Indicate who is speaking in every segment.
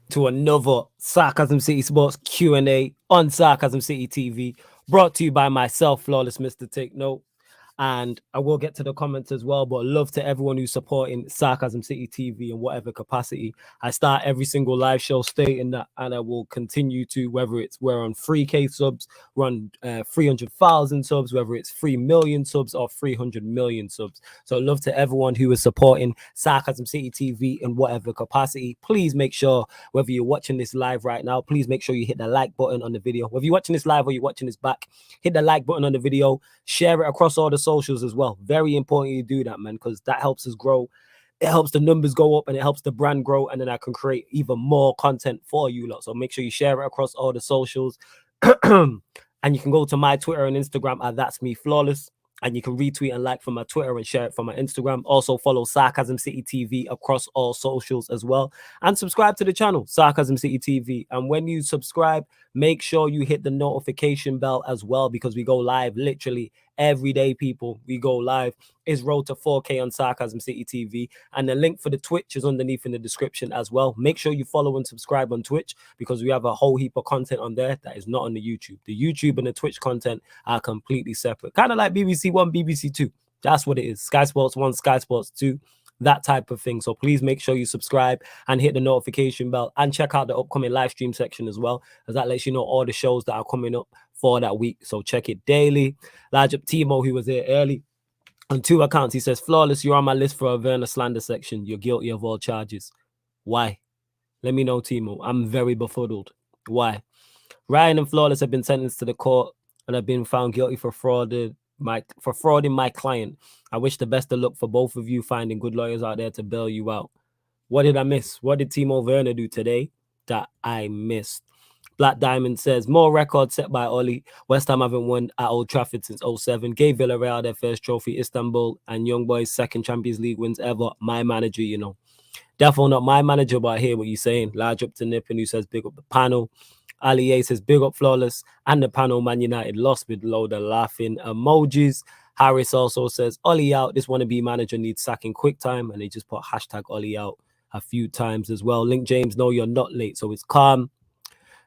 Speaker 1: to another Sarcasm City Sports Q&A on Sarcasm City TV, brought to you by myself, Flawless Mr. Take Note. And I will get to the comments as well, but love to everyone who's supporting Sarcasm City TV in whatever capacity. I start every single live show stating that, and I will continue to, whether we're on 3K subs, we're on 300,000 subs, whether it's 3 million subs or 300 million subs. So love to everyone who is supporting Sarcasm City TV in whatever capacity. Please make sure, whether you're watching this live right now, please make sure you hit the like button on the video. Whether you're watching this live or you're watching this back, hit the like button on the video, share it across all the socials as well. Very important you do that, man, because that helps us grow. It helps the numbers go up and it helps the brand grow, and then I can create even more content for you lot. So make sure you share it across all the socials. And you can go to my Twitter and Instagram at That's Me Flawless, and you can retweet and like from my Twitter and share it from my Instagram. Also follow Sarcasm City TV across all socials as well, and subscribe to the channel Sarcasm City TV. And when you subscribe, make sure you hit the notification bell as well, because we go live literally every day, people. We go live. Is road to 4K on Sarcasm City TV, and the link for the Twitch is underneath in the description as well. Make sure you follow and subscribe on Twitch, because we have a whole heap of content on there that is not on the YouTube. The YouTube and the Twitch content are completely separate, kind of like BBC One, BBC Two. That's what it is. Sky Sports 1, Sky Sports 2, that type of thing. So please make sure you subscribe and hit the notification bell, and check out the upcoming live stream section as well, as that lets you know all the shows that are coming up for that week. So check it daily. Large up Timo, who was here early on 2 accounts. He says, Flawless, you're on my list for a Verna slander section. You're guilty of all charges. Why? Let me know, Timo. I'm very befuddled. Why? Ryan and Flawless have been sentenced to the court and have been found guilty for frauding my client. I wish the best of luck for both of you finding good lawyers out there to bail you out. What did I miss? What did Timo Werner do today that I missed? Black Diamond says, more records set by Oli. West Ham haven't won at Old Trafford since 07. Gave Villarreal their first trophy, Istanbul, and Young Boys' second Champions League wins ever. My manager, you know. Definitely not my manager, but I hear what you're saying. Large up to Nippon, who says, big up the panel. Ali A says, big up Flawless. And the panel, Man United lost with load of laughing emojis. Harris also says, Oli out. This wannabe manager needs sacking quick time. And they just put hashtag Oli out a few times as well. Link James, no, you're not late, so it's calm.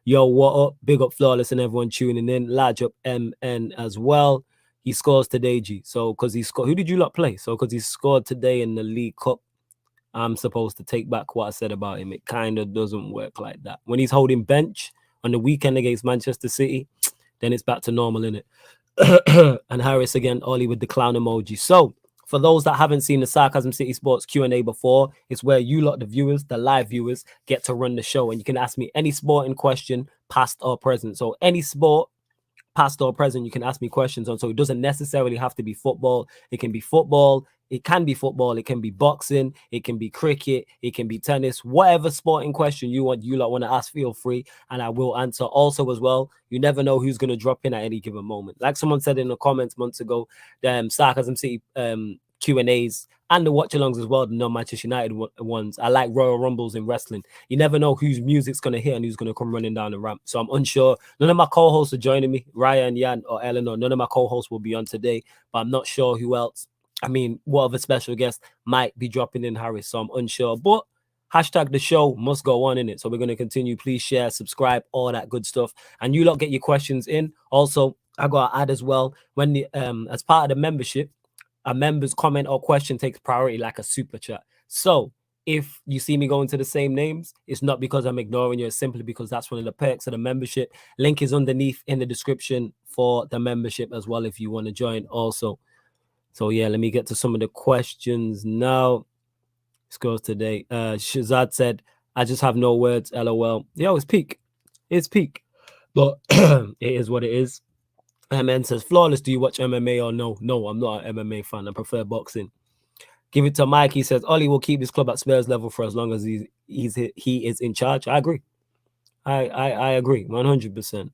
Speaker 1: Yo, what up? Big up Flawless and everyone tuning in. Large up MN as well. He scores today, G. So, because he scored, who did you lot play? So, because he scored today in the League Cup, I'm supposed to take back what I said about him. It kind of doesn't work like that. When he's holding bench on the weekend against Manchester City, then it's back to normal, innit? And Harris again, Ollie with the clown emoji. So, for those that haven't seen the Sarcasm City Sports Q&A before, it's where you lot, the viewers, the live viewers, get to run the show. And you can ask me any sporting question, past or present. So any sport, past or present, you can ask me questions on. So it doesn't necessarily have to be football. It can be football. It can be football. It can be boxing. It can be cricket. It can be tennis. Whatever sporting question you lot want to ask, feel free, and I will answer. Also, as well, you never know who's going to drop in at any given moment. Like someone said in the comments months ago, Sarcasm City Q&As and the watch-alongs as well, the non-Manchester United ones. I like Royal Rumbles in wrestling. You never know whose music's going to hit and who's going to come running down the ramp. So I'm unsure. None of my co-hosts are joining me. Ryan, Jan, or Eleanor. None of my co-hosts will be on today, but I'm not sure who else. I mean, what other special guest might be dropping in, Harris? So I'm unsure. But hashtag the show must go on in it. So we're going to continue. Please share, subscribe, all that good stuff. And you lot get your questions in. Also, I got to add as well, when the as part of the membership, a member's comment or question takes priority like a super chat. So if you see me going to the same names, it's not because I'm ignoring you. It's simply because that's one of the perks of the membership. Link is underneath in the description for the membership as well if you want to join also. So yeah, let me get to some of the questions now. This goes today. Shazad said, I just have no words, LOL. Yo, it's peak. It's peak. But it is what it is. MN says, Flawless, do you watch MMA or no? No, I'm not an MMA fan. I prefer boxing. Give it to Mike. He says, Ollie will keep this club at Spurs level for as long as he is in charge. I agree. I agree, 100%.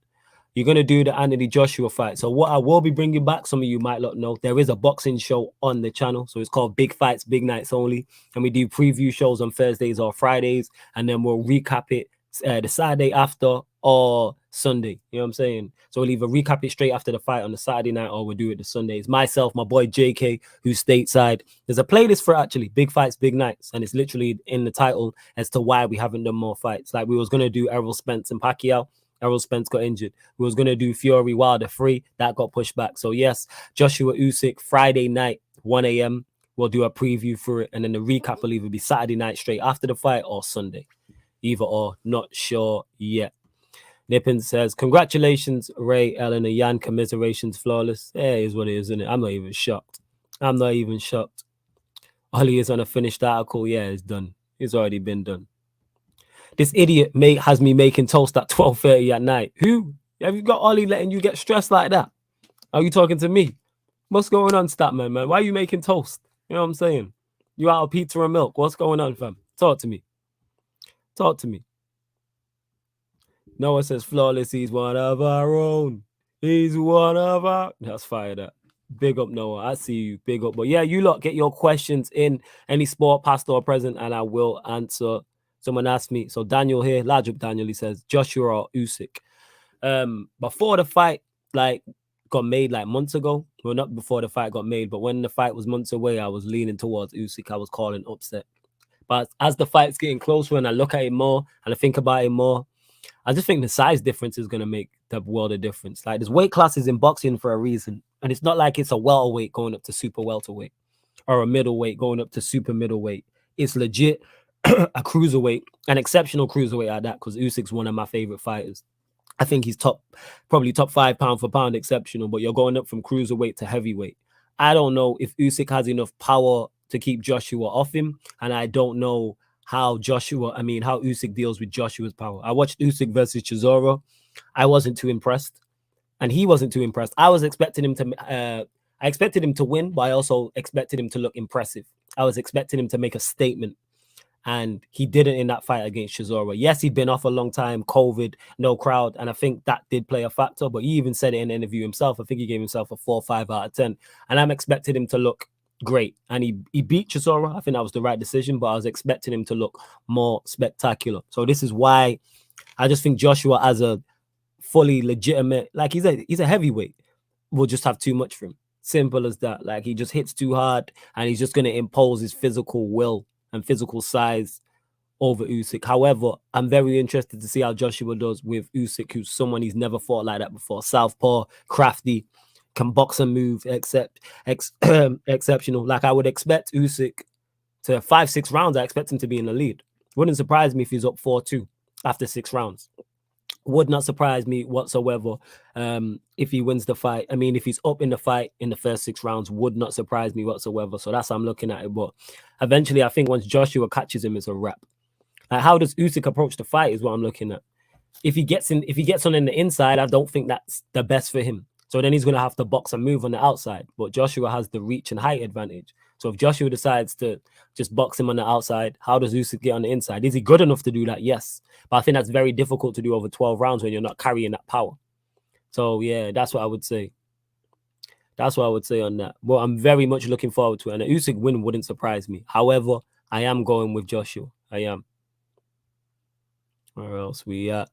Speaker 1: You're going to do the Anthony Joshua fight. So what I will be bringing back, some of you might not know, there is a boxing show on the channel. So it's called Big Fights, Big Nights Only. And we do preview shows on Thursdays or Fridays. And then we'll recap it the Saturday after or Sunday. You know what I'm saying? So we'll either recap it straight after the fight on the Saturday night or we'll do it the Sundays. Myself, my boy JK, who's stateside. There's a playlist for actually big fights, big nights, and it's literally in the title as to why we haven't done more fights. Like we was gonna do Errol Spence and Pacquiao. Errol Spence got injured. We was gonna do Fury Wilder 3. That got pushed back. So yes, Joshua Usyk Friday night, 1 a.m. We'll do a preview for it, and then the recap will either be Saturday night straight after the fight or Sunday. Either or, not sure yet. Nippin says, congratulations, Ray, Eleanor, Yan, commiserations, flawless. Yeah, it is what it is, isn't it? I'm not even shocked. Ollie is on a finished article. Yeah, it's done. It's already been done. This idiot has me making toast at 12:30 at night. Who? Have you got Ollie letting you get stressed like that? Are you talking to me? What's going on, Statman, man? Why are you making toast? You know what I'm saying? You out of pizza and milk. What's going on, fam? Talk to me. Noah says, flawless, he's one of our own. That's fire, that. Big up, Noah. I see you. Big up. But yeah, you lot get your questions in any sport, past or present, and I will answer. Someone asked me. So Daniel here, large up Daniel, he says, Joshua or Usyk. Before the fight, got made months ago. Well, not before the fight got made, but when the fight was months away, I was leaning towards Usyk. I was calling upset. But as the fight's getting closer and I look at it more and I think about it more, I just think the size difference is going to make the world of difference. Like, there's weight classes in boxing for a reason. And it's not like it's a welterweight going up to super welterweight or a middleweight going up to super middleweight. It's legit a cruiserweight, an exceptional cruiserweight at that, because Usyk's one of my favorite fighters. I think he's probably top 5 pound for pound exceptional, but you're going up from cruiserweight to heavyweight. I don't know if Usyk has enough power to keep Joshua off him, and I don't know how Usyk deals with Joshua's power. I watched Usyk versus Chisora. I wasn't too impressed, and he wasn't too impressed. I expected him to win, but I also expected him to look impressive. I was expecting him to make a statement, and he didn't in that fight against Chisora. Yes, he'd been off a long time, COVID, no crowd, and I think that did play a factor, but he even said it in an interview himself. I think he gave himself a 4 or 5 out of 10, and I'm expecting him to look great, and he beat Chisora. I think that was the right decision, but I was expecting him to look more spectacular. So this is why I just think Joshua, as a fully legitimate, he's a heavyweight, will just have too much for him. Simple as that. He just hits too hard, and he's just going to impose his physical will and physical size over Usyk. However, I'm very interested to see how Joshua does with Usyk, who's someone he's never fought like that before. Southpaw, crafty, can box and move, exceptional. I would expect Usyk to 5-6 rounds. I expect him to be in the lead. Wouldn't surprise me if he's up 4-2 after 6 rounds. Would not surprise me whatsoever if he wins the fight. I mean, if he's up in the fight in the first 6 rounds, would not surprise me whatsoever. So that's how I'm looking at it. But eventually, I think once Joshua catches him, it's a wrap. How does Usyk approach the fight is what I'm looking at. If he gets on in the inside, I don't think that's the best for him. So then he's going to have to box and move on the outside. But Joshua has the reach and height advantage. So if Joshua decides to just box him on the outside, how does Usyk get on the inside? Is he good enough to do that? Yes. But I think that's very difficult to do over 12 rounds when you're not carrying that power. So, yeah, that's what I would say. That's what I would say on that. But I'm very much looking forward to it. And an Usyk win wouldn't surprise me. However, I am going with Joshua. I am. Where else we at?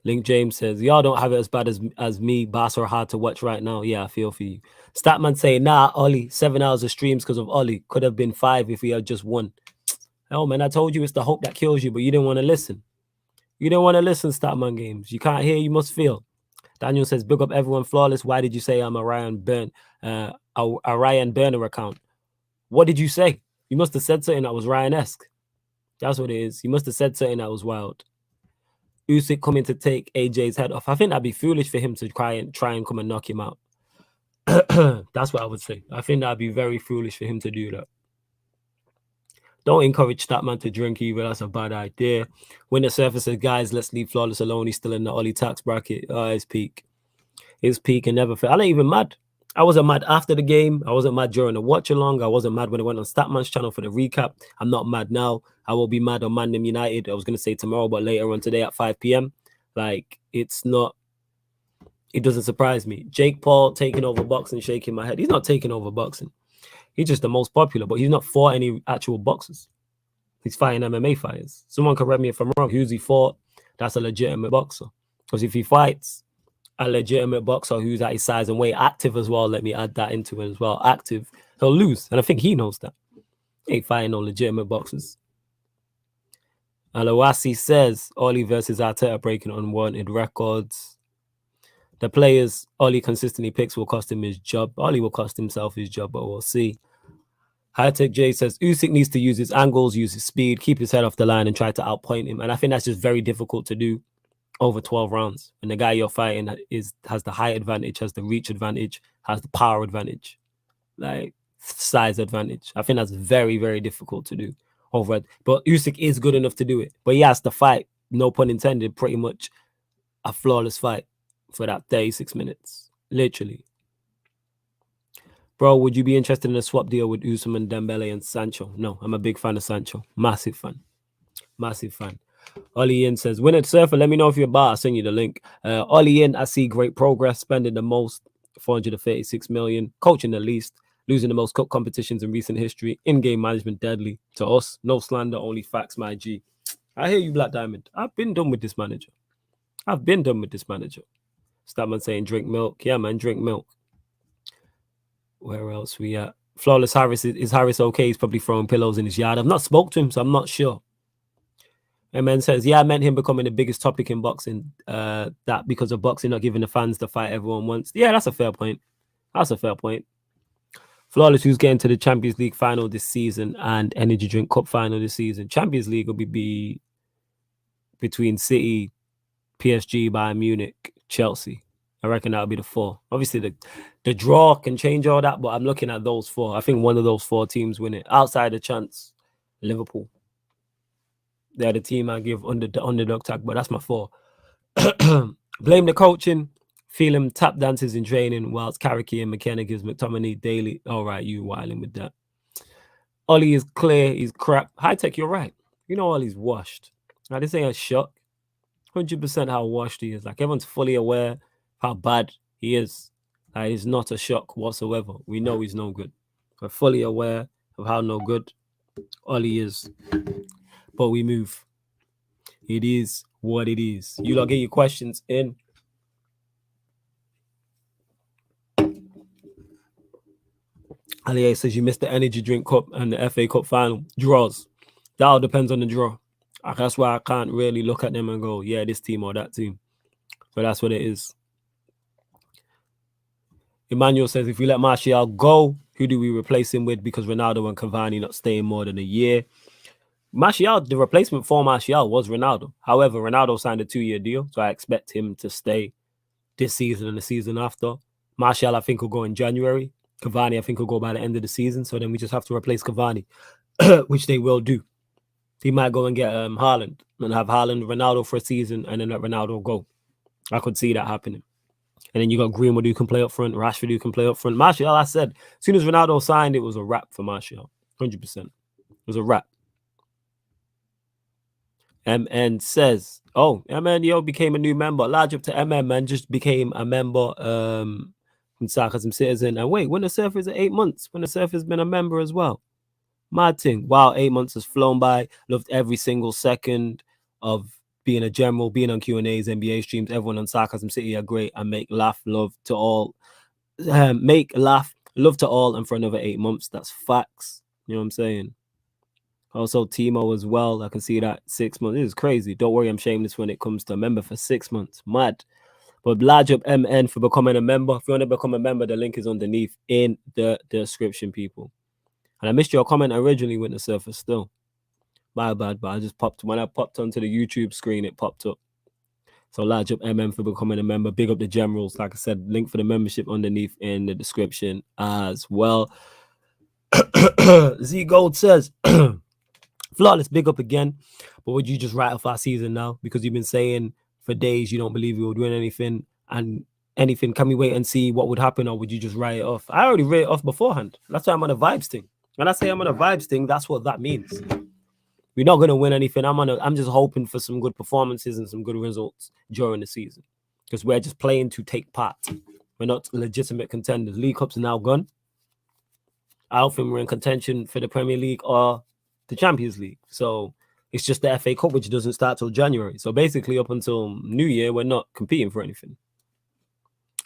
Speaker 1: Link James says, y'all don't have it as bad as me. Bass are hard to watch right now. Yeah, I feel for you. Statman saying, nah, Ollie, 7 hours of streams because of Ollie. Could have been 5 if he had just won. Oh, man, I told you it's the hope that kills you, but you didn't want to listen. You didn't want to listen, Statman Games. You can't hear, you must feel. Daniel says, big up everyone, flawless. Why did you say I'm a Ryan Burner account? What did you say? You must have said something that was Ryan-esque. That's what it is. You must have said something that was wild. Usyk coming to take AJ's head off. I think that'd be foolish for him to try and come and knock him out. That's what I would say. I think that'd be very foolish for him to do that. Don't encourage that man to drink either. That's a bad idea. When the surface says, guys, let's leave Flawless alone. He's still in the Ollie tax bracket. It's peak. It's peak and never fail. I ain't even mad. I wasn't mad after the game. I wasn't mad during the watch along. I wasn't mad when I went on Statman's channel for the recap. I'm not mad now. I will be mad on Man United. I was going to say tomorrow, but later on today at 5 p.m. It's not, it doesn't surprise me. Jake Paul taking over boxing, shaking my head. He's not taking over boxing. He's just the most popular, but he's not fought any actual boxers. He's fighting MMA fighters. Someone correct me if I'm wrong. Who's he fought? That's a legitimate boxer. Because if he fights a legitimate boxer who's at his size and weight, active as well, let me add that into it as well. Active, he'll lose. And I think he knows that. He ain't fighting no legitimate boxers. Alawasi says Oli versus Arteta breaking unwanted records. The players Oli consistently picks will cost him his job. Oli will cost himself his job, but we'll see. Hightech J says Usyk needs to use his angles, use his speed, keep his head off the line, and try to outpoint him. And I think that's just very difficult to do over 12 rounds. And the guy you're fighting has the height advantage, has the reach advantage, has the power advantage, like size advantage. I think that's very, very difficult to do over. But Usyk is good enough to do it. But he has to fight, no pun intended, pretty much a flawless fight for that 36 minutes. Literally. Bro, would you be interested in a swap deal with Usman, Dembele, and Sancho? No, I'm a big fan of Sancho. Massive fan. Massive fan. Ollie In says, Win at Surfer, let me know if you're about. I'll send you the link. Ollie In, I see great progress, spending the most, 436 million, coaching the least, losing the most cup competitions in recent history, in-game management deadly. To us, no slander, only facts, my G. I hear you, Black Diamond. I've been done with this manager. Statman saying, drink milk. Yeah, man, drink milk. Where else we at? Flawless Harris, is Harris okay? He's probably throwing pillows in his yard. I've not spoke to him, so I'm not sure. MN says, yeah, I meant him becoming the biggest topic in boxing. That because of boxing not giving the fans the fight everyone wants. Yeah, that's a fair point. Flawless, who's getting to the Champions League final this season and Energy Drink Cup final this season. Champions League will be between City, PSG, Bayern Munich, Chelsea. I reckon that'll be the four. Obviously, the draw can change all that, but I'm looking at those four. I think one of those four teams win it. Outside the chance, Liverpool. They're the team I give under the underdog tag, but that's my four. Blame the coaching. Feel him tap dances in training whilst Carricky and McKenna gives McTominay daily. All right, you wilding with that. Ollie is clear. He's crap. High Tech, you're right. You know Ollie's washed. Now, this ain't a shock. 100% how washed he is. Like, everyone's fully aware how bad he is. Like, it's not a shock whatsoever. We know he's no good. We're fully aware of how no good Ollie is. But we move. It is what it is. You lot get your questions in. Ali says you missed the Energy Drink Cup and the FA Cup final. Draws. That all depends on the draw. That's why I can't really look at them and go, yeah, this team or that team. So that's what it is. Emmanuel says, if we let Martial go, who do we replace him with? Because Ronaldo and Cavani not staying more than a year. Martial, the replacement for Martial was Ronaldo. However, Ronaldo signed a 2-year deal, so I expect him to stay this season and the season after. Martial, I think, will go in January. Cavani, I think, will go by the end of the season. So then we just have to replace Cavani, which they will do. He might go and get Haaland and have Haaland, Ronaldo for a season, and then let Ronaldo go. I could see that happening. And then you got Greenwood who can play up front, Rashford who can play up front. Martial, I said, as soon as Ronaldo signed, it was a wrap for Martial. 100%. It was a wrap. MN says, oh, MN, became a new member. Large up to MN, man, just became a member from Sarcasm Citizen. And wait, Winter Surfer is at 8 months. Winter Surfer has been a member as well. Mad thing. Wow, 8 months has flown by. Loved every single second of being a general, being on Q&As, NBA streams. Everyone on Sarcasm City are great and make laugh, love to all. Make laugh, love to all, and for another 8 months. That's facts. You know what I'm saying? Also, Timo as well. I can see that 6 months. This is crazy. Don't worry, I'm shameless when it comes to a member for 6 months. Mad. But large up MN for becoming a member. If you want to become a member, the link is underneath in the description, people. And I missed your comment originally with the surface still. My bad, but I just popped. When I popped onto the YouTube screen, it popped up. So large up MM for becoming a member. Big up the generals. Like I said, link for the membership underneath in the description as well. Z Gold says, Flawless, big up again. But would you just write off our season now? Because you've been saying for days you don't believe we would win anything. And anything, can we wait and see what would happen? Or would you just write it off? I already wrote it off beforehand. That's why I'm on a vibes thing. When I say I'm on a vibes thing, that's what that means. We're not going to win anything. I'm just hoping for some good performances and some good results during the season. Because we're just playing to take part. We're not legitimate contenders. League Cups are now gone. I don't think we're in contention for the Premier League or the Champions League. So it's just the FA Cup, which doesn't start till January. So basically, up until New Year, we're not competing for anything.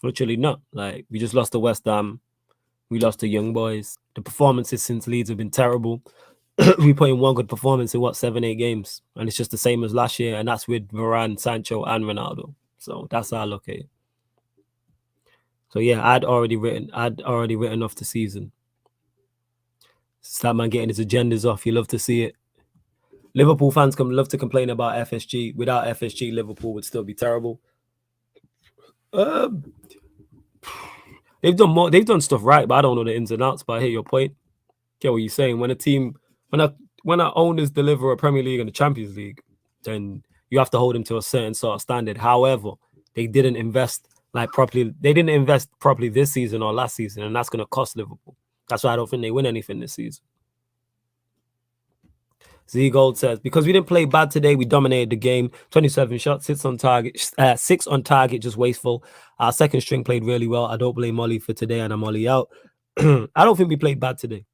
Speaker 1: Literally not. Like, we just lost to West Ham. We lost to Young Boys. The performances since Leeds have been terrible. We put in one good performance in 7-8 games, and it's just the same as last year, and that's with Varane, Sancho, and Ronaldo. So that's how I look at it. So yeah, I'd already written off the season. Start man getting his agendas off. You love to see it. Liverpool fans love to complain about FSG. Without FSG, Liverpool would still be terrible. They've done stuff right, but I don't know the ins and outs. But I hear your point. Get what you're saying. When our owners deliver a Premier League and a Champions League, then you have to hold them to a certain sort of standard. However, they didn't invest properly. They didn't invest properly this season or last season, and that's going to cost Liverpool. That's why I don't think they win anything this season. Z Gold says, because we didn't play bad today, we dominated the game. 27 shots, 6 on target, just wasteful. Our second string played really well. I don't blame Molly for today, and I'm Molly out. I don't think we played bad today.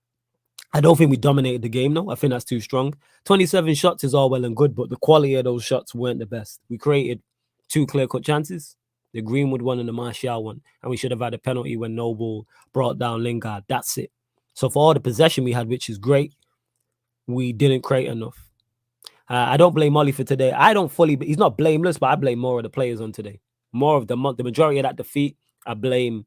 Speaker 1: I don't think we dominated the game, though. I think that's too strong. 27 shots is all well and good, but the quality of those shots weren't the best. We created 2 clear-cut chances, the Greenwood one and the Martial one, and we should have had a penalty when Noble brought down Lingard. That's it. So for all the possession we had, which is great, we didn't create enough. I don't blame Molly for today. He's not blameless, but I blame more of the players on today. More of the majority of that defeat, I blame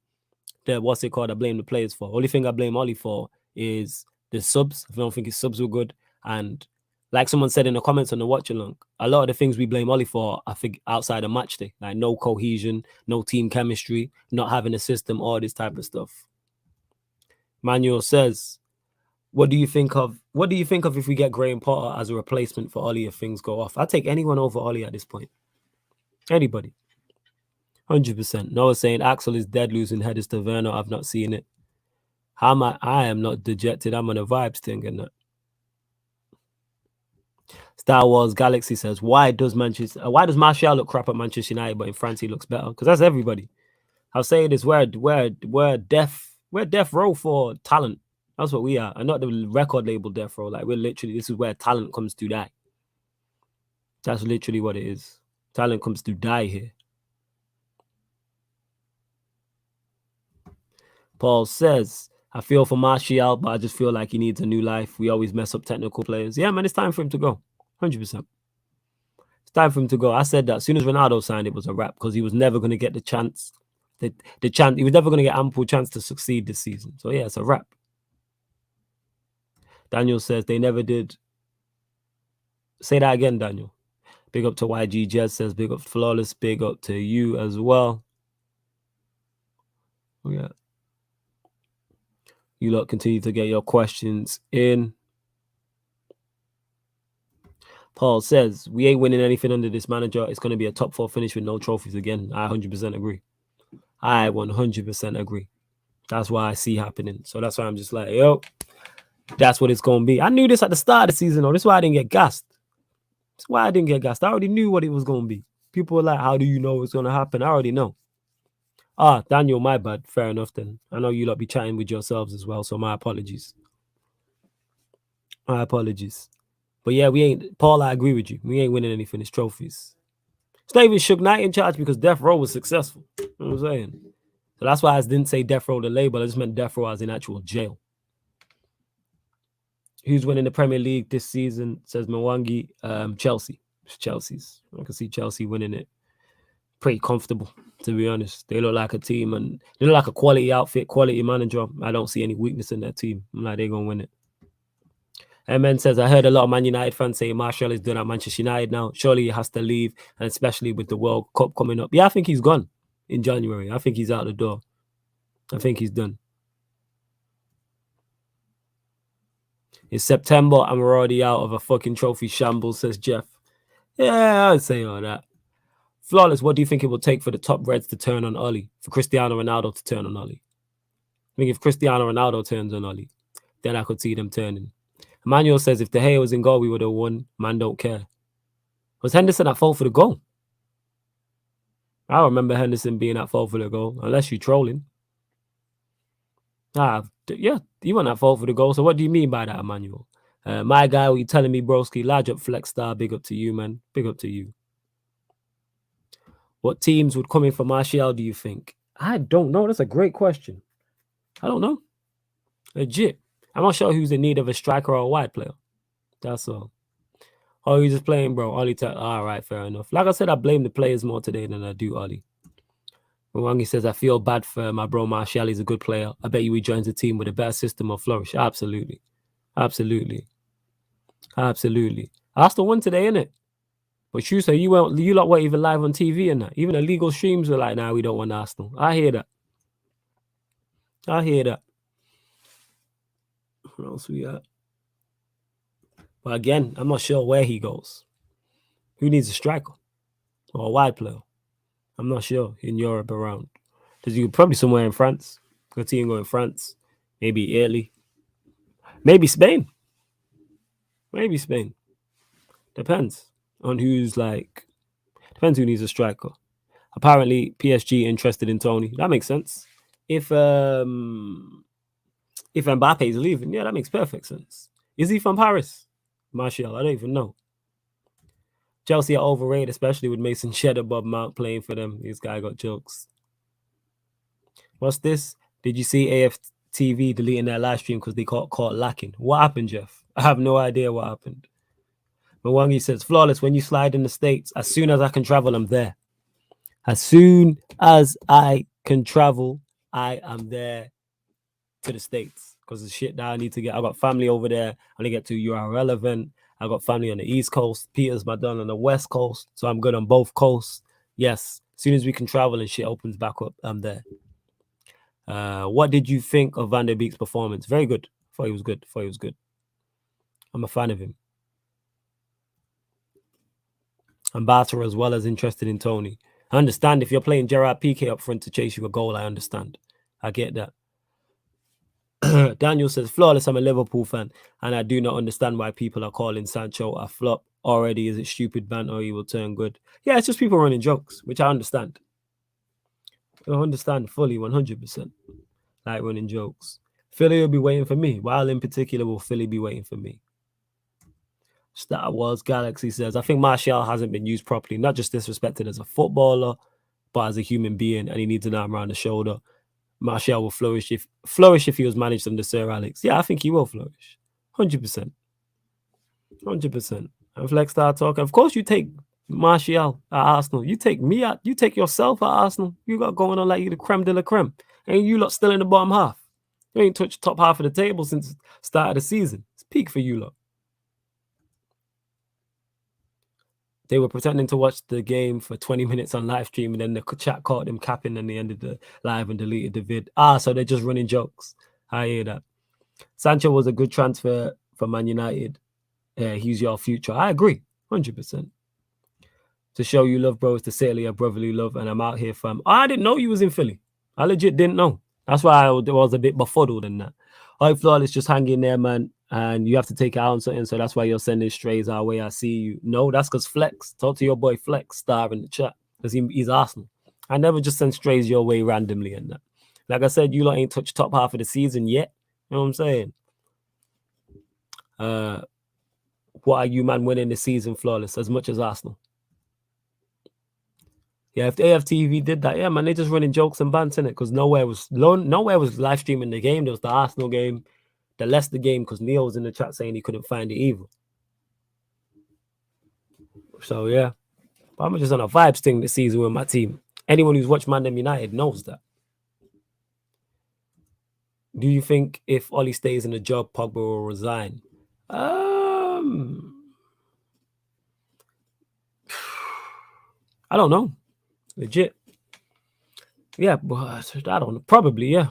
Speaker 1: I blame the players for. Only thing I blame Molly for is the subs. I don't think his subs were good. And like someone said in the comments on the watch along, a lot of the things we blame Molly for, I think, outside of match day, like no cohesion, no team chemistry, not having a system, all this type of stuff. Manuel says, What do you think of if we get Graham Potter as a replacement for Ollie if things go off? I'd take anyone over Ollie at this point. Anybody. 100%. Noah saying Axel is dead losing headers to Werner. I've not seen it. How am I am not dejected. I'm on a vibes thing and that. Star Wars Galaxy says, why does Martial look crap at Manchester United, but in France he looks better? Because that's everybody. I'll say this: we're deaf row for talent. That's what we are, and not the record label death row. Like, this is where talent comes to die. That's literally what it is. Talent comes to die here. Paul says, I feel for Martial, but I just feel like he needs a new life. We always mess up technical players. Yeah, man, it's time for him to go. 100%. It's time for him to go. I said that as soon as Ronaldo signed, it was a wrap because he was never going to get the chance. He was never going to get ample chance to succeed this season. So yeah, it's a wrap. Daniel says they never did. Say that again, Daniel. Big up to YG. Jez says big up Flawless. Big up to you as well. Yeah. You lot continue to get your questions in. Paul says, we ain't winning anything under this manager. It's going to be a top 4 finish with no trophies again. I 100% agree. I 100% agree. That's what I see happening. So that's why I'm just like, yo, that's what it's going to be. I knew this at the start of the season, though. This is why I didn't get gassed. I already knew what it was going to be. People were like, how do you know what's going to happen? I already know. Daniel, my bad. Fair enough then. I know you lot be chatting with yourselves as well, so my apologies. But yeah, Paul, I agree with you. We ain't winning anything. It's trophies. It's not even Suge Knight in charge because Death Row was successful. You know what I'm saying? So that's why I didn't say Death Row the label. I just meant Death Row as in actual jail. Who's winning the Premier League this season? Says Mwangi. Chelsea. It's Chelsea's. I can see Chelsea winning it. Pretty comfortable, to be honest. They look like a team and they look like a quality outfit, quality manager. I don't see any weakness in their team. I'm like, they're going to win it. MN says, I heard a lot of Man United fans say Martial is done at Manchester United now. Surely he has to leave, and especially with the World Cup coming up. Yeah, I think he's gone in January. I think he's out the door. I think he's done. It's September and we're already out of a fucking trophy shambles, says Jeff. Yeah, I'd say all that. Flawless, what do you think it will take for the top Reds to turn on Oli? For Cristiano Ronaldo to turn on Oli? I think if Cristiano Ronaldo turns on Oli, then I could see them turning. Emmanuel says, if De Gea was in goal, we would have won. Man, don't care. Was Henderson at fault for the goal? I remember Henderson being at fault for the goal, unless you're trolling. Yeah, he wasn't at fault for the goal. So what do you mean by that, Emmanuel? My guy, what you telling me, broski? Large up flex star. Big up to you, man. Big up to you. What teams would come in for Martial, do you think? I don't know. That's a great question. I don't know. Legit. I'm not sure who's in need of a striker or a wide player. That's all. Oh, he's just playing, bro. Ollie, all right, fair enough. Like I said, I blame the players more today than I do Ollie. Mwangi says, I feel bad for my bro Martial. He's a good player. I bet you he joins a team with a better system of flourish. Absolutely. Absolutely. Absolutely. Arsenal won today, innit? But you say you lot weren't even live on TV and that. Even the legal streams were like, nah, we don't want Arsenal. I hear that. I hear that. What else we got? But again, I'm not sure where he goes. Who needs a striker or a wide player? I'm not sure in Europe around. Because you probably somewhere in France. A team go in France. Maybe Italy. Maybe Spain. Maybe Spain. Depends on who's like. Depends who needs a striker. Apparently, PSG interested in Tony. That makes sense. If Mbappe is leaving, yeah, that makes perfect sense. Is he from Paris? Martial, I don't even know. Chelsea are overrated, especially with Mason Cheddar, Bob Mount playing for them. This guy got jokes. What's this? Did you see AFTV deleting their live stream because they caught lacking? What happened, Jeff? I have no idea what happened. Mwangi says, flawless, when you slide in the States, as soon as I can travel, I'm there. As soon as I can travel, I am there to the States because the shit that I need to get. I got family over there. I need to get to URL event. I got family on the East Coast. Peter's my done on the West Coast. So I'm good on both coasts. Yes. As soon as we can travel and shit opens back up, I'm there. What did you think of Van der Beek's performance? Very good. Thought he was good. I'm a fan of him. And Barter as well as interested in Tony. I understand if you're playing Gerard Piqué up front to chase you a goal, I understand. I get that. Daniel says, flawless, I'm a Liverpool fan, and I do not understand why people are calling Sancho a flop already. Is it stupid banter? He will turn good. Yeah, it's just people running jokes, which I understand. I understand fully, 100%. Like running jokes. Philly will be waiting for me. While in particular, will Philly be waiting for me? Star Wars Galaxy says, I think Martial hasn't been used properly, not just disrespected as a footballer, but as a human being, and he needs an arm around the shoulder. Martial will flourish if he was managed under Sir Alex. Yeah, I think he will flourish. 100%. 100%. And Flex start talking. Of course, you take Martial at Arsenal. You take me out. You take yourself at Arsenal. You got going on like you the creme de la creme. And you lot still in the bottom half. You ain't touched top half of the table since the start of the season. It's peak for you lot. They were pretending to watch the game for 20 minutes on live stream, and then the chat caught them capping, and they ended the live and deleted the vid. So they're just running jokes. I hear that. Sancho was a good transfer for Man United. He's your future. I agree, 100%. To show you love, bro, is to say your brotherly love, and I'm out here, fam. I didn't know you was in Philly. I legit didn't know. That's why I was a bit befuddled in that. All flawless, just hang in there, man. And you have to take it out on something, so that's why you're sending strays our way. I see you. No, that's because Flex. Talk to your boy Flex, star in the chat, because he's Arsenal. I never just send strays your way randomly and that. Like I said, you lot ain't touched top half of the season yet. You know what I'm saying? What are you, man, winning the season flawless as much as Arsenal? Yeah, if the AFTV did that, yeah, man, they just running jokes and bants in it because nowhere was live streaming the game. There was the Arsenal game, the Leicester game, because Neil was in the chat saying he couldn't find it either. So yeah, but I'm just on a vibes thing this season with my team. Anyone who's watched Man United knows that. Do you think if Ollie stays in the job, Pogba will resign? I don't know. Legit. Yeah, but I don't know. Probably, yeah.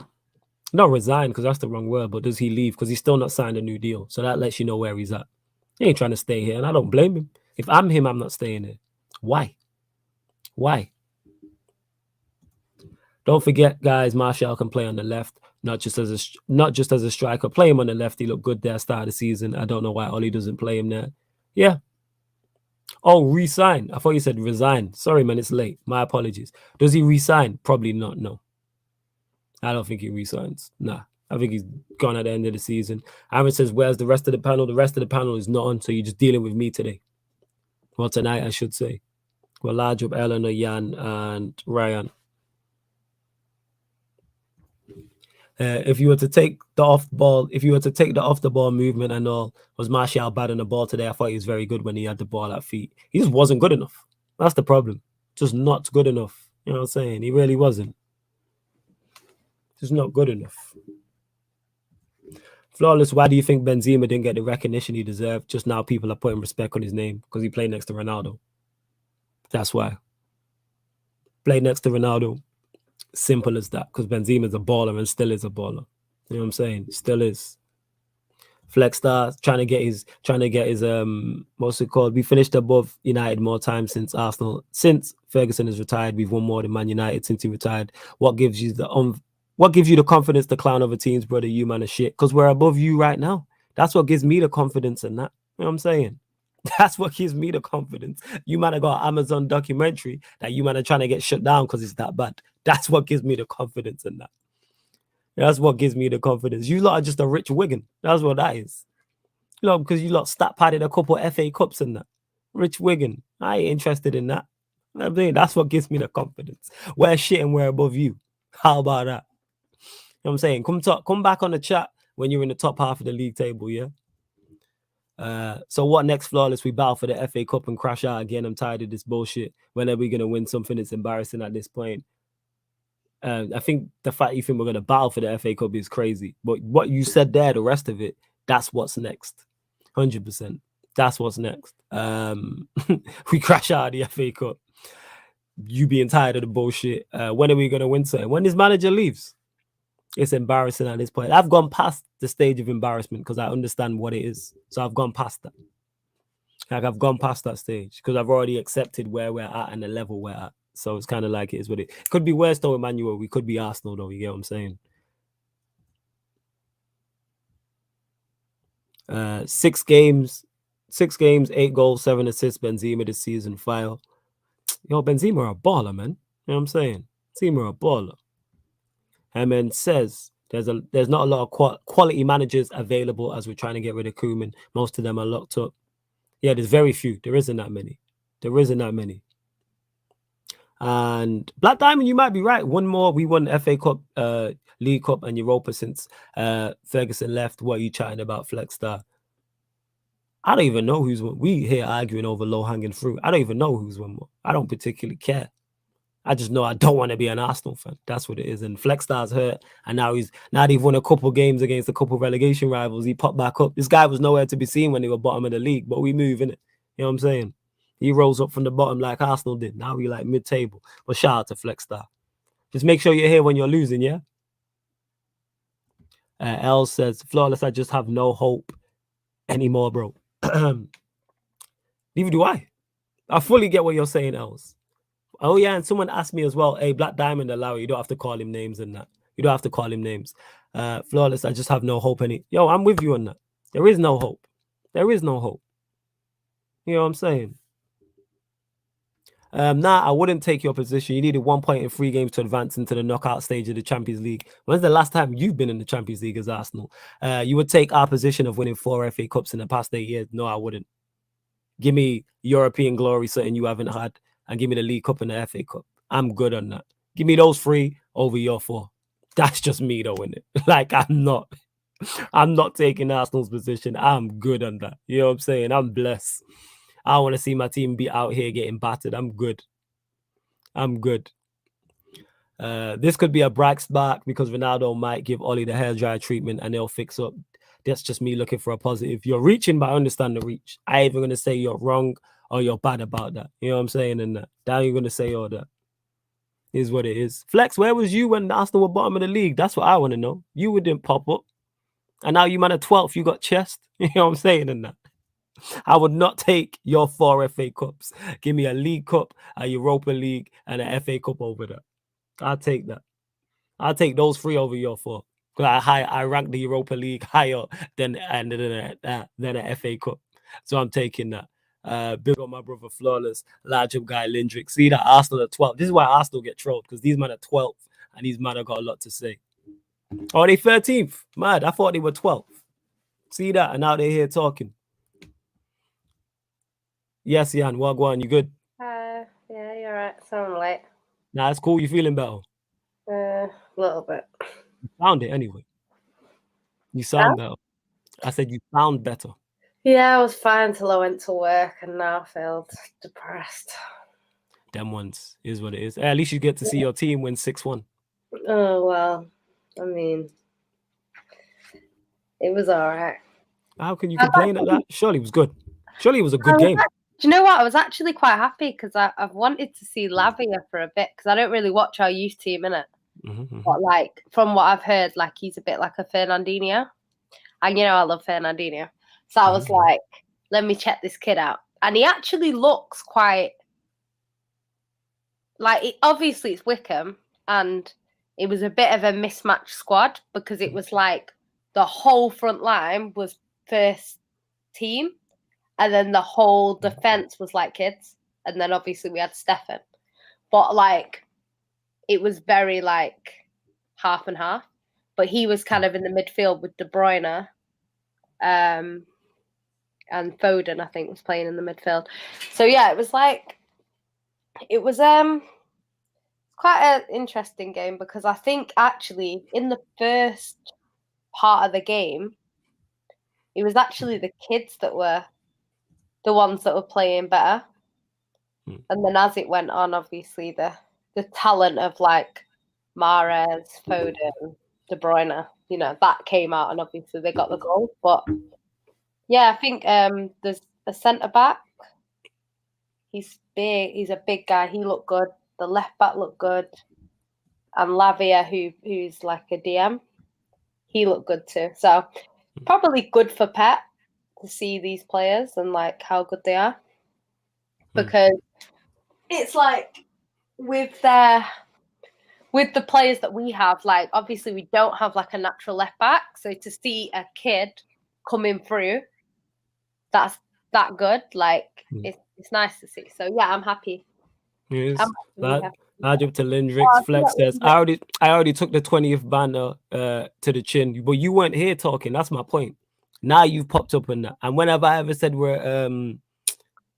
Speaker 1: Not resign, because that's the wrong word, but does he leave? Because he's still not signed a new deal. So that lets you know where he's at. He ain't trying to stay here, and I don't blame him. If I'm him, I'm not staying here. Why? Don't forget, guys, Martial can play on the left, not just as a striker. Play him on the left. He looked good there start of the season. I don't know why Ollie doesn't play him there. Yeah. Oh, resign. I thought you said resign. Sorry, man, it's late. My apologies. Does he resign? Probably not, no. I don't think he resigns. Nah. I think he's gone at the end of the season. Aaron says, where's the rest of the panel? The rest of the panel is not on, so you're just dealing with me today. Well, tonight, I should say. Well, large up Eleanor, Jan, and Ryan. If you were to take the off the ball movement and all, was Martial bad on the ball today? I thought he was very good when he had the ball at feet. He just wasn't good enough. That's the problem. Just not good enough. You know what I'm saying? He really wasn't. Just not good enough. Flawless, why do you think Benzema didn't get the recognition he deserved? Just now people are putting respect on his name because he played next to Ronaldo. That's why. Played next to Ronaldo. Simple as that, because Benzema's a baller and still is a baller. You know what I'm saying? Still is. Flexstar trying to get his what's it called? We finished above United more times since Arsenal. Since Ferguson has retired, we've won more than Man United since he retired. What gives you the confidence to clown other teams, brother? You man of shit. Because we're above you right now. That's what gives me the confidence in that. You know what I'm saying? That's what gives me the confidence. You might have got an Amazon documentary that you might have trying to get shut down because it's that bad. That's what gives me the confidence in that. That's what gives me the confidence. You lot are just a rich Wigan. That's what that is. You know, because you lot stat padded a couple FA Cups in that. Rich Wigan. I ain't interested in that. You know what I'm saying? That's what gives me the confidence. We're shit and we're above you. How about that? You know what I'm saying? Come back on the chat when you're in the top half of the league table, yeah? So what next, Flawless? We battle for the FA Cup and crash out again. I'm tired of this bullshit. When are we going to win something that's embarrassing at this point? I think the fact you think we're going to battle for the FA Cup is crazy. But what you said there, the rest of it, that's what's next. 100%. That's what's next. We crash out of the FA Cup. You being tired of the bullshit. When are we going to win something? When this manager leaves? It's embarrassing at this point. I've gone past the stage of embarrassment because I understand what it is. So I've gone past that. Like I've gone past that stage because I've already accepted where we're at and the level we're at. So it's kind of like it is what it could be. Worse though, Emmanuel. We could be Arsenal though. You get what I'm saying? 6 games, 8 goals, 7 assists. Benzema this season. File. Yo, Benzema a baller, man. You know what I'm saying? Benzema a baller. And then says there's not a lot of quality managers available as we're trying to get rid of Koeman. Most of them are locked up. Yeah, there's very few. There isn't that many. And Black Diamond, you might be right. One more. We won FA Cup, League Cup, and Europa since Ferguson left. What are you chatting about, Flexstar? I don't even know who's won. We here arguing over low-hanging fruit. I don't even know who's won more. I don't particularly care. I just know I don't want to be an Arsenal fan. That's what it is. And Flexstar's hurt, and now they've won a couple games against a couple relegation rivals. He popped back up. This guy was nowhere to be seen when they were bottom of the league, but we move, innit? You know what I'm saying? He rose up from the bottom like Arsenal did. Now we like mid-table. But shout out to Flexstar. Just make sure you're here when you're losing, yeah? L says, Flawless, I just have no hope anymore, bro. Neither do I. I fully get what you're saying, Els. Oh, yeah, and someone asked me as well, hey, Black Diamond allow you don't have to call him names and that. You don't have to call him names. Flawless, I just have no hope Yo, I'm with you on that. There is no hope. There is no hope. You know what I'm saying? Nah, I wouldn't take your position. You needed 1 point in 3 games to advance into the knockout stage of the Champions League. When's the last time you've been in the Champions League as Arsenal? You would take our position of winning 4 FA Cups in the past 8 years. No, I wouldn't. Give me European glory, something you haven't had, and give me the League Cup and the FA Cup. I'm good on that. Give me those 3 over your 4. That's just me though, isn't it? Like I'm not taking Arsenal's position. I'm good on that. You know what I'm saying? I'm blessed. I want to see my team be out here getting battered. I'm good. This could be a bright spark because Ronaldo might give Oli the hairdryer treatment and they'll fix up. That's just me looking for a positive. You're reaching, but I understand the reach. I ain't even going to say you're wrong or you're bad about that. You know what I'm saying? And that you're going to say all that. Is what it is. Flex, where was you when Arsenal were bottom of the league? That's what I want to know. You didn't pop up. And now you man at 12th, you got chest. You know what I'm saying? And that. I would not take your 4 FA Cups. Give me a League Cup, a Europa League, and an FA Cup over that. I'll take that. I'll take those 3 over your 4. Because I rank the Europa League higher than an FA Cup. So I'm taking that. Big on my brother Flawless, large up guy Lindrick. See that Arsenal at 12. This is why Arsenal get trolled, because these men are 12 and these men have got a lot to say. Oh, they 13th. Mad. I thought they were 12th. See that? And now they're here talking. Yes, Jan. Wagwan, you good?
Speaker 2: Yeah, you're right. So I'm late.
Speaker 1: Nah, it's cool. You feeling better?
Speaker 2: A little bit.
Speaker 1: You found it anyway. You sound better. I said you sound better.
Speaker 2: Yeah, I was fine till I went to work, and now I feel depressed.
Speaker 1: Them ones is what it is. At least you get to see your team win 6-1.
Speaker 2: Oh, well, I mean, it was all right.
Speaker 1: How can you complain at that? Surely it was good. Surely it was a good game.
Speaker 2: Do you know what? I was actually quite happy because I've wanted to see Lavia for a bit because I don't really watch our youth team, innit? But like from what I've heard, like he's a bit like a Fernandinho, and you know I love Fernandinho, so I was like, let me check this kid out, and he actually looks quite like obviously it's Wickham, and it was a bit of a mismatched squad because it was like the whole front line was first team, and then the whole defense was like kids, and then obviously we had Stefan, but like it was very like half and half. But he was kind of in the midfield with De Bruyne, and Foden, I think, was playing in the midfield. So yeah, it was quite an interesting game because I think actually in the first part of the game, it was actually the kids that were the ones that were playing better. And then as it went on, obviously the talent of like Mahrez, Foden, De Bruyne, you know, that came out and obviously they got the goal. But yeah, I think there's a centre back. He's big. He's a big guy. He looked good. The left back looked good. And Lavia, who's like a DM, he looked good too. So probably good for Pep to see these players and like how good they are. Because it's like with the players that we have, like obviously we don't have like a natural left back. So to see a kid coming through, that's that good. Like it's nice to see. So yeah, I'm happy.
Speaker 1: Yes. I jumped to Lindrix. Flex says, I already took the 20th banner to the chin, but you weren't here talking. That's my point. Now you've popped up in that. And when have I ever said we're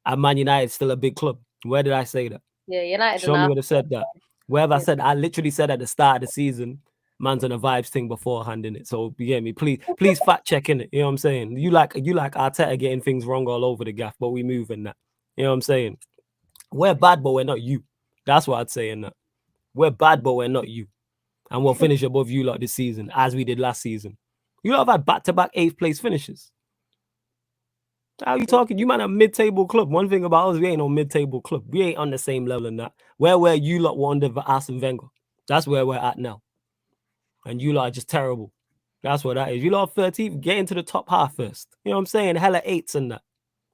Speaker 1: at Man United still a big club? Where did I say that?
Speaker 2: Yeah, United.
Speaker 1: Show me would have said that. Where have I said? I literally said at the start of the season, man's on a vibes thing beforehand in it. So you get me? Please fact check in it. You know what I'm saying? You like Arteta getting things wrong all over the gaff, but we move in that. You know what I'm saying? We're bad, but we're not you. That's what I'd say in that. We're bad, but we're not you. And we'll finish above you lot this season, as we did last season. You lot have had back-to-back 8th place finishes. How are you talking? You man a mid-table club. One thing about us, we ain't no mid-table club. We ain't on the same level in that. Where you lot were under Arsene Wenger. That's where we're at now. And you lot are just terrible. That's what that is. You lot are 13th, get into the top half first. You know what I'm saying? Hella 8s and that.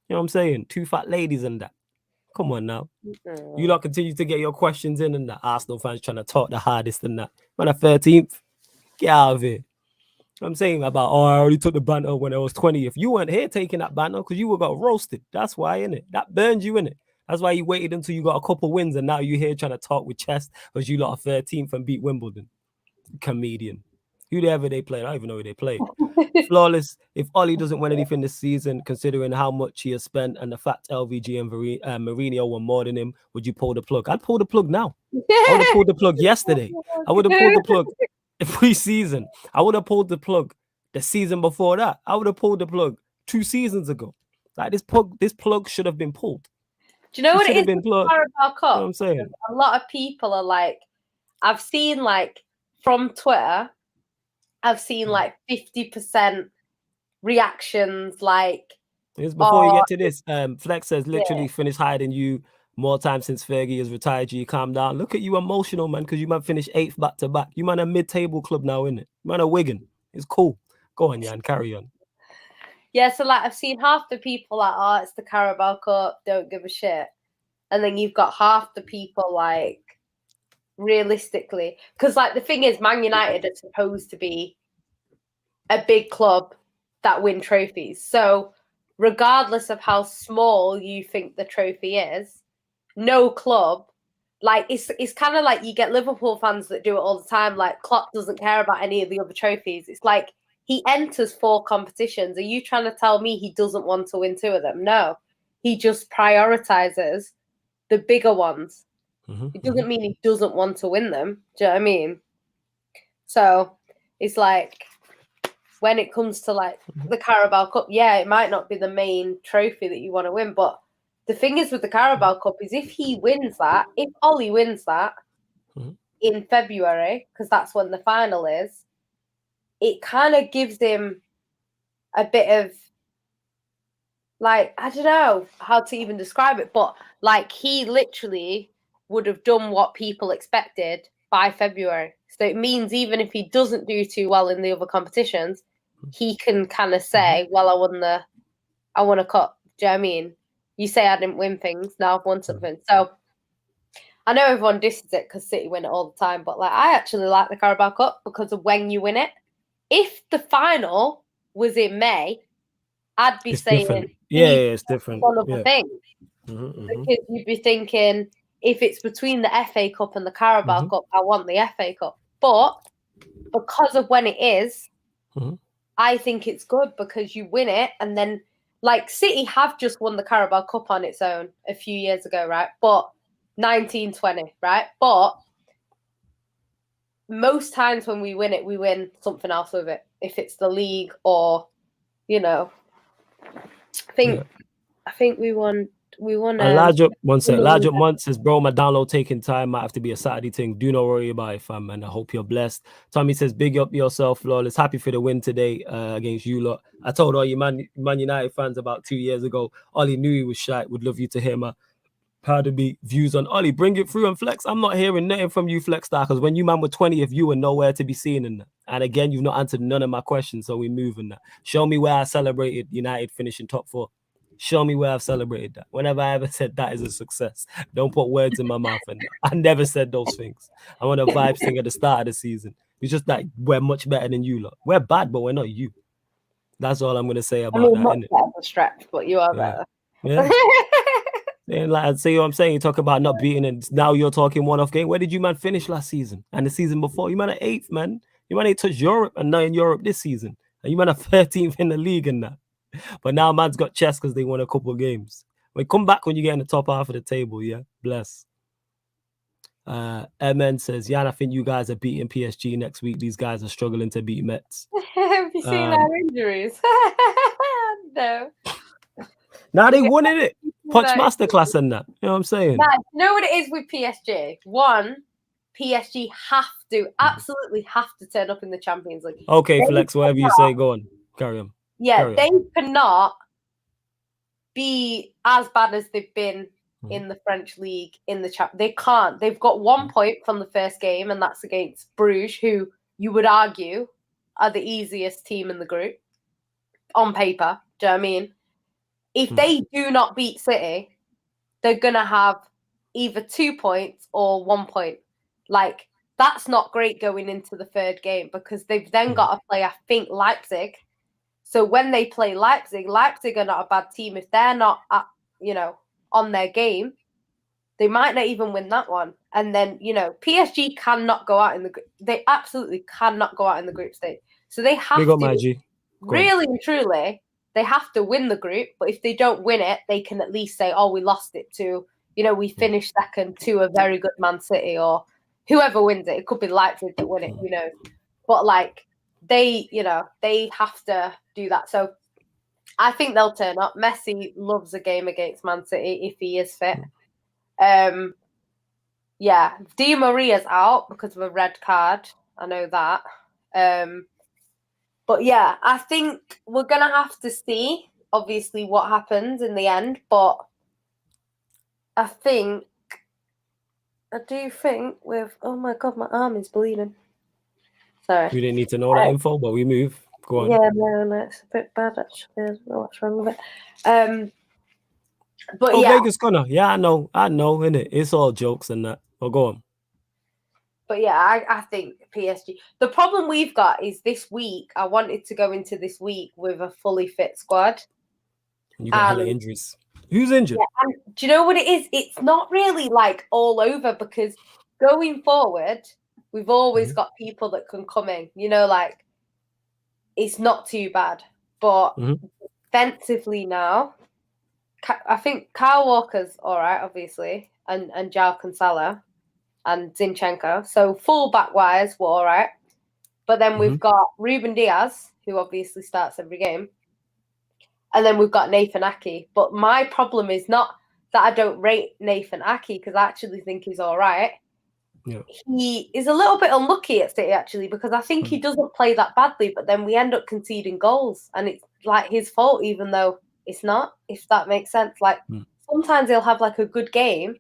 Speaker 1: You know what I'm saying? 2 fat ladies and that. Come on now. You lot continue to get your questions in and that. Arsenal fans trying to talk the hardest and that. Man, at 13th, get out of here. I'm saying about, I already took the banter when I was 20th. You weren't here taking that banter because you were got roasted. That's why, innit? That burned you, innit? That's why you waited until you got a couple wins and now you're here trying to talk with chest because you lot are 13th and beat Wimbledon. Comedian. Whoever they played, I don't even know who they played. Flawless. If Ollie doesn't win anything this season, considering how much he has spent and the fact LVG and Mourinho were more than him, would you pull the plug? I'd pull the plug now. I would have pulled the plug yesterday. I would have pulled the plug pre-season. I would have pulled the plug the season before that. I would have pulled the plug 2 seasons ago. Like this plug should have been pulled.
Speaker 2: Do you know what it is? Been plugged. Carabao Cup?
Speaker 1: You know what I'm saying?
Speaker 2: A lot of people are like, I've seen like from Twitter, I've seen like 50% reactions. Like,
Speaker 1: it's before you get to this, Flex says literally finished higher than you more times since Fergie has retired. You calm down. Look at you emotional, man, because you might finish 8th back to back. You man a mid-table club now, innit? You man a Wigan. It's cool. Go on, Jan, carry on.
Speaker 2: Yeah, so like I've seen half the people like, oh, it's the Carabao Cup, don't give a shit. And then you've got half the people like, realistically, because like the thing is, Man United are supposed to be a big club that win trophies. So regardless of how small you think the trophy is, no club like it's kind of like you get Liverpool fans that do it all the time. Like Klopp doesn't care about any of the other trophies. It's like he enters 4 competitions. Are you trying to tell me he doesn't want to win 2 of them? No, he just prioritizes the bigger ones. It doesn't mean he doesn't want to win them. Do you know what I mean? So it's like when it comes to like the Carabao Cup, yeah, it might not be the main trophy that you want to win, but the thing is with the Carabao Cup is if he wins that, if Ollie wins that in February, because that's when the final is, it kind of gives him a bit of like, I don't know how to even describe it, but like he literally would have done what people expected by February. So it means even if he doesn't do too well in the other competitions, he can kind of say, well, I won a cup. Do you know what I mean? You say I didn't win things, now I've won something. So I know everyone disses it because City win it all the time, but like I actually like the Carabao Cup because of when you win it. If the final was in May, I'd be saying
Speaker 1: different. Yeah, it's different.
Speaker 2: One of the things.
Speaker 1: Mm-hmm.
Speaker 2: Because you'd be thinking, if it's between the FA Cup and the Carabao Cup, I want the FA Cup. But because of when it is, I think it's good because you win it and then, like, City have just won the Carabao Cup on its own a few years ago, right? But 1920, right? But most times when we win it, we win something else with it. If it's the league or, you know, I think we won.
Speaker 1: Large up Munt says, bro, my download taking time. Might have to be a Saturday thing. Do not worry about it, fam, and I hope you're blessed. Tommy says, big up yourself, Flawless. Happy for the win today against you lot. I told all you Man United fans about 2 years ago, Ollie knew he was shy. Would love you to hear my pardon me views on Ollie. Bring it through and Flex. I'm not hearing nothing from you, Flex Star, because when you man were 20, if you were nowhere to be seen in that. And again, you've not answered none of my questions, so we're moving that. Show me where I celebrated United finishing top 4. Show me where I've celebrated that. Whenever I ever said that is a success, don't put words in my mouth. And I never said those things. I want a vibes thing at the start of the season. It's just that we're much better than you lot. We're bad, but we're not you. That's all I'm going to say about that.
Speaker 2: Much better than Stretch, but you are better.
Speaker 1: Yeah. And like I say what I'm saying, you talk about not beating, and now you're talking one-off game. Where did you man finish last season and the season before? You man at 8th, man. You man ain't touched Europe and now in Europe this season. And you man are 13th in the league and that. But now man's got chest because they won a couple of games. Come back when you get in the top half of the table, yeah? Bless. MN says, Jan, I think you guys are beating PSG next week. These guys are struggling to beat Mets.
Speaker 2: Have you seen our injuries? No.
Speaker 1: Now they won it. Punch masterclass and that. You know what I'm saying?
Speaker 2: Nah, you know what it is with PSG? One, PSG absolutely have to turn up in the Champions League.
Speaker 1: Okay, Flex, whatever you say, go on. Carry on.
Speaker 2: Yeah, they cannot be as bad as they've been in the French league in the champ. They can't. They've got 1 point from the first game, and that's against Bruges, who you would argue are the easiest team in the group on paper. Do you know what I mean? If they do not beat City, they're gonna have either 2 points or 1 point. Like, that's not great going into the third game because they've then got to play, I think, Leipzig. So when they play Leipzig are not a bad team. If they're not, on their game, they might not even win that one. And then, PSG cannot go out in the group. They absolutely cannot go out in the group stage. So they have to, really and truly, they have to win the group. But if they don't win it, they can at least say, oh, we lost it to, we finished second to a very good Man City or whoever wins it. It could be Leipzig that win it, who knows. But, like, they have to do that. So I think they'll turn up. Messi loves a game against Man City if he is fit. Di Maria's out because of a red card. I know that. But yeah, I think we're going to have to see, obviously, what happens in the end. But I do think with, oh my God, my arm is bleeding. Sorry.
Speaker 1: We didn't need to know that info, but we move. Go on.
Speaker 2: Yeah, no, it's a bit bad actually. I don't know what's wrong with it. But
Speaker 1: Vegas Connor. Yeah, I know, innit? It's all jokes and that. Well, go on.
Speaker 2: But yeah, I think PSG. The problem we've got is this week. I wanted to go into this week with a fully fit squad.
Speaker 1: You got hella injuries. Who's injured?
Speaker 2: Yeah, and do you know what it is? It's not really like all over because going forward, we've always got people that can come in. You know, like it's not too bad. But defensively now, I think Kyle Walker's all right, obviously, and João Cancelo and Zinchenko. So full-back wise, we're all right. But then we've got Ruben Diaz, who obviously starts every game. And then we've got Nathan Ake. But my problem is not that I don't rate Nathan Ake, because I actually think he's all right.
Speaker 1: Yeah.
Speaker 2: He is a little bit unlucky at City, actually, because I think he doesn't play that badly, but then we end up conceding goals. And it's like his fault, even though it's not, if that makes sense. Like sometimes he'll have like a good game,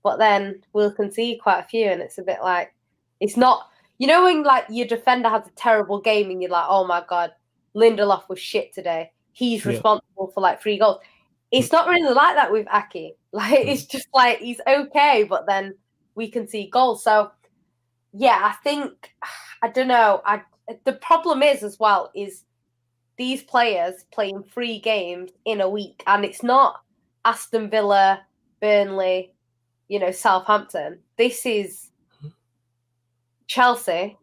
Speaker 2: but then we'll concede quite a few. And it's a bit like, it's not, you know, when like your defender has a terrible game and you're like, oh my God, Lindelof was shit today. He's responsible for like 3 goals. It's not really like that with Ake. Like it's just like he's okay, but then we can see goals. So yeah, I think I don't know. The problem is as well is these players playing 3 games in a week, and it's not Aston Villa, Burnley, you know, Southampton. This is Chelsea,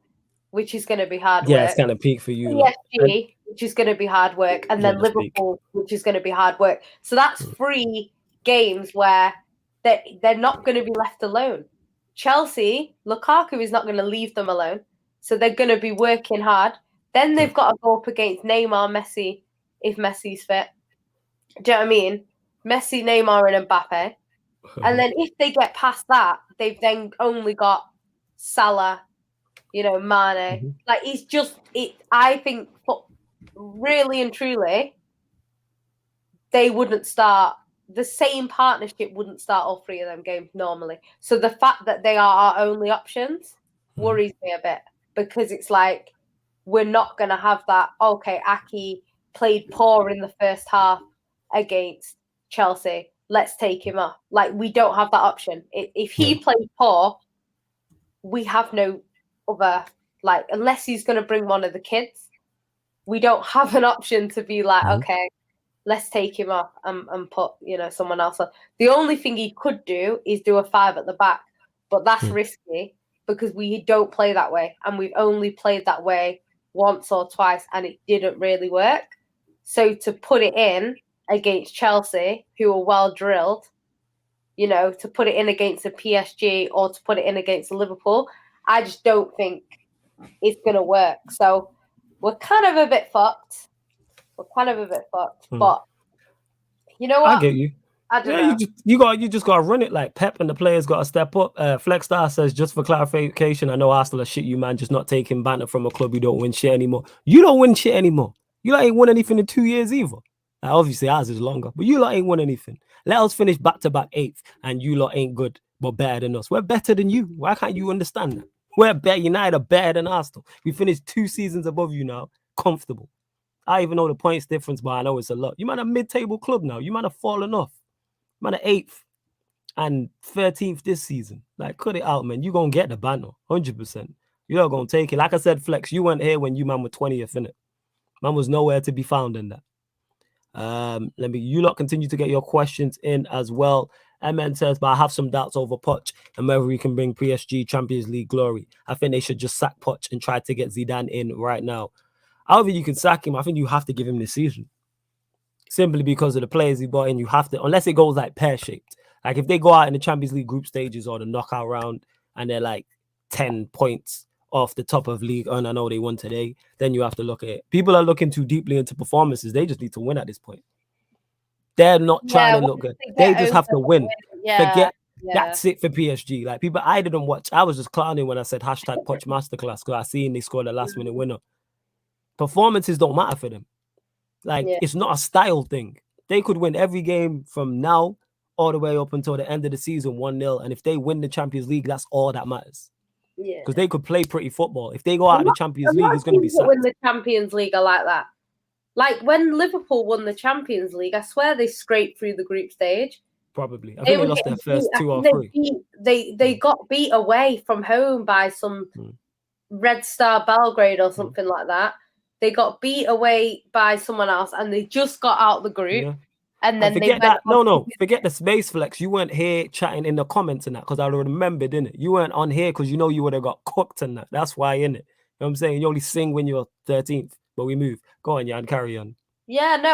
Speaker 2: which is going to be hard
Speaker 1: Yeah,
Speaker 2: work.
Speaker 1: it's kind of peak for you.
Speaker 2: PSG, which is going to be hard work, and then Liverpool, which is going to be hard work. So that's 3 games where they're not going to be left alone. Chelsea, Lukaku is not going to leave them alone. So they're going to be working hard. Then they've got to go up against Neymar, Messi, if Messi's fit. Do you know what I mean? Messi, Neymar, and Mbappe. And then if they get past that, they've then only got Salah, you know, Mane. Like it's just it. I think, really and truly, they wouldn't start. The same partnership wouldn't start all 3 of them games normally. So the fact that they are our only options worries me a bit, because it's like we're not going to have that. Okay, Ake played poor in the first half against Chelsea. Let's take him off. Like we don't have that option. If he plays poor, we have no other, like, unless he's going to bring one of the kids, we don't have an option to be like, okay, let's take him off and put, you know, someone else on. The only thing he could do is do a 5 at the back, but that's risky because we don't play that way, and we've only played that way once or twice, and it didn't really work. So to put it in against Chelsea, who are well drilled, you know, to put it in against a PSG or to put it in against a Liverpool, I just don't think it's going to work. So we're kind of a bit fucked. But you know what?
Speaker 1: I get you.
Speaker 2: I don't know.
Speaker 1: You just gotta run it like Pep, and the players gotta step up. Flexstar says, just for clarification, I know Arsenal are shit, you man, just not taking banter from a club who don't win shit anymore. You don't win shit anymore. You lot ain't won anything in 2 years either. Obviously ours is longer, but you lot ain't won anything. Let us finish back-to-back 8th, and you lot ain't good, but better than us. We're better than you. Why can't you understand that? We're better. United are better than Arsenal. We finished 2 seasons above you now, comfortable. I even know the points difference, but I know it's a lot. You might have mid-table club now. You might have fallen off. Man, 8th and 13th this season. Like, cut it out, man. You gonna get the banner, 100%. You're not gonna take it. Like I said, Flex, you weren't here when you man were 20th, innit? Man was nowhere to be found in that. You lot continue to get your questions in as well. MN says, but I have some doubts over Poch and whether we can bring PSG Champions League glory. I think they should just sack Poch and try to get Zidane in right now. However, you can sack him. I think you have to give him this season. Simply because of the players he brought in, you have to, unless it goes like pear-shaped. Like if they go out in the Champions League group stages or the knockout round and they're like 10 points off the top of league, and I know they won today, then you have to look at it. People are looking too deeply into performances. They just need to win at this point. They're not trying to look good. They just have to win. Forget that's it for PSG. Like people, I didn't watch. I was just clowning when I said hashtag Poch Masterclass because I seen they scored a last minute winner. Performances don't matter for them. Like it's not a style thing. They could win every game from now all the way up until the end of the season 1-0. And if they win the Champions League, that's all that matters. Yeah. Because they could play pretty football. If they go out of the Champions League, it's going to be sacked.
Speaker 2: Win the Champions League are like that. Like when Liverpool won the Champions League, I swear they scraped through the group stage.
Speaker 1: Probably. I think they lost their first 2 or 3.
Speaker 2: They got beat away from home by some Red Star Belgrade or something like that. They got beat away by someone else and they just got out the group And then they
Speaker 1: forget
Speaker 2: went
Speaker 1: that. No, forget the space flex. You weren't here chatting in the comments and that because I remember, didn't it? You weren't on here because you know you would have got cooked and that. That's why, innit? You know what I'm saying? You only sing when you're 13th, but we move. Go on, Jan, carry on.
Speaker 2: Yeah, no,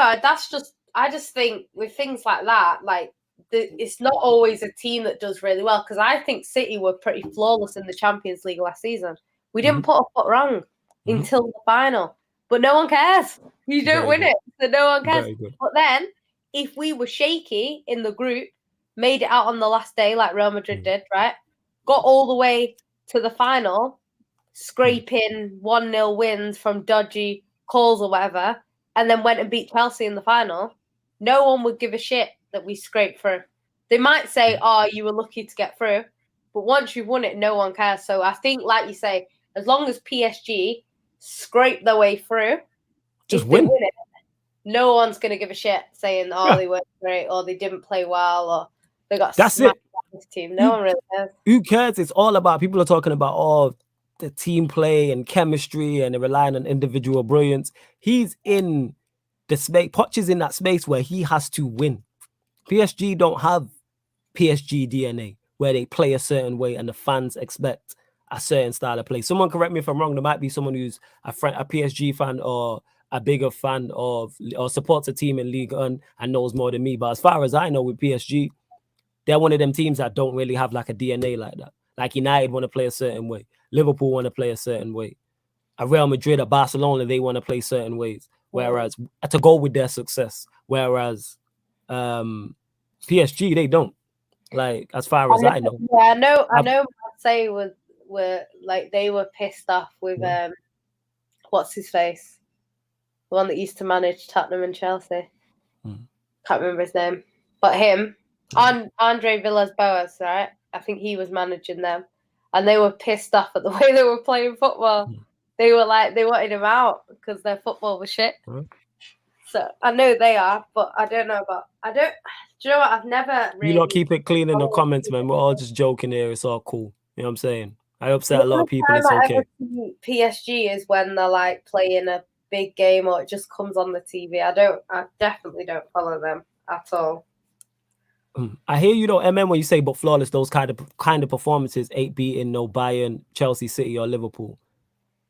Speaker 2: I just think with things like that, like it's not always a team that does really well, because I think City were pretty flawless in the Champions League last season. We didn't put a foot wrong until the final, but no one cares. You don't win it, so no one cares. But then, if we were shaky in the group, made it out on the last day like Real Madrid did, right? Got all the way to the final, scraping 1-0 wins from dodgy calls or whatever, and then went and beat Chelsea in the final, no one would give a shit that we scraped through. They might say, oh, you were lucky to get through, but once you've won it, no one cares. So I think, like you say, as long as PSG scrape their way through,
Speaker 1: just win
Speaker 2: it, no one's going to give a shit saying, oh, they weren't great, or they didn't play well, or they got smashed by this team. No one really cares.
Speaker 1: Who cares? It's all about, people are talking about, oh, the team play and chemistry and they're relying on individual brilliance. He's in the space. Poch is in that space where he has to win. PSG don't have PSG DNA where they play a certain way and the fans expect a certain style of play. Someone correct me if I'm wrong. There might be someone who's a PSG fan or a bigger fan of, or supports a team in Ligue 1 and knows more than me. But as far as I know, with PSG, they're one of them teams that don't really have like a DNA like that. Like United want to play a certain way. Liverpool want to play a certain way. A Real Madrid, a Barcelona, they want to play certain ways. Whereas to go with their success. Whereas PSG, they don't. Like, as far as I know.
Speaker 2: Yeah, I know Marseille were like, they were pissed off with what's his face? The one that used to manage Tottenham and Chelsea. Can't remember his name. But him, Andre Villas-Boas, right? I think he was managing them. And they were pissed off at the way they were playing football. They were like, they wanted him out because their football was shit. So I know they are, but I don't know about, do you know what? I've never really...
Speaker 1: You lot keep it clean in the comments, man. We're all just joking here. It's all cool. You know what I'm saying? I upset a lot of people. It's okay.
Speaker 2: PSG is when they're like playing a big game or it just comes on the TV. I definitely don't follow them at all.
Speaker 1: I hear you though, MM, when you say but flawless, those kind of performances, 8 beating no Bayern, Chelsea, City, or Liverpool.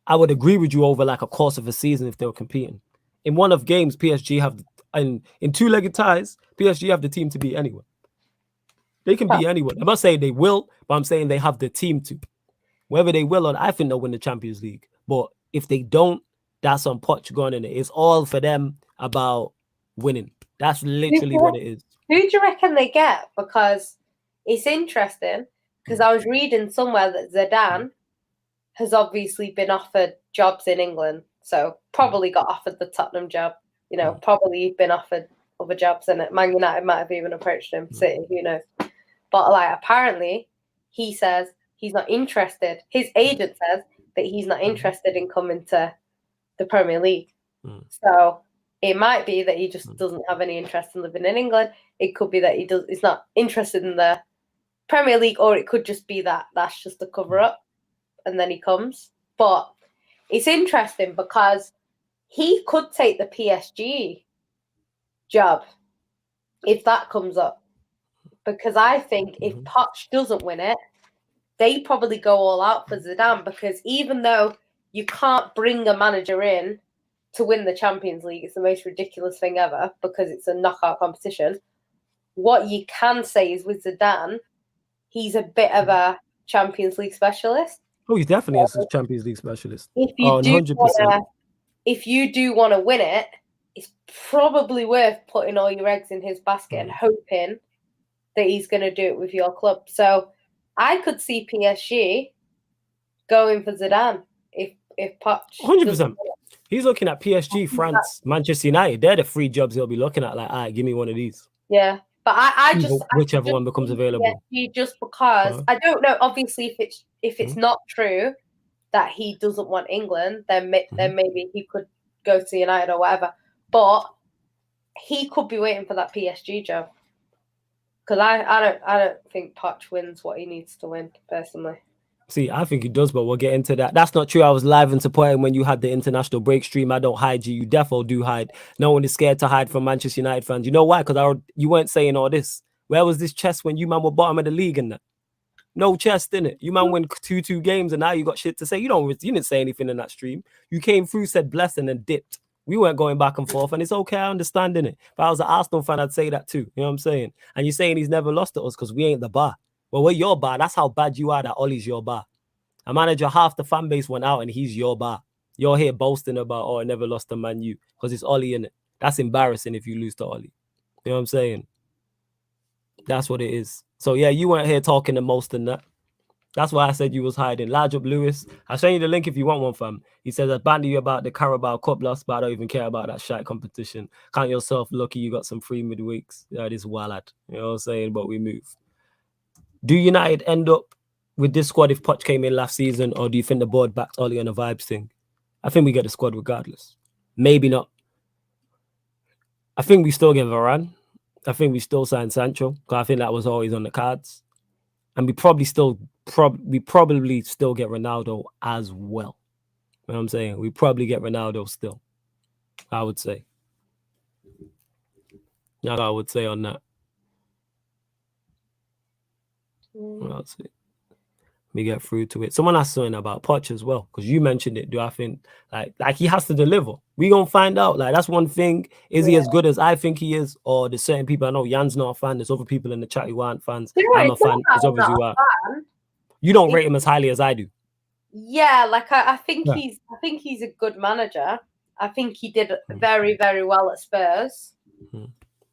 Speaker 1: I would agree with you over like a course of a season if they were competing. In one of games, PSG have, and in two-legged ties, PSG have the team to beat anyone. They can beat anyone. I'm not saying they will, but I'm saying they have the team to. Whether they will or not, I think they'll win the Champions League. But if they don't, that's on Poch going in it. It's all for them about winning. That's literally what it is.
Speaker 2: Who do you reckon they get? Because it's interesting, because I was reading somewhere that Zidane has obviously been offered jobs in England. So probably got offered the Tottenham job. You know, probably been offered other jobs in it. Man United might have even approached him. City, who knows? But like, apparently, he says he's not interested. His agent says that he's not interested in coming to the Premier League. So it might be that he just doesn't have any interest in living in England. It could be that he's not interested in the Premier League, or it could just be that that's just a cover up, and then he comes. But it's interesting because he could take the PSG job if that comes up. Because I think if Poch doesn't win it, they probably go all out for Zidane, because even though you can't bring a manager in to win the Champions League, it's the most ridiculous thing ever because it's a knockout competition. What you can say is with Zidane, he's a bit of a Champions League specialist.
Speaker 1: Oh, he's definitely a Champions League specialist.
Speaker 2: If you do want to win it, it's probably worth putting all your eggs in his basket and hoping that he's going to do it with your club. So I could see PSG going for Zidane if Poch.
Speaker 1: 100%. He's looking at PSG, France, Manchester United. They're the three jobs he'll be looking at. Like, all right, give me one of these.
Speaker 2: Yeah, but I just
Speaker 1: whichever one becomes available.
Speaker 2: PSG just because I don't know. Obviously, if it's not true that he doesn't want England, then maybe he could go to United or whatever. But he could be waiting for that PSG job. Because I don't think Poch wins what he needs to win, personally.
Speaker 1: See, I think he does, but we'll get into that. That's not true. I was live and supporting when you had the international break stream. I don't hide you. You defo do hide. No one is scared to hide from Manchester United fans. You know why? Because you weren't saying all this. Where was this chest when you man were bottom of the league and that? No chest in it. You man win 2-2 games and now you got shit to say. You didn't say anything in that stream. You came through, said bless, and then dipped. We weren't going back and forth, and it's okay. I understand it. If I was an Arsenal fan, I'd say that too. You know what I'm saying? And you're saying he's never lost to us because we ain't the bar. Well, we're your bar. That's how bad you are that Ollie's your bar. A manager, half the fan base went out and he's your bar. You're here boasting about, oh, I never lost to Man U because it's Ollie in it. That's embarrassing if you lose to Ollie. You know what I'm saying? That's what it is. So, yeah, you weren't here talking the most in that. That's why I said you was hiding. Large up Lewis. I'll show you the link if you want one, fam. He says, I banter you about the CARABAO Cup loss, but I don't even care about that shite competition. Count yourself lucky you got some free midweeks. Yeah, this wild. You know what I'm saying? But we move. Do United end up with this squad if Poch came in last season, or do you think the board backed Ollie on a vibes thing? I think we get the squad regardless. Maybe not. I think we still get Varane. I think we still sign Sancho, because I think that was always on the cards. And we probably still get Ronaldo as well. You know what I'm saying? We probably get Ronaldo still, I would say. That's what I would say on that. I'll see. We get through to it. Someone asked something about Poch as well, because you mentioned it. Do I think like he has to deliver? We gonna find out. Like that's one thing. Is he as good as I think he is, or there's certain people? I know Jan's not a fan. There's other people in the chat who aren't fans. I'm a fan. There's others who are. You don't rate him as highly as I do.
Speaker 2: Yeah, like I think he's a good manager. I think he did very, very well at Spurs.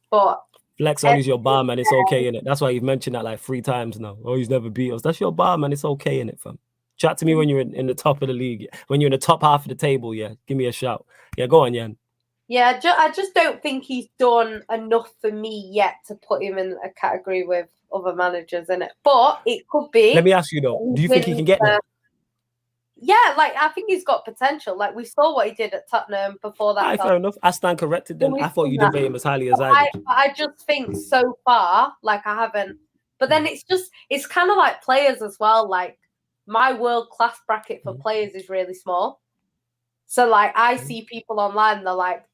Speaker 2: But
Speaker 1: Flex Ollie's your bar, man. It's okay in it. That's why you've mentioned that like 3 times now. Oh, he's never beat us. That's your bar, man. It's okay in it, fam. Chat to me when you're in the top of the league. When you're in the top half of the table, yeah. Give me a shout. Yeah, go on, Jan.
Speaker 2: Yeah, I just don't think he's done enough for me yet to put him in a category with other managers in it. But it could be.
Speaker 1: Let me ask you though. Do you think he can get there?
Speaker 2: Yeah, like I think he's got potential. Like we saw what he did at Tottenham before that.
Speaker 1: Fair enough. I stand corrected then. I thought you didn't rate him as highly as I did.
Speaker 2: I just think so far, like I haven't. But then it's kind of like players as well. Like my world class bracket for players is really small. So like I see people online, they're like,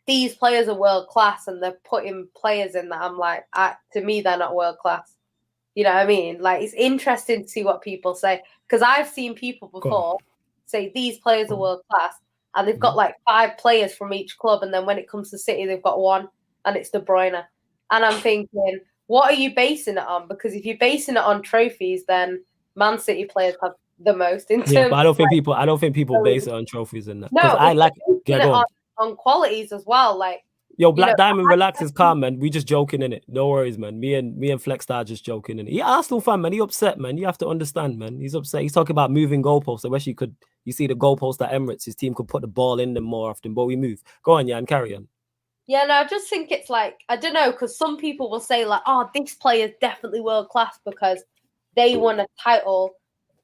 Speaker 2: these players are world class, and they're putting players in that I'm like, to me, they're not world class. You know what I mean? Like, it's interesting to see what people say. Because I've seen people before say these players are world class, and they've got like 5 players from each club. And then when it comes to City, they've got 1, and it's De Bruyne. And I'm thinking, what are you basing it on? Because if you're basing it on trophies, then Man City players have the most. In terms
Speaker 1: but I don't think people base it on trophies in that.
Speaker 2: No,
Speaker 1: I like it.
Speaker 2: On qualities as well. Like,
Speaker 1: yo, Black Diamond, relax, is calm, man. We just joking in it. No worries, man. Me and Flex Star just joking in it. Yeah, Arsenal fan, man. He upset, man. You have to understand, man. He's upset. He's talking about moving goalposts. I wish you see the goalpost at Emirates. His team could put the ball in them more often, but we move. Go on, Jan, carry on.
Speaker 2: Yeah, no, I just think it's like, I don't know, because some people will say like, oh, this player is definitely world class because they won a title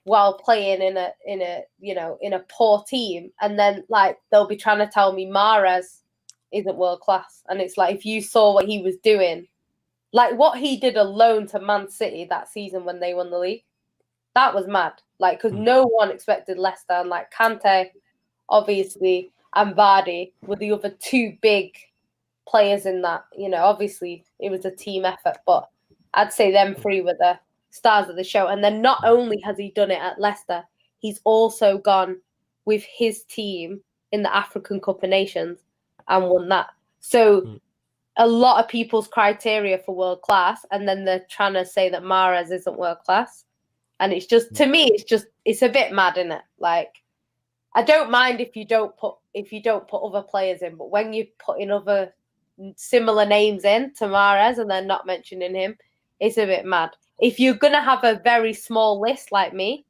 Speaker 2: while playing in a poor team, and then like they'll be trying to tell me Mahrez isn't world class. And it's like, if you saw what he was doing, like what he did alone to Man City that season when they won the league, that was mad. Like, because no one expected Leicester, and like Kante, obviously, and Vardy were the other 2 big players in that. You know, obviously it was a team effort, but I'd say them 3 were the stars of the show. And then not only has he done it at Leicester, he's also gone with his team in the African Cup of Nations and won that. So a lot of people's criteria for world class, and then they're trying to say that Mahrez isn't world class. And it's just, to me, it's a bit mad, isn't it? Like, I don't mind if you don't put other players in, but when you put in other similar names in to Mahrez and then not mentioning him, it's a bit mad. If you're gonna have a very small list like me,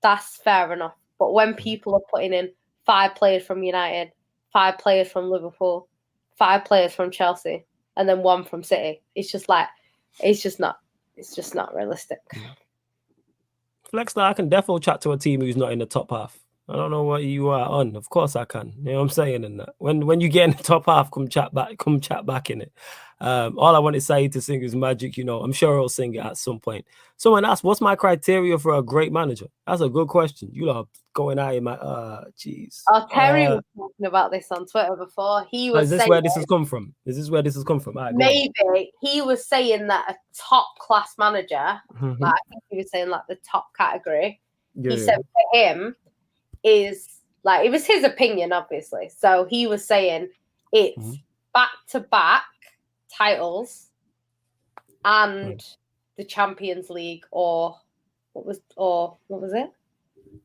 Speaker 2: that's fair enough. But when people are putting in 5 players from United, 5 players from Liverpool, 5 players from Chelsea, and then 1 from City, it's just not realistic.
Speaker 1: Flexstar, I can definitely chat to a team who's not in the top half. I don't know what you are on. Of course I can. You know what I'm saying in that. When you get in the top half, come chat back in it. All I want is Saeed to sing his magic. You know, I'm sure he'll sing it at some point. Someone asked, "What's my criteria for a great manager?" That's a good question. You lot going out in my jeez.
Speaker 2: Oh, Terry was talking about this on Twitter before. He was
Speaker 1: is this
Speaker 2: saying,
Speaker 1: where this has come from? Is this where this has come from? All right,
Speaker 2: maybe he was saying that a top class manager,
Speaker 1: Mhm.
Speaker 2: like I think he was saying like the top category.
Speaker 1: Yeah,
Speaker 2: He said for him is like, it was his opinion, obviously. So he was saying it's back-to-back titles and the Champions League, or what was it?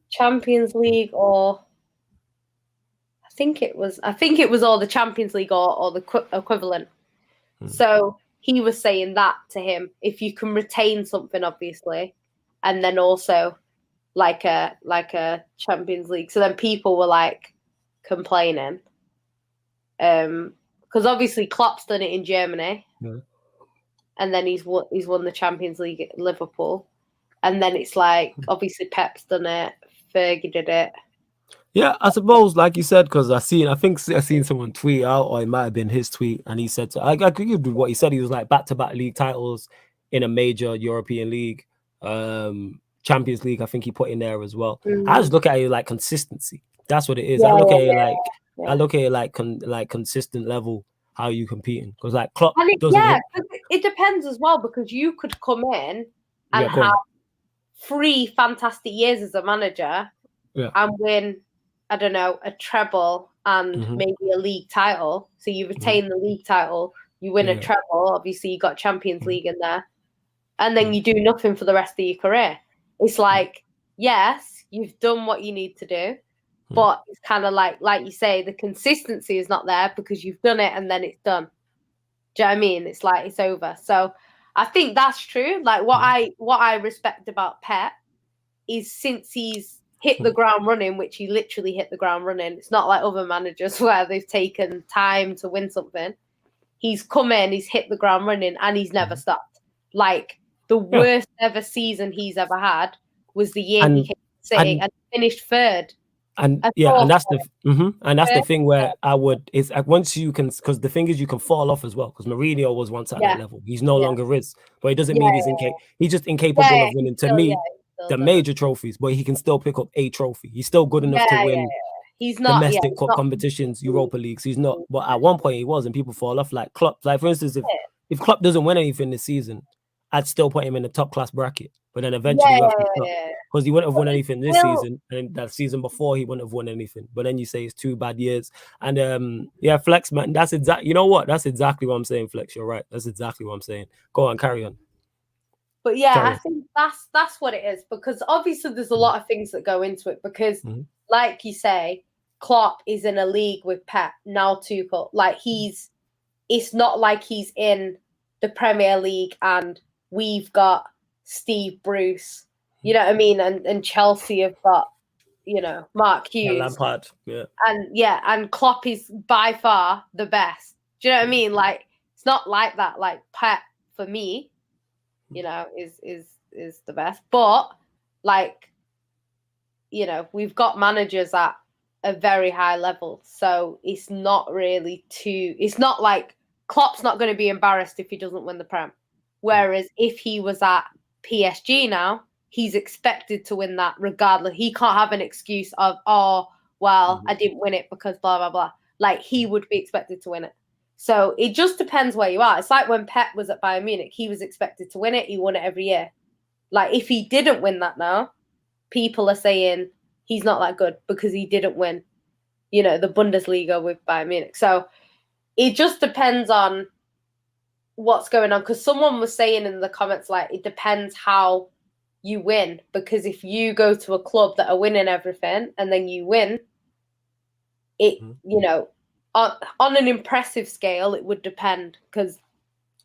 Speaker 2: Champions League, or I think it was all the Champions League or the equivalent. So he was saying that to him, if you can retain something, obviously, and then also like a Champions League. So then people were like complaining, because obviously Klopp's done it in Germany, and then he's won the Champions League at Liverpool, and then it's like obviously Pep's done it, Fergie did it.
Speaker 1: Yeah, I suppose, like you said, because I think I seen someone tweet out, or it might have been his tweet, and he said, I agree with what he said. He was like back-to-back league titles in a major European league, Champions League. I think he put in there as well. I just look at it like consistency. That's what it is. I look at it like consistent level, how you competing, because like Klopp
Speaker 2: it depends as well, because you could come in and have 3 fantastic years as a manager and win, I don't know, a treble and maybe a league title. So you retain the league title, you win a treble, obviously you got Champions League in there, and then you do nothing for the rest of your career. It's like, yes, you've done what you need to do, but it's kind of like you say, the consistency is not there because you've done it and then it's done. Do you know what I mean? It's like it's over. So I think that's true. Like what I respect about Pep is, since he's hit the ground running, which he literally hit the ground running. It's not like other managers where they've taken time to win something. He's come in, he's hit the ground running, and he's never stopped. Like the worst ever season he's ever had was the year he came to City and finished third.
Speaker 1: And that's the thing where I would is once you can, because the thing is you can fall off as well, because Mourinho was once at that level. He's no longer is, but it doesn't mean he's just incapable of winning. To me, the major trophies, but he can still pick up a trophy. He's still good enough to win.
Speaker 2: He's not
Speaker 1: domestic cup competitions, Europa Leagues. He's not, but at one point he was, and people fall off. Like Klopp, like for instance, if Klopp doesn't win anything this season, I'd still put him in the top class bracket. But then eventually, because he wouldn't have won anything this season, and that season before he wouldn't have won anything. But then you say it's 2 bad years, and Flex, man, that's exactly. You know what? That's exactly what I'm saying, Flex. You're right. That's exactly what I'm saying. Go on, carry on.
Speaker 2: But I think that's what it is, because obviously there's a lot of things that go into it, because like you say, Klopp is in a league with Pep, now Tuchel. Like it's not like he's in the Premier League and we've got Steve Bruce, you know what I mean? And Chelsea have got, Mark Hughes.
Speaker 1: Lampard,
Speaker 2: and Klopp is by far the best. Do you know what I mean? Like, it's not like that. Like Pep, for me, is the best. But like, we've got managers at a very high level, so it's not really it's not like Klopp's not going to be embarrassed if he doesn't win the Prem. Whereas if he was at PSG now, he's expected to win that regardless. He can't have an excuse of, I didn't win it because blah, blah, blah. Like, he would be expected to win it. So it just depends where you are. It's like when Pep was at Bayern Munich, he was expected to win it. He won it every year. Like, if he didn't win that now, people are saying he's not that good because he didn't win, the Bundesliga with Bayern Munich. So it just depends on what's going on, because someone was saying in the comments, like, it depends how you win, because if you go to a club that are winning everything and then you win it, on an impressive scale, it would depend. Because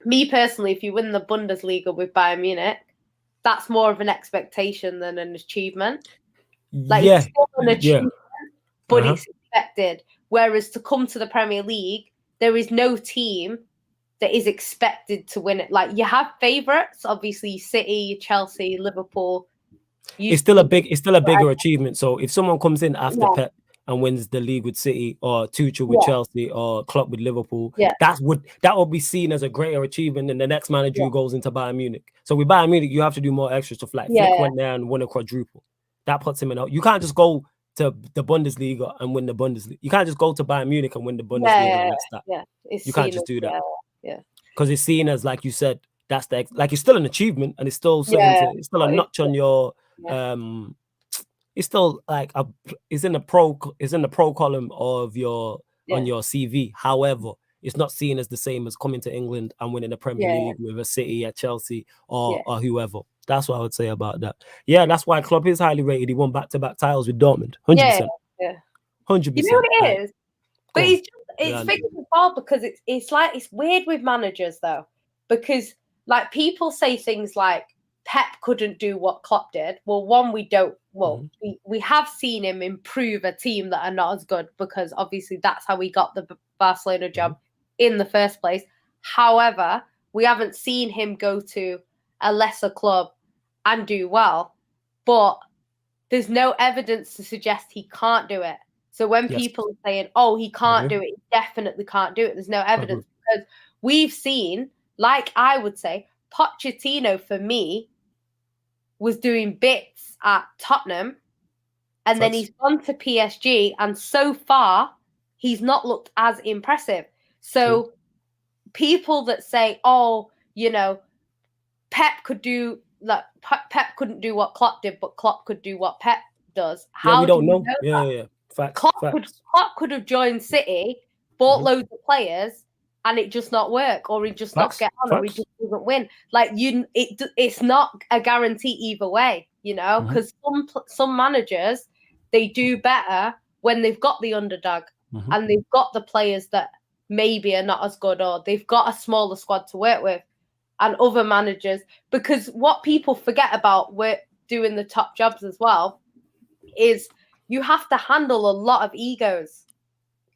Speaker 2: me personally, if you win the Bundesliga with Bayern Munich, that's more of an expectation than an achievement. Like, it's still an achievement, but it's expected. Whereas to come to the Premier League, there is no team that is expected to win it. Like, you have favourites, obviously, City, Chelsea, Liverpool.
Speaker 1: It's still a bigger achievement. So if someone comes in after Pep and wins the league with City, or Tuchel with Chelsea, or Klopp with Liverpool, that would be seen as a greater achievement than the next manager who goes into Bayern Munich. So with Bayern Munich, you have to do more extra stuff. Like Flick went there and won a quadruple. That puts him in. You can't just go to the Bundesliga and win the Bundesliga. You can't just go to Bayern Munich and win the Bundesliga and that's that. You can't just do that. Because it's seen as, like you said, that's it's still an achievement, and it's still something it's still a notch on your it's still like it's in the pro column of your on your CV. However, it's not seen as the same as coming to England and winning the Premier League with a City, at Chelsea, or whoever. That's what I would say about that. Yeah, that's why Klopp is highly rated. He won back-to-back titles with Dortmund. 100%. 100%.
Speaker 2: You know what it is? But it's figured out because it's weird with managers though, because like people say things like Pep couldn't do what Klopp did. Well, one, we don't. Well, we have seen him improve a team that are not as good, because obviously that's how we got the Barcelona job in the first place. However, we haven't seen him go to a lesser club and do well. But there's no evidence to suggest he can't do it. So when people are saying, "Oh, he can't do it," he definitely can't do it. There's no evidence because we've seen, like I would say, Pochettino for me was doing bits at Tottenham, and then he's gone to PSG, and so far he's not looked as impressive. So people that say, "Oh, you know, Pep couldn't do what Klopp did, but Klopp could do what Pep does." How
Speaker 1: we don't know.
Speaker 2: That?
Speaker 1: Facts.
Speaker 2: Klopp could have joined City, bought loads of players, and it just not work, or he just not get on, or he just doesn't win. Like it's not a guarantee either way, you know, because some managers, they do better when they've got the underdog and they've got the players that maybe are not as good, or they've got a smaller squad to work with, and other managers, because what people forget about doing the top jobs as well is you have to handle a lot of egos.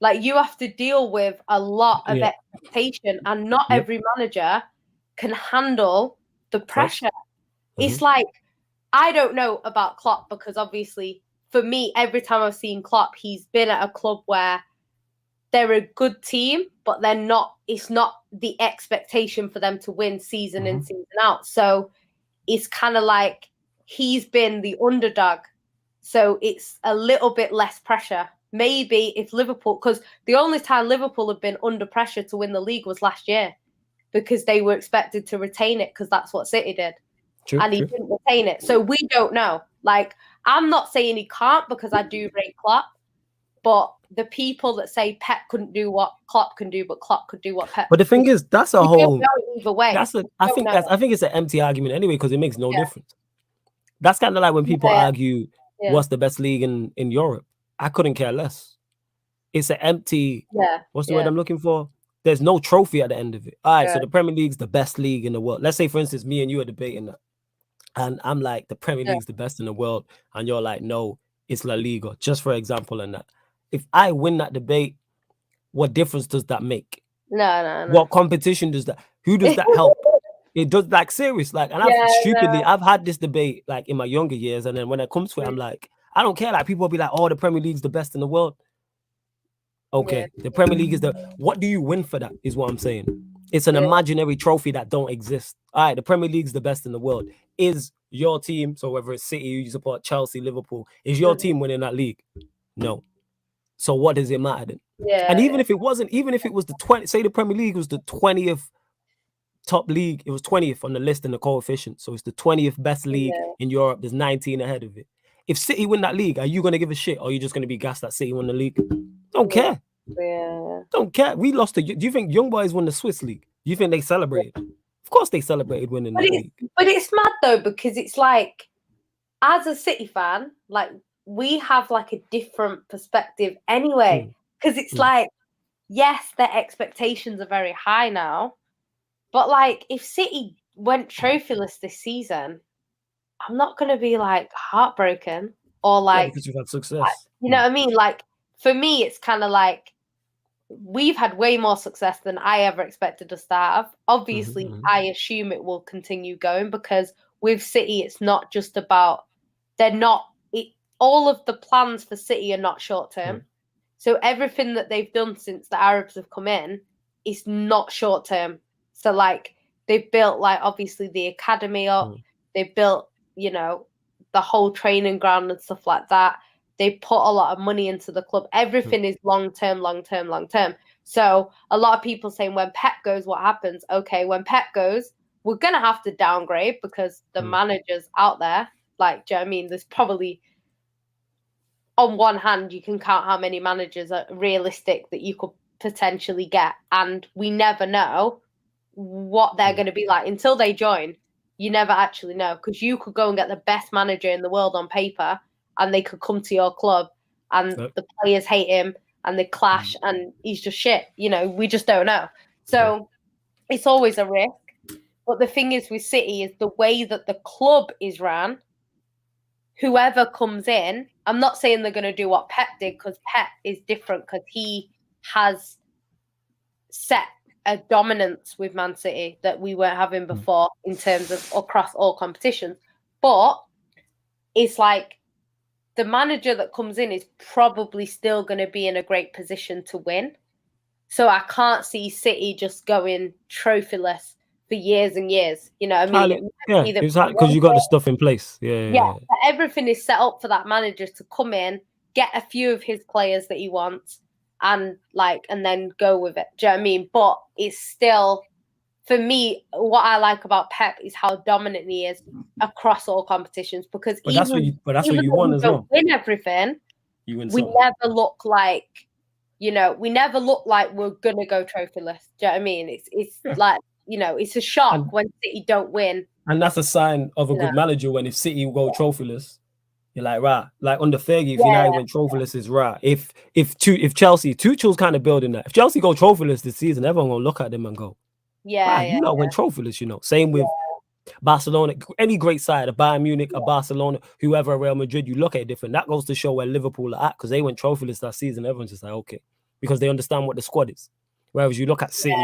Speaker 2: Like you have to deal with a lot of expectation, and not every manager can handle the pressure. It's like, I don't know about Klopp, because obviously for me, every time I've seen Klopp, he's been at a club where they're a good team, but they're not. It's not the expectation for them to win season in, season out. So it's kind of like he's been the underdog. So it's a little bit less pressure. Maybe if Liverpool, because the only time Liverpool have been under pressure to win the league was last year, because they were expected to retain it, because that's what City did. And he didn't retain it. So we don't know. Like, I'm not saying he can't, because I do rate Klopp, but the people that say Pep couldn't do what Klopp can do, but Klopp could do what Pep.
Speaker 1: But the thing is, that's a whole.
Speaker 2: Either way,
Speaker 1: I think it's an empty argument anyway, because it makes no difference. That's kind of like when people argue what's the best league in Europe. I couldn't care less. It's an empty. What's the word I'm looking for? There's no trophy at the end of it. All right, so the Premier League's the best league in the world. Let's say, for instance, me and you are debating that, and I'm like, the Premier League's the best in the world, and you're like, no, it's La Liga, just for example. And that, if I win that debate, what difference does that make?
Speaker 2: No.
Speaker 1: What competition does that? Who does that help? It does, like, serious, like, and I've had this debate like in my younger years, and then when it comes to it, I'm like, I don't care. Like, people will be like, oh, the Premier League's the best in the world. Okay, the Premier League is what do you win for that, is what I'm saying. It's an imaginary trophy that don't exist. All right, the Premier League's the best in the world. Is your team, so whether it's City, you support Chelsea, Liverpool, is your team winning that league? No. So what does it matter then? And even if it wasn't, even if it was say the Premier League was the 20th top league, it was 20th on the list in the coefficient. So it's the 20th best league in Europe. There's 19 ahead of it. If City win that league, are you going to give a shit? Or are you just going to be gassed that City won the league? Don't care. Don't care. We lost do you think Young Boys won the Swiss league? Do you think they celebrated? Of course they celebrated winning the league.
Speaker 2: But it's mad though, because it's like, as a City fan, like, we have like a different perspective anyway. Because it's like, yes, their expectations are very high now. But like, if City went trophyless this season, I'm not going to be like heartbroken or like,
Speaker 1: because you've had success.
Speaker 2: Like, you know what I mean? Like, for me, it's kind of like, we've had way more success than I ever expected us to have. Obviously, I assume it will continue going, because with City, it's not just about, all of the plans for City are not short term.
Speaker 1: Mm.
Speaker 2: So everything that they've done since the Arabs have come in is not short term. So like they've built like obviously the academy up, they've built, you know, the whole training ground and stuff like that. They put a lot of money into the club. Everything is long term, long term, long term. So a lot of people saying when Pep goes, what happens? Okay, when Pep goes, we're gonna have to downgrade because the managers out there, like, do you know what I mean? There's probably, on one hand, you can count how many managers are realistic that you could potentially get, and we never know what they're going to be like until they join. You never actually know, because you could go and get the best manager in the world on paper, and they could come to your club, and the players hate him, and they clash, and he's just shit. You know, we just don't know. So it's always a risk. But the thing is with City is the way that the club is ran. Whoever comes in, I'm not saying they're going to do what Pep did, because Pep is different, because he has set a dominance with Man City that we weren't having before in terms of across all competitions. But it's like the manager that comes in is probably still going to be in a great position to win. So I can't see City just going trophyless for years and years. You know what I mean?
Speaker 1: Yeah, because you got the stuff in place. Yeah.
Speaker 2: Everything is set up for that manager to come in, get a few of his players that he wants, and then go with it. Do you know what I mean? But it's still, for me, what I like about Pep is how dominant he is across all competitions. Because
Speaker 1: that's what you want as well.
Speaker 2: Win everything.
Speaker 1: You win.
Speaker 2: We never look like, we never look like we're gonna go trophyless. Do you know what I mean? It's like, it's a shock when City don't win.
Speaker 1: And that's a sign of a good manager. When if City go trophyless, you're like, right. Like under Fergie, if United went trophyless, is right. If Chelsea, Tuchel's kind of building that. If Chelsea go trophyless this season, everyone will look at them and go, you know, went trophyless. Same with Barcelona, any great side, a Bayern Munich, a Barcelona, whoever, Real Madrid, you look at it different. That goes to show where Liverpool are at, because they went trophyless that season. Everyone's just like, okay, because they understand what the squad is. Whereas you look at City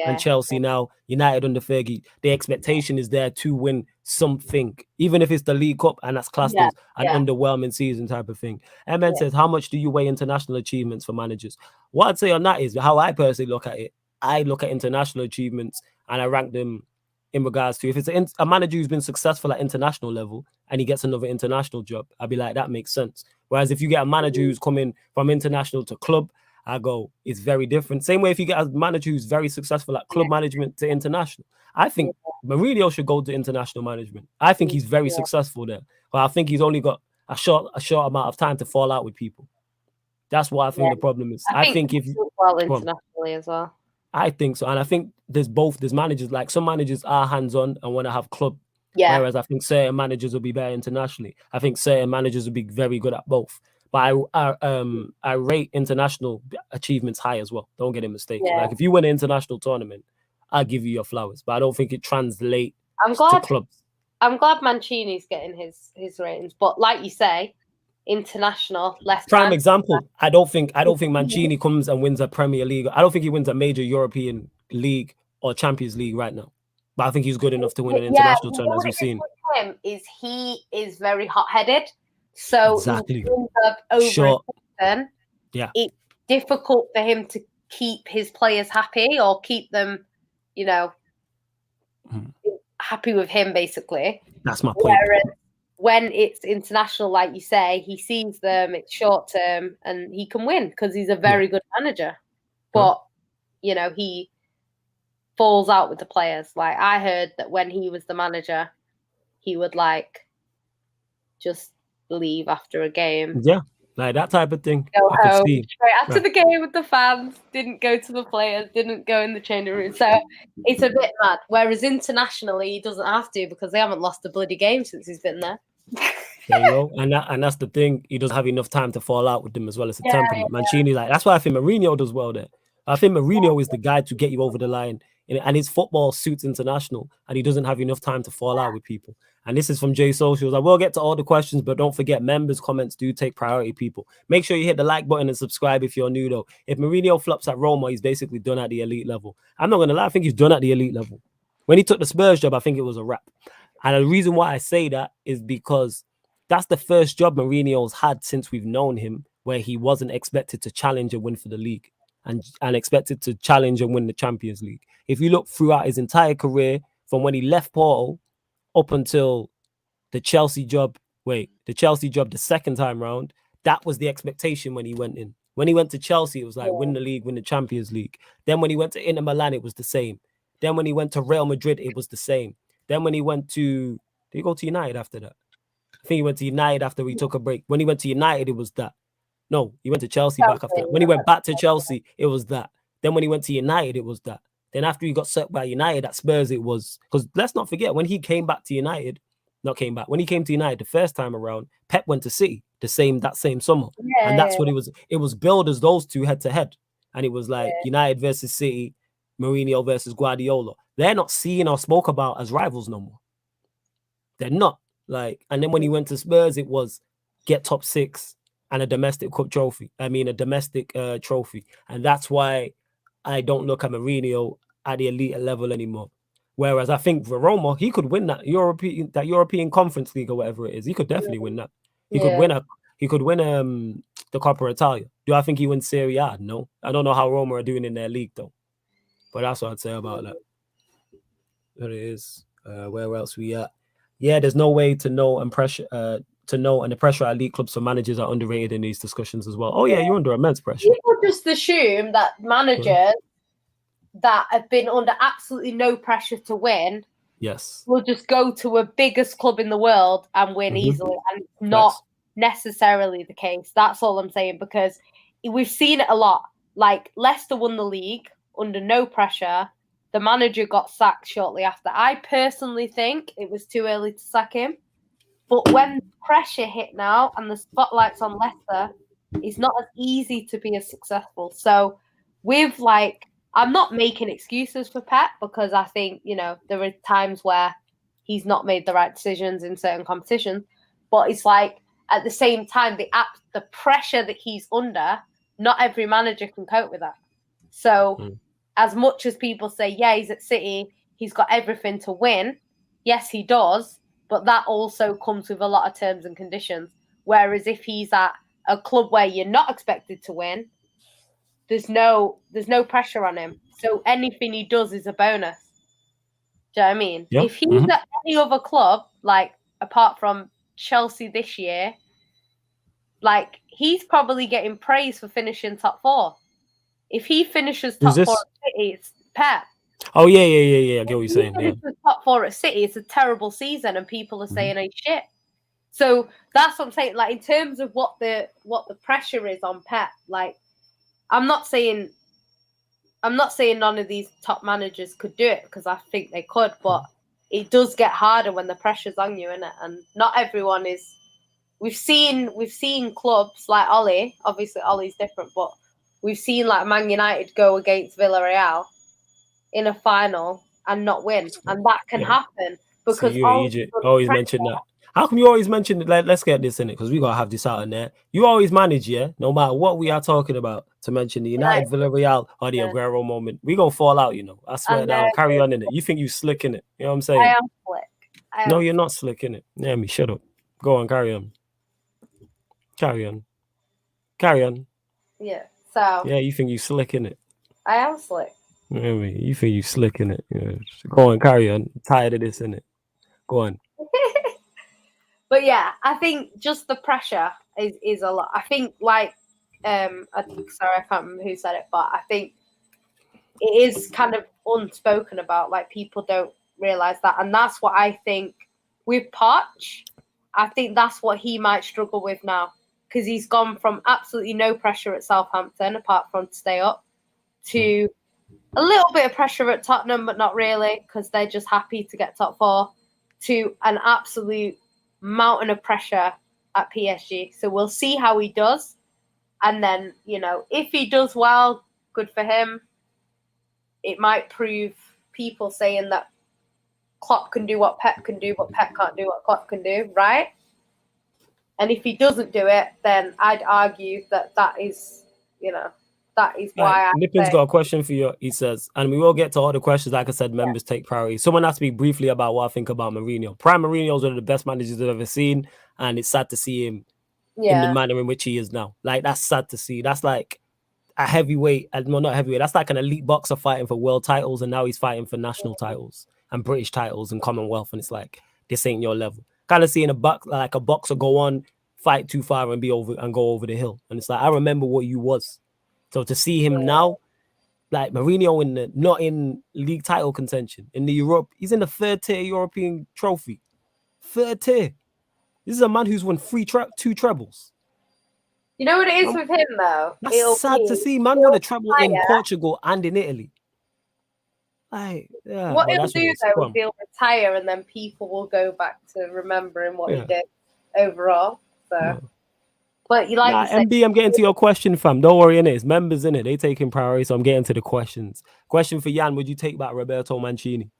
Speaker 1: and Chelsea now, United under Fergie, the expectation is there to win something, even if it's the League Cup, and that's classed as an underwhelming season type of thing. MN says, how much do you weigh international achievements for managers? What I'd say on that is how I personally look at it. I look at international achievements and I rank them in regards to if it's a manager who's been successful at international level and he gets another international job, I'd be like, that makes sense. Whereas if you get a manager who's coming from international to club, I go, it's very different. Same way if you get a manager who's very successful at club management to international. I think Mourinho should go to international management. I think he's very successful there. But I think he's only got a short amount of time to fall out with people. That's what I think the problem is. I think if
Speaker 2: internationally as well.
Speaker 1: I think so. And I think there's managers, like some managers are hands-on and want to have club. Whereas I think certain managers will be better internationally. I think certain managers will be very good at both. But I rate international achievements high as well. Don't get it mistaken. Like if you win an international tournament, I'll give you your flowers. But I don't think it translates to clubs.
Speaker 2: I'm glad Mancini's getting his ratings. But like you say, international, less
Speaker 1: prime example. I don't think Mancini comes and wins a Premier League. I don't think he wins a major European league or Champions League right now. But I think he's good enough to win an international tournament, as we've seen.
Speaker 2: Him is he is very hot-headed. So
Speaker 1: exactly.
Speaker 2: Short. It's difficult for him to keep his players happy or keep them, happy with him, basically.
Speaker 1: That's my point.
Speaker 2: Whereas when it's international, like you say, he sees them, it's short term, and he can win because he's a very good manager. But, he falls out with the players. Like, I heard that when he was the manager, he would, just leave after a game.
Speaker 1: Yeah, like that type of thing.
Speaker 2: Go home straight after the game with the fans, didn't go to the players, didn't go in the changing room. So it's a bit mad. Whereas internationally, he doesn't have to because they haven't lost a bloody game since he's been there.
Speaker 1: There you go. And that's the thing. He doesn't have enough time to fall out with them as well as a temperament. Mancini, that's why I think Mourinho does well there. I think Mourinho is the guy to get you over the line. And his football suits international, and he doesn't have enough time to fall out with people. And this is from Jay Socials. I will get to all the questions, but don't forget, members' comments do take priority, people. Make sure you hit the like button and subscribe if you're new, though. If Mourinho flops at Roma, he's basically done at the elite level. I'm not going to lie, I think he's done at the elite level. When he took the Spurs job, I think it was a wrap. And the reason why I say that is because that's the first job Mourinho's had since we've known him, where he wasn't expected to challenge and win for the league and expected to challenge and win the Champions League. If you look throughout his entire career, from when he left Porto up until the Chelsea job, the second time round, that was the expectation when he went in. When he went to Chelsea, it was like win the league, win the Champions League. Then when he went to Inter Milan, it was the same. Then when he went to Real Madrid, it was the same. Then when he went to, did he go to United after that? I think he went to United after he took a break. When he went to United, it was that. No, he went to Chelsea back after that. When he went back to Chelsea, it was that. Then when he went to United, it was that. Then after he got sacked by United at Spurs, it was, because let's not forget, when he came back to United, when he came to United the first time around, Pep went to City that same summer. And that's what it was billed as those two head to head. And it was like United versus City, Mourinho versus Guardiola. They're not seen or spoke about as rivals no more. They're not. Like, and then when he went to Spurs, it was get top 6 and a domestic cup trophy. I mean, a domestic trophy. And that's why I don't look at Mourinho at the elite level anymore. Whereas I think Roma, he could win that European Conference League or whatever it is. He could definitely win that. He could win the Coppa Italia. Do I think he wins Serie A? No. I don't know how Roma are doing in their league though. But that's what I'd say about that. There it is. Where else we at? Yeah, there's no way to know and pressure and the pressure at elite clubs for managers are underrated in these discussions as well. Oh yeah, you're under immense pressure.
Speaker 2: People just assume that managers that have been under absolutely no pressure to win, will just go to a biggest club in the world and win easily, and it's not necessarily the case. That's all I'm saying, because we've seen it a lot. Like Leicester won the league under no pressure. The manager got sacked shortly after. I personally think it was too early to sack him. But when pressure hit now and the spotlight's on Leicester, it's not as easy to be as successful. So with I'm not making excuses for Pep, because I think, there are times where he's not made the right decisions in certain competitions. But it's like, at the same time, the pressure that he's under, not every manager can cope with that. So as much as people say, yeah, he's at City, he's got everything to win. Yes, he does. But that also comes with a lot of terms and conditions. Whereas if he's at a club where you're not expected to win, there's no pressure on him. So anything he does is a bonus. Do you know what I mean?
Speaker 1: Yep.
Speaker 2: If he's at any other club, apart from Chelsea this year, he's probably getting praise for finishing top 4. If he finishes top 4 at City, it's Pep.
Speaker 1: Oh yeah. I get what you're saying.
Speaker 2: If he top 4 at City, it's a terrible season, and people are saying ain't shit. So that's what I'm saying. In terms of what the pressure is on Pep, I'm not saying none of these top managers could do it, because I think they could, but it does get harder when the pressure's on you, innit? And not everyone is. We've seen clubs like Ollie. Obviously, Ollie's different, but we've seen Man United go against Villarreal in a final and not win, and that can happen because
Speaker 1: you always mention that. How come you always mention it? Let's get this in it, because we gotta have this out in there. You always manage, no matter what we are talking about, to mention the United Villarreal or the Aguero moment. We gonna fall out, I swear down. Carry on in it. You think you slick in it? You know what I'm saying?
Speaker 2: I am slick.
Speaker 1: No, you're not slick in it. Yeah, shut up. Go on, carry on. Carry on.
Speaker 2: Yeah. So.
Speaker 1: Yeah, you think you slick in it?
Speaker 2: I am slick.
Speaker 1: You think you slick in it? Yeah. Go on, carry on. I'm tired of this, innit? Go on.
Speaker 2: But yeah, I think just the pressure is a lot. I think sorry, I can't remember who said it, but I think it is kind of unspoken about. People don't realize that, and that's what I think with Poch. I think that's what he might struggle with now, because he's gone from absolutely no pressure at Southampton, apart from to stay up, to a little bit of pressure at Tottenham, but not really, because they're just happy to get top 4, to an absolute mountain of pressure at PSG. So we'll see how he does. And then, if he does well, good for him. It might prove people saying that Klopp can do what Pep can do, but Pep can't do what Klopp can do, right? And if he doesn't do it, then I'd argue that is, that is why
Speaker 1: Nippin's got a question for you. He says, and we will get to all the questions. Like I said, members take priority. Someone asked me briefly about what I think about Mourinho. Prime Mourinho is one of the best managers I've ever seen, and it's sad to see him in the manner in which he is now. Like, that's sad to see. That's like a heavyweight, well, not heavyweight. That's like an elite boxer fighting for world titles, and now he's fighting for national titles and British titles and Commonwealth, and it's like, this ain't your level. Kind of seeing a boxer go on, fight too far and go over the hill, and it's like, I remember what you was. So to see him now, like Mourinho not in league title contention in the Europe, he's in the third tier European trophy. Third tier. This is a man who's won two trebles.
Speaker 2: You know what it is with him though?
Speaker 1: That's sad to see. Man won a treble in Portugal and in Italy. What
Speaker 2: he'll do though is he'll retire, and then people will go back to remembering what he did overall. So. But you like
Speaker 1: MB, I'm getting to your question, fam. Don't worry, innit? It's members, innit? They taking priority, so I'm getting to the questions. Question for Jan: would you take back Roberto Mancini?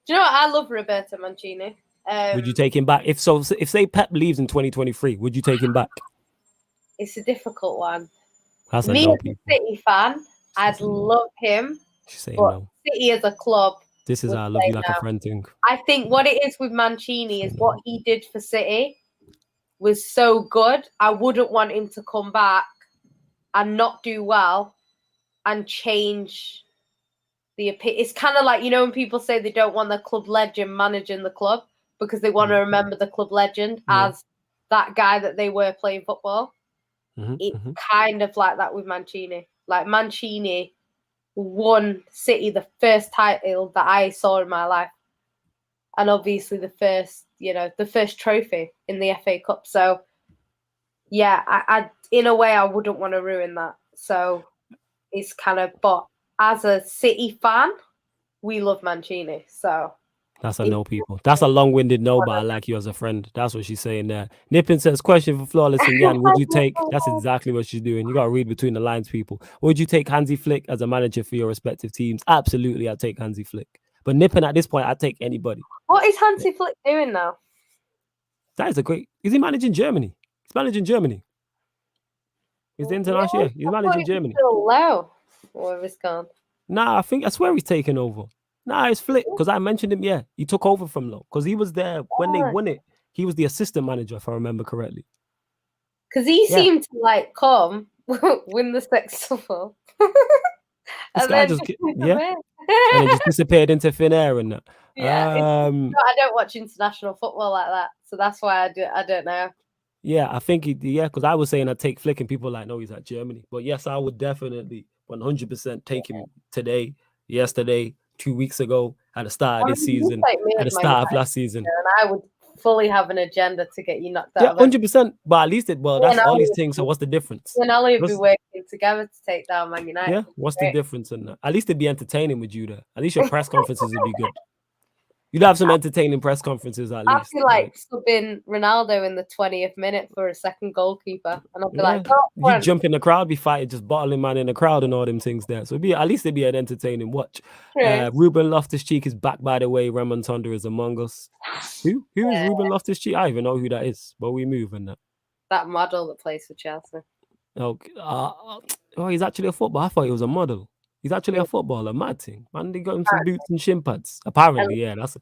Speaker 2: Do you know what? I love Roberto Mancini.
Speaker 1: Would you take him back? If say Pep leaves in 2023, would you take him back?
Speaker 2: It's a difficult one.
Speaker 1: That's
Speaker 2: Me as a City fan, I'd love him. But no. City as a club.
Speaker 1: This is I love you like a friend thing.
Speaker 2: I think what it is with Mancini is what he did for City was so good. I wouldn't want him to come back and not do well and change the opinion. It's kind of like, you know, when people say they don't want the club legend managing the club because they want to remember the club legend as that guy that they were playing football. It's kind of like that with Mancini. Like Mancini won City the first title that I saw in my life. And obviously the first trophy in the FA Cup. So, yeah, I in a way, I wouldn't want to ruin that. So, it's kind of, but as a City fan, we love Mancini. So,
Speaker 1: that's a no, people. That's a long-winded no, but I like you as a friend. That's what she's saying there. Nippin says, question for Flawless and Jan, would you take, that's exactly what she's doing. You got to read between the lines, people. Would you take Hansi Flick as a manager for your respective teams? Absolutely, I'd take Hansi Flick. But Nippin, at this point, I'd take anybody.
Speaker 2: What is Hansi Flick doing now?
Speaker 1: That is is he managing Germany? He's managing Germany. He's the international. Yeah, he's managing Germany.
Speaker 2: Still low. Where he's gone?
Speaker 1: Nah, I swear he's taking over. Nah, it's Flick, because I mentioned him. Yeah, he took over from Lowe because he was there when they won it. He was the assistant manager, if I remember correctly.
Speaker 2: Because he seemed to come, win the spectacle,
Speaker 1: and then just and then just disappeared into thin air and that.
Speaker 2: Yeah, I don't watch international football like that, so that's why I don't know.
Speaker 1: Yeah, I think because I was saying I'd take Flick, and people are like, no, he's at Germany. But yes, I would definitely 100% take him today, yesterday, 2 weeks ago, at the start of this season, at the start of last season.
Speaker 2: And I would fully have an agenda to get you knocked out.
Speaker 1: Yeah, 100%. But at least that's all these things. So what's the difference?
Speaker 2: And I'll be working together to take down Man United.
Speaker 1: Yeah, what's the difference in that? At least it'd be entertaining with you there. At least your press conferences would be good. You'd have some entertaining press conferences at least.
Speaker 2: I'd be like subbing Ronaldo in the 20th minute for a second goalkeeper. And I'd be like,
Speaker 1: you jump in the crowd, be fighting, just bottling man in the crowd and all them things there. So at least it'd be an entertaining watch. Ruben Loftus-Cheek is back, by the way. Remontada is among us. Who is Ruben Loftus-Cheek? I don't even know who that is, but we move on that.
Speaker 2: That model that plays for Chelsea.
Speaker 1: Okay. He's actually a footballer. I thought he was a model. He's actually a footballer, mad thing. Man, they got him some boots and shin pads. Apparently, that's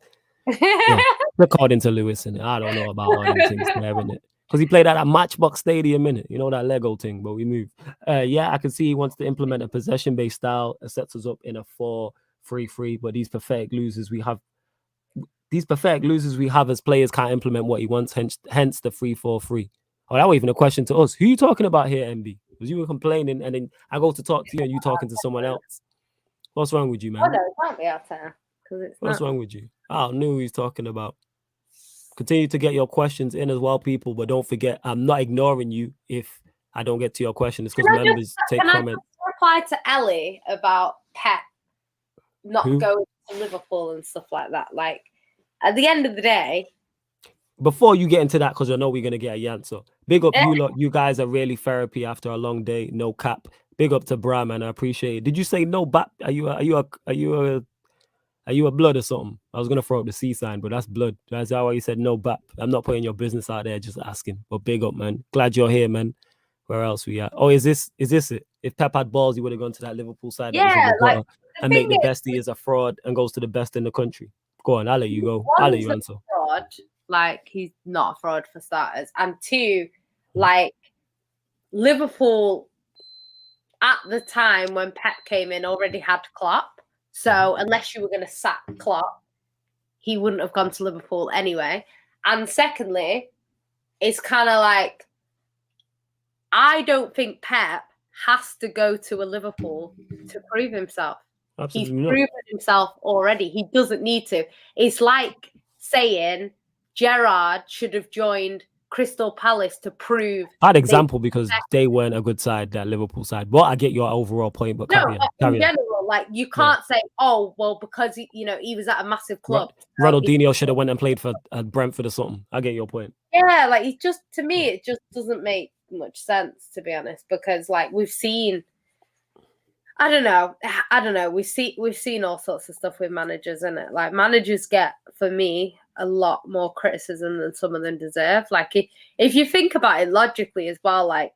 Speaker 1: according to Lewis, and I don't know about all them things there, innit? Because he played at that Matchbox Stadium, innit? You know, that Lego thing, but we move. I can see he wants to implement a possession-based style that sets us up in a 4-3-3, but these pathetic losers we have as players can't implement what he wants, hence the 3-4-3. Oh, that was even a question to us. Who are you talking about here, MB? Because you were complaining, and then I go to talk to you, and you talking to someone else. What's wrong with you, man?
Speaker 2: Oh, no, it can't be out there.
Speaker 1: What's wrong with you? I don't know who he's talking about. Continue to get your questions in as well, people, but don't forget, I'm not ignoring you if I don't get to your question. It's because members take comments.
Speaker 2: I reply to Ellie about Pep not going to Liverpool and stuff like that. Like, at the end of the day,
Speaker 1: before you get into that, because I know we're gonna get a answer. Big up you lot. You guys are really therapy after a long day. No cap. Big up to Bra, man. I appreciate it. Did you say no bap? Are you a blood or something? I was gonna throw up the C sign, but that's blood. That's how you said no bap. I'm not putting your business out there, just asking. But big up, man. Glad you're here, man. Where else we at? Oh, is this it? If Pep had balls, he would have gone to that Liverpool side that was in
Speaker 2: Yeah,
Speaker 1: the
Speaker 2: like
Speaker 1: gutter
Speaker 2: the
Speaker 1: and make
Speaker 2: thing
Speaker 1: the
Speaker 2: is,
Speaker 1: best he is a fraud and goes to the best in the country. Go on, I'll let you go. I'll let
Speaker 2: one's
Speaker 1: you
Speaker 2: a
Speaker 1: answer.
Speaker 2: fraud, like he's not a fraud for starters, and two, like Liverpool at the time when Pep came in already had Klopp. So unless you were going to sack Klopp, he wouldn't have gone to Liverpool anyway. And secondly, it's kind of like I don't think Pep has to go to a Liverpool to prove himself.
Speaker 1: Absolutely
Speaker 2: He's
Speaker 1: not.
Speaker 2: proven himself already. He doesn't need to. It's like saying Gerrard should have joined Crystal Palace to prove.
Speaker 1: Bad example because they weren't a good side, that Liverpool side. But I get your overall point. But
Speaker 2: No,
Speaker 1: carry on.
Speaker 2: in general, like you can't say, "Oh, well," because he was at a massive club.
Speaker 1: Ronaldinho should have went and played for Brentford or something. I get your point.
Speaker 2: Yeah, like it just to me, it just doesn't make much sense, to be honest, because like we've seen. I don't know. We've seen all sorts of stuff with managers, isn't it? Like managers get, for me, a lot more criticism than some of them deserve. Like if you think about it logically as well, like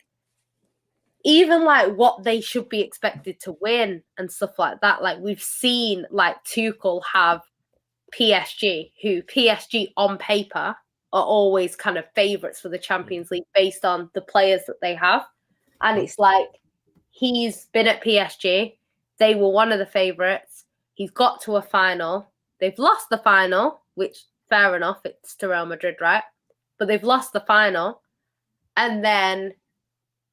Speaker 2: even like what they should be expected to win and stuff like that. Like we've seen like Tuchel have PSG, who PSG on paper are always kind of favourites for the Champions League based on the players that they have. And it's like he's been at PSG. They were one of the favourites. He's got to a final. They've lost the final, which fair enough, it's to Real Madrid, right? But they've lost the final. And then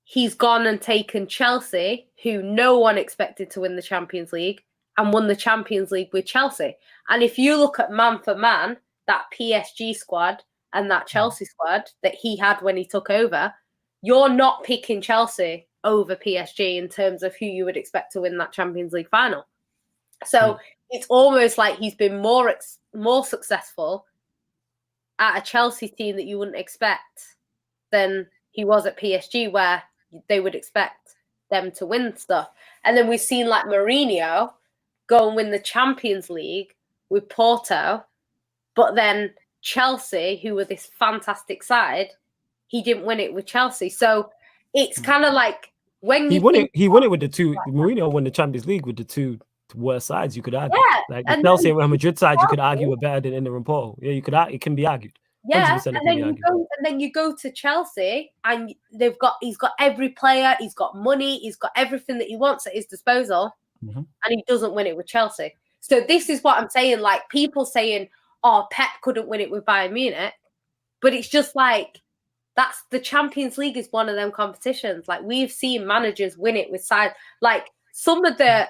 Speaker 2: he's gone and taken Chelsea, who no one expected to win the Champions League, and won the Champions League with Chelsea. And if you look at man for man, that PSG squad and that Chelsea squad that he had when he took over, you're not picking Chelsea over PSG in terms of who you would expect to win that Champions League final. So it's almost like he's been more successful at a Chelsea team that you wouldn't expect than he was at PSG, where they would expect them to win stuff. And then we've seen like Mourinho go and win the Champions League with Porto, but then Chelsea, who were this fantastic side, he didn't win it with Chelsea. So it's kind of like when
Speaker 1: he won it with the two. Mourinho won the Champions League with the two worst sides. You could argue, like the Chelsea and Real Madrid side, you could argue were better than Inter and Porto. Yeah, you could. It can be argued.
Speaker 2: Yeah, and then you go to Chelsea, and he's got every player, he's got money, he's got everything that he wants at his disposal, and he doesn't win it with Chelsea. So this is what I'm saying. Like people saying, "Oh, Pep couldn't win it with Bayern Munich," but it's just like that's the Champions League is one of them competitions. Like we've seen managers win it with sides like some of the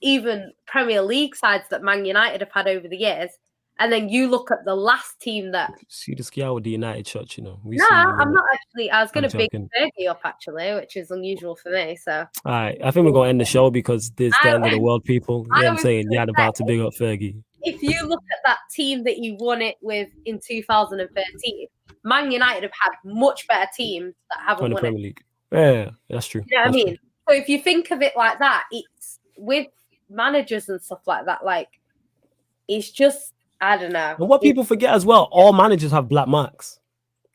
Speaker 2: even Premier League sides that Man United have had over the years. And then you look at the last team that...
Speaker 1: See the scale with the United church, you know.
Speaker 2: I'm not actually... I was going to big Fergie up, actually, which is unusual for me, so...
Speaker 1: All right, I think we're going to end the show because this is the end of the world, people. Yeah, I'm saying, yeah, about to big up Fergie.
Speaker 2: If you look at that team that he won it with in 2013, Man United have had much better teams that haven't won
Speaker 1: Premier League. Yeah, that's true.
Speaker 2: You know what I mean? So if you think of it like that, it's with managers and stuff like that, like, it's just... I don't know.
Speaker 1: And what people forget as well, all managers have black marks.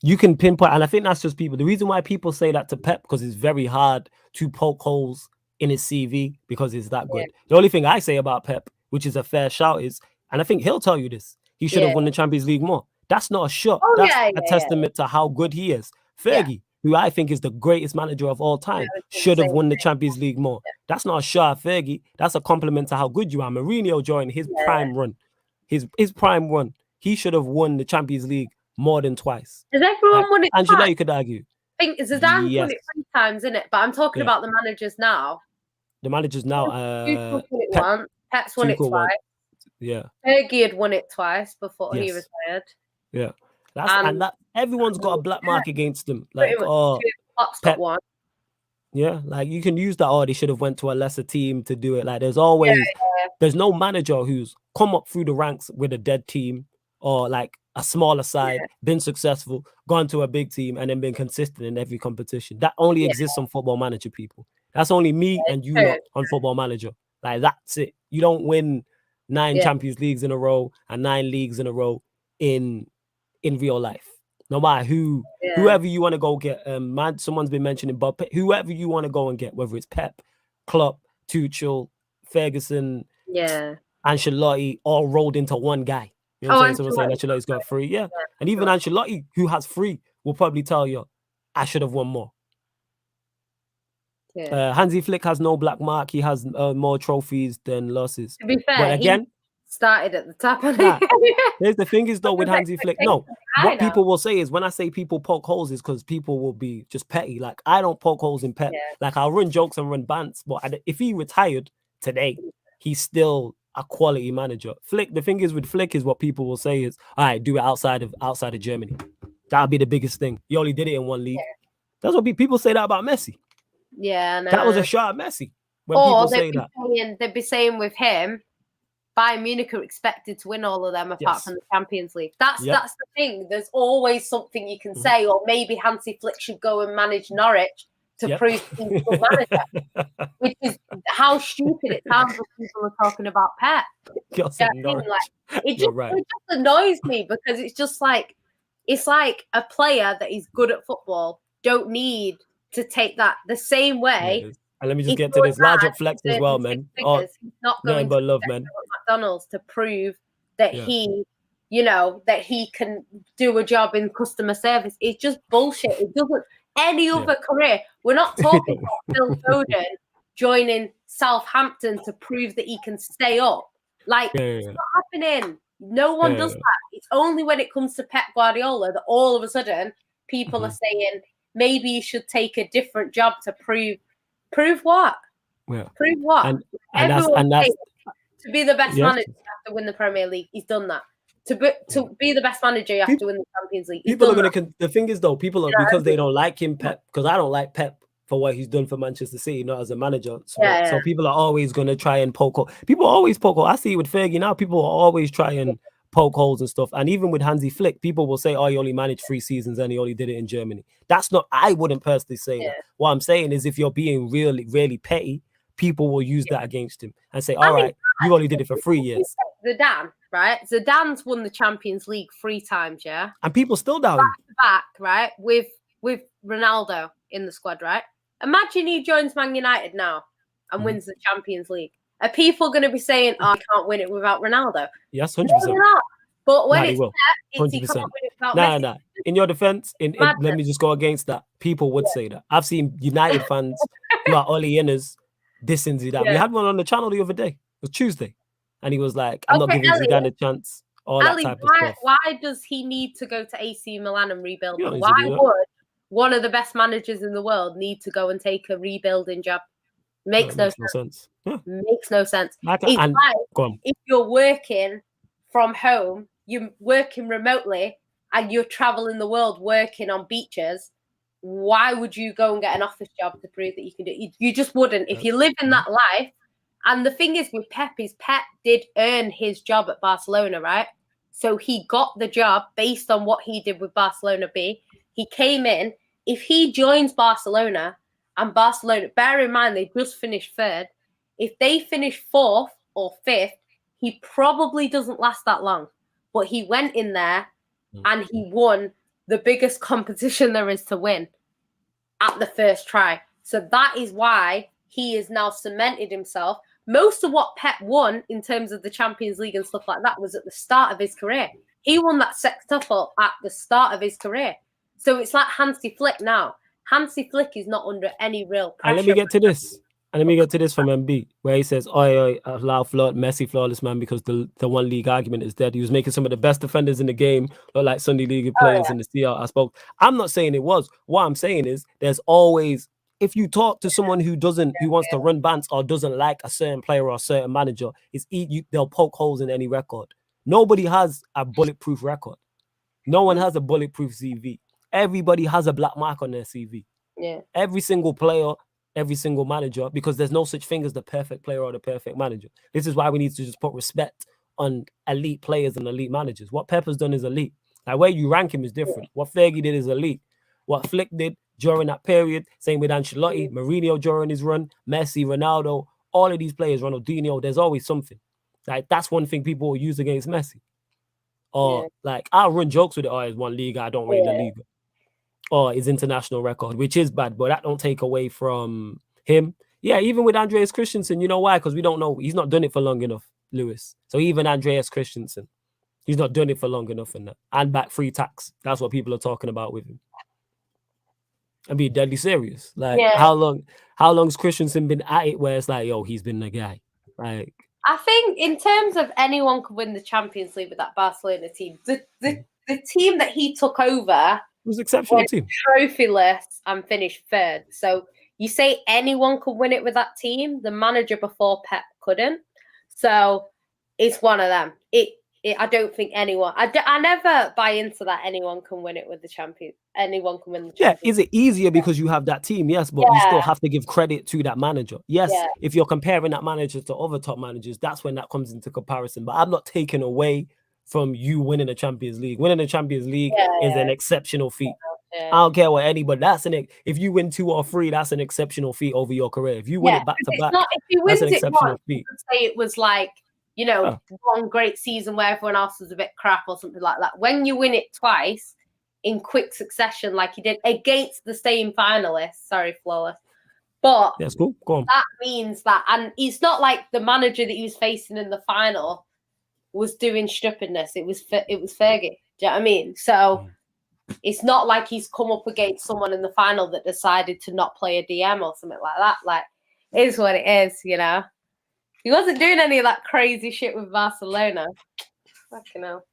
Speaker 1: You can pinpoint, and I think that's just people. The reason why people say that to Pep, because it's very hard to poke holes in his CV because he's that good. The only thing I say about Pep, which is a fair shout, is, and I think he'll tell you this, he should have won the Champions League more. That's not a shot. That's a testament to how good he is. Fergie, who I think is the greatest manager of all time, should have won the Champions League more. That's not a shot at Fergie. That's a compliment to how good you are. Mourinho during his prime run. His prime run, he should have won the Champions League more than twice.
Speaker 2: Has everyone won it twice?
Speaker 1: Angela, you could argue.
Speaker 2: I think Zidane's won it 3 times, isn't it? But I'm talking about the managers now.
Speaker 1: The managers now.
Speaker 2: Pep's won it twice.
Speaker 1: Yeah.
Speaker 2: Fergie had won it twice before he retired.
Speaker 1: Yeah. Everyone's got a black mark against them. Like, Pep
Speaker 2: won.
Speaker 1: Yeah, like you can use that. Oh, they should have went to a lesser team to do it. Like there's always, there's no manager who's come up through the ranks with a dead team or like a smaller side, been successful, gone to a big team, and then been consistent in every competition. That only exists on Football Manager, people. That's only me and you lot on Football Manager. Like that's it. You don't win 9 Champions Leagues in a row and 9 leagues in a row in real life. No matter whoever you want to go get. Man, someone's been mentioning Bob. Whoever you want to go and get, whether it's Pep, Klopp, Tuchel, Ferguson, Ancelotti, all rolled into one guy. You know what I'm saying? Someone saying Ancelotti's got 3. Yeah. And even Ancelotti, who has 3, will probably tell you, I should have won more. Hansi Flick has no black mark. He has more trophies than losses.
Speaker 2: To be fair,
Speaker 1: but again,
Speaker 2: he started at the top.
Speaker 1: There's the thing is though with Hansi Flick. No, what people will say is when I say people poke holes is because people will be just petty. Like I don't poke holes in Pep. Like I'll run jokes and run bants, but if he retired today, he's still a quality manager. Flick. The thing is with Flick is what people will say is, all right, do it outside of Germany. That'll be the biggest thing. He only did it in one league. That's what people say that about Messi.
Speaker 2: Yeah, no.
Speaker 1: That was a shot at Messi. When people say that,
Speaker 2: they'd be saying with him, Bayern Munich are expected to win all of them apart from the Champions League. That's the thing. There's always something you can say, or maybe Hansi Flick should go and manage Norwich to prove he's a good manager. Which is how stupid it sounds when people are talking about Pep. It just annoys me because it's just like a player that is good at football don't need to take that the same way.
Speaker 1: And let me just get to this large up flex as well, man.
Speaker 2: He's not going to
Speaker 1: love, man.
Speaker 2: McDonald's to prove that he can do a job in customer service. It's just bullshit. It doesn't. Any other career. We're not talking about Phil Foden joining Southampton to prove that he can stay up. Like, it's not happening. No one does that. It's only when it comes to Pep Guardiola that all of a sudden people are saying maybe you should take a different job to prove what?
Speaker 1: Yeah.
Speaker 2: Prove what?
Speaker 1: And that's
Speaker 2: to be the best manager, you have to win the Premier League. He's done that. To be the best manager, you have to win the Champions League.
Speaker 1: People are going to. The thing is, though, people are because they don't like him, Pep. Because I don't like Pep for what he's done for Manchester City, not as a manager. So people are always going to try and poke holes. People always poke holes. I see it with Fergie now. People will always try and poke holes and stuff. And even with Hansi Flick, people will say, "Oh, he only managed 3 seasons and he only did it in Germany." That's not. I wouldn't personally say that. What I'm saying is, if you're being really, really petty, people will use that against him and say, "All right, you only did it for 3 years."
Speaker 2: Zidane, right? Zidane's won the Champions League 3 times, yeah.
Speaker 1: And people still doubt him.
Speaker 2: Back, right? With Ronaldo in the squad, right? Imagine he joins Man United now and wins the Champions League. Are people going to be saying, "Oh, I can't win it without Ronaldo"?
Speaker 1: Yes, 100%.
Speaker 2: But when it's Pep, he can't win it without Messi.
Speaker 1: Nah. In your defense, let me just go against that. People would say that. I've seen United fans who are Ole Inners dissing Zidane. We had one on the channel the other day. It was Tuesday. And he was like, I'm not giving Zidane a chance. That type of stuff.
Speaker 2: Why does he need to go to AC Milan and rebuild? Why would one of the best managers in the world need to go and take a rebuilding job? Makes no sense. Yeah. Makes no sense. If you're working from home, you're working remotely, and you're traveling the world working on beaches, why would you go and get an office job to prove that you can do it? You just wouldn't. If you live in that life. And the thing is with Pep is Pep did earn his job at Barcelona, right? So he got the job based on what he did with Barcelona B. He came in. If he joins Barcelona and Barcelona, bear in mind they just finished 3rd. If they finish 4th or 5th, he probably doesn't last that long. But he went in there and he won the biggest competition there is to win at the first try. So that is why he has now cemented himself. Most of what Pep won in terms of the Champions League and stuff like that was at the start of his career. He won that sextuple at the start of his career. So it's like Hansi Flick now. Hansi Flick is not under any real pressure.
Speaker 1: And let me get to this from MB, where he says, Messi flawless, man, because the one league argument is dead. He was making some of the best defenders in the game look like Sunday League players in the CL. I'm not saying it was. What I'm saying is there's always, if you talk to someone who wants to run bants or doesn't like a certain player or a certain manager, they'll poke holes in any record. Nobody has a bulletproof record. No one has a bulletproof CV. Everybody has a black mark on their CV.
Speaker 2: Yeah.
Speaker 1: Every single player, every single manager, because there's no such thing as the perfect player or the perfect manager. This is why we need to just put respect on elite players and elite managers. What Pep has done is elite. Like where you rank him is different. What Fergie did is elite. What Flick did during that period, same with Ancelotti, Mourinho during his run, Messi, Ronaldo, all of these players, Ronaldinho, there's always something. Like that's one thing people will use against Messi. Or like I'll run jokes with it, or his one league, I don't rate the league. Or his international record, which is bad, but that don't take away from him. Yeah, even with Andreas Christensen, you know why? Because we don't know. He's not done it for long enough, Lewis. So even Andreas Christensen, he's not done it for long enough in that. And back free tax. That's what people are talking about with him. And be deadly serious. Like how long's Christensen been at it where it's like, yo, he's been the guy. Like
Speaker 2: I think in terms of anyone could win the Champions League with that Barcelona team, the team that he took over
Speaker 1: was exceptional team.
Speaker 2: Trophyless and finished third. So you say anyone could win it with that team. The manager before Pep couldn't. So it's one of them. I don't think anyone. I never buy into that. Anyone can win it with the champion. Anyone can win the champion.
Speaker 1: Yeah, is it easier because you have that team? Yes, but you still have to give credit to that manager. Yes, if you're comparing that manager to other top managers, that's when that comes into comparison. But I'm not taking away from you winning the Champions League. Winning the Champions League is an exceptional feat. I don't care what anybody. If you win 2 or 3, that's an exceptional feat over your career. If you win it back to back, that's an exceptional feat.
Speaker 2: Say it was like, one great season where everyone else was a bit crap or something like that. When you win it twice in quick succession, like he did against the same finalists, sorry, Flawless. But
Speaker 1: that's cool. Go on.
Speaker 2: That means that, and it's not like the manager that he was facing in the final was doing stupidness. It was Fergie. Do you know what I mean? So it's not like he's come up against someone in the final that decided to not play a DM or something like that. Like, it is what it is, He wasn't doing any of that crazy shit with Barcelona. Fucking hell.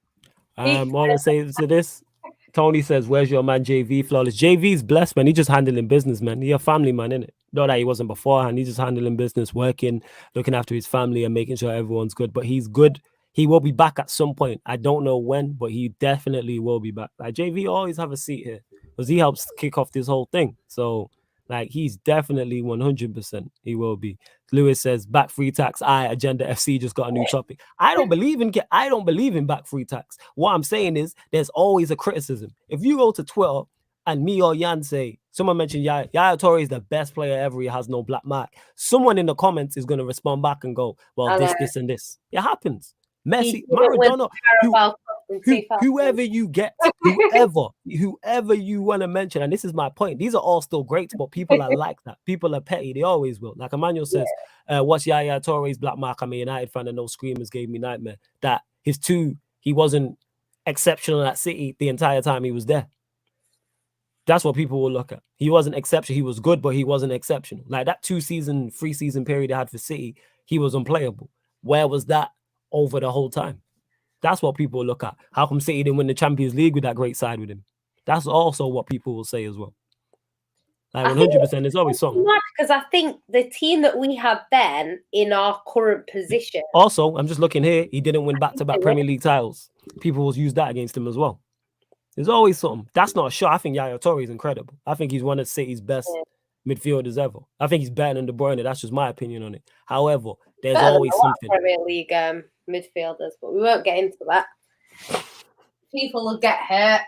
Speaker 1: I want to say to this. Tony says, where's your man JV Flawless? JV's blessed, man. He's just handling business, man. He's a family man, innit? Not that he wasn't beforehand. He's just handling business, working, looking after his family and making sure everyone's good. But he's good. He will be back at some point. I don't know when, but he definitely will be back. Like JV always have a seat here because he helps kick off this whole thing. So, like, he's definitely 100%. He will be. Lewis says, back free tax. Agenda FC just got a new topic. I don't believe in back free tax. What I'm saying is there's always a criticism. If you go to Twitter and me or Jan say, someone mentioned Yaya Toure is the best player ever, he has no black mark. Someone in the comments is going to respond back and go, well, this, and this. It happens. Messi, Maradona, whoever you get, whoever you want to mention, and this is my point. These are all still great, but people are like that. People are petty. They always will. Like Emmanuel says, what's Yaya Toure's black mark? I'm a United fan and no screamers gave me nightmare. That he wasn't exceptional at City the entire time he was there. That's what people will look at. He wasn't exceptional. He was good, but he wasn't exceptional. Like that 3-season period he had for City, he was unplayable. Where was that over the whole time? That's what people look at. How come City didn't win the Champions League with that great side with him? That's also what people will say as well. Like 100%, there's always something.
Speaker 2: Because I think the team that we have then in our current position.
Speaker 1: Also, I'm just looking here. He didn't win back-to-back Premier League titles. People will use that against him as well. There's always something. That's not a shot. I think Yaya Toure is incredible. I think he's one of City's best midfielders ever. I think he's better than De Bruyne. That's just my opinion on it. However, there's always something.
Speaker 2: Premier League midfielders, but we won't get into that. People will get hurt.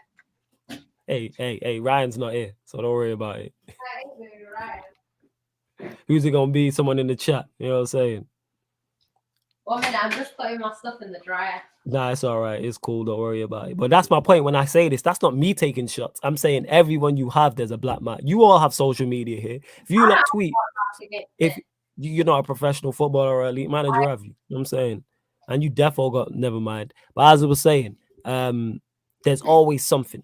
Speaker 1: Hey, Ryan's not here, so don't worry about it. Who's it gonna be? Someone in the chat. You know what I'm saying?
Speaker 2: 1 minute, I'm just putting my stuff in the dryer.
Speaker 1: Nah, it's all right. It's cool. Don't worry about it. But that's my point when I say this. That's not me taking shots. I'm saying everyone you have, there's a black mark. You all have social media here. If you not tweet, if you're not a professional footballer or elite manager, have you? You know what I'm saying? And you definitely got, never mind. But as I was saying, there's always something.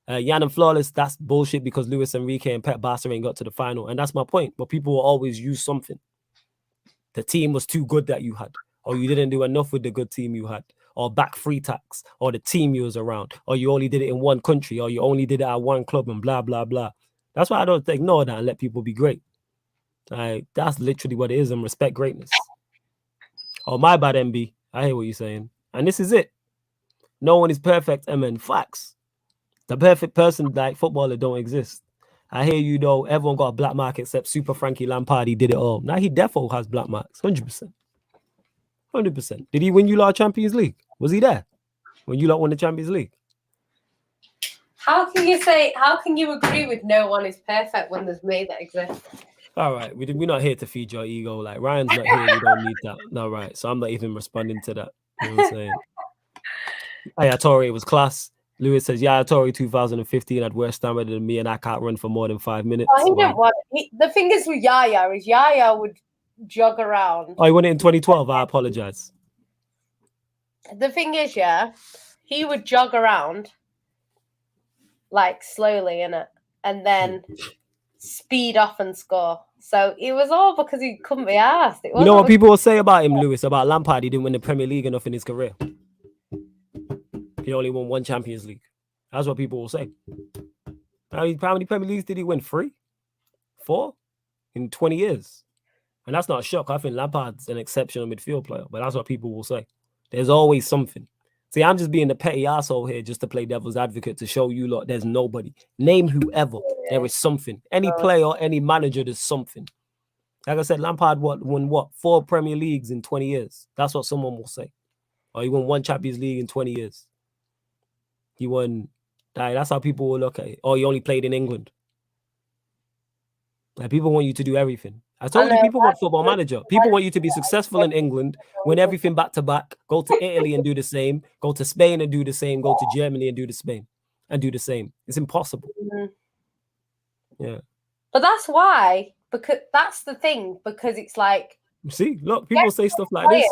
Speaker 1: Jan and Flawless, that's bullshit because Luis Enrique and Pep Barca ain't got to the final. And that's my point. But people will always use something. The team was too good that you had. Or you didn't do enough with the good team you had. Or back free tax. Or the team you was around. Or you only did it in one country. Or you only did it at one club and blah, blah, blah. That's why I don't ignore that and let people be great. That's literally what it is, and respect greatness. Oh, my bad, MB. I hear what you're saying. And this is it. No one is perfect, MN. Facts. The perfect person, like footballer, don't exist. I hear you, though. Everyone got a black mark except Super Frankie Lampard. He did it all. Now he defo has black marks. 100%. 100%. Did he win you lot a Champions League? Was he there when you lot won the Champions League?
Speaker 2: How can you agree with no one is perfect when there's me that exists?
Speaker 1: All right, we're not here to feed your ego. Like Ryan's not here, we don't need that. No, right. So I'm not even responding to that. You know what I'm saying? Yaya Toure was class. Lewis says Yaya Toure 2015 had worse stamina than me, and I can't run for more than 5 minutes.
Speaker 2: Oh, he didn't want it. The thing is with Yaya is Yaya would jog around.
Speaker 1: Oh, he won it in 2012. I apologize.
Speaker 2: The thing is, yeah, he would jog around like slowly in it, and then speed off and score. So it was all because he couldn't be asked.
Speaker 1: You know what people will say about him, Lewis, about Lampard? He didn't win the Premier League enough in his career. He only won 1 Champions League. That's what people will say. How many Premier Leagues did he win? 3? 4? In 20 years. And that's not a shock. I think Lampard's an exceptional midfield player, but that's what people will say. There's always something. See, I'm just being the petty asshole here just to play devil's advocate to show you lot there's nobody. Name whoever. There is something. Any player or any manager, there's something. Like I said, Lampard won 4 Premier Leagues in 20 years. That's what someone will say. Or he won 1 Champions League in 20 years. He won. That's how people will look at it. Or he only played in England. Like, people want you to do everything. I told you, people want Football Manager. People want you to be successful in England, win everything back to back, go to Italy and do the same, go to Spain and do the same, go to Germany and do the same. It's impossible. Yeah.
Speaker 2: But that's why, because that's the thing, because it's like,
Speaker 1: see, look, people say stuff like this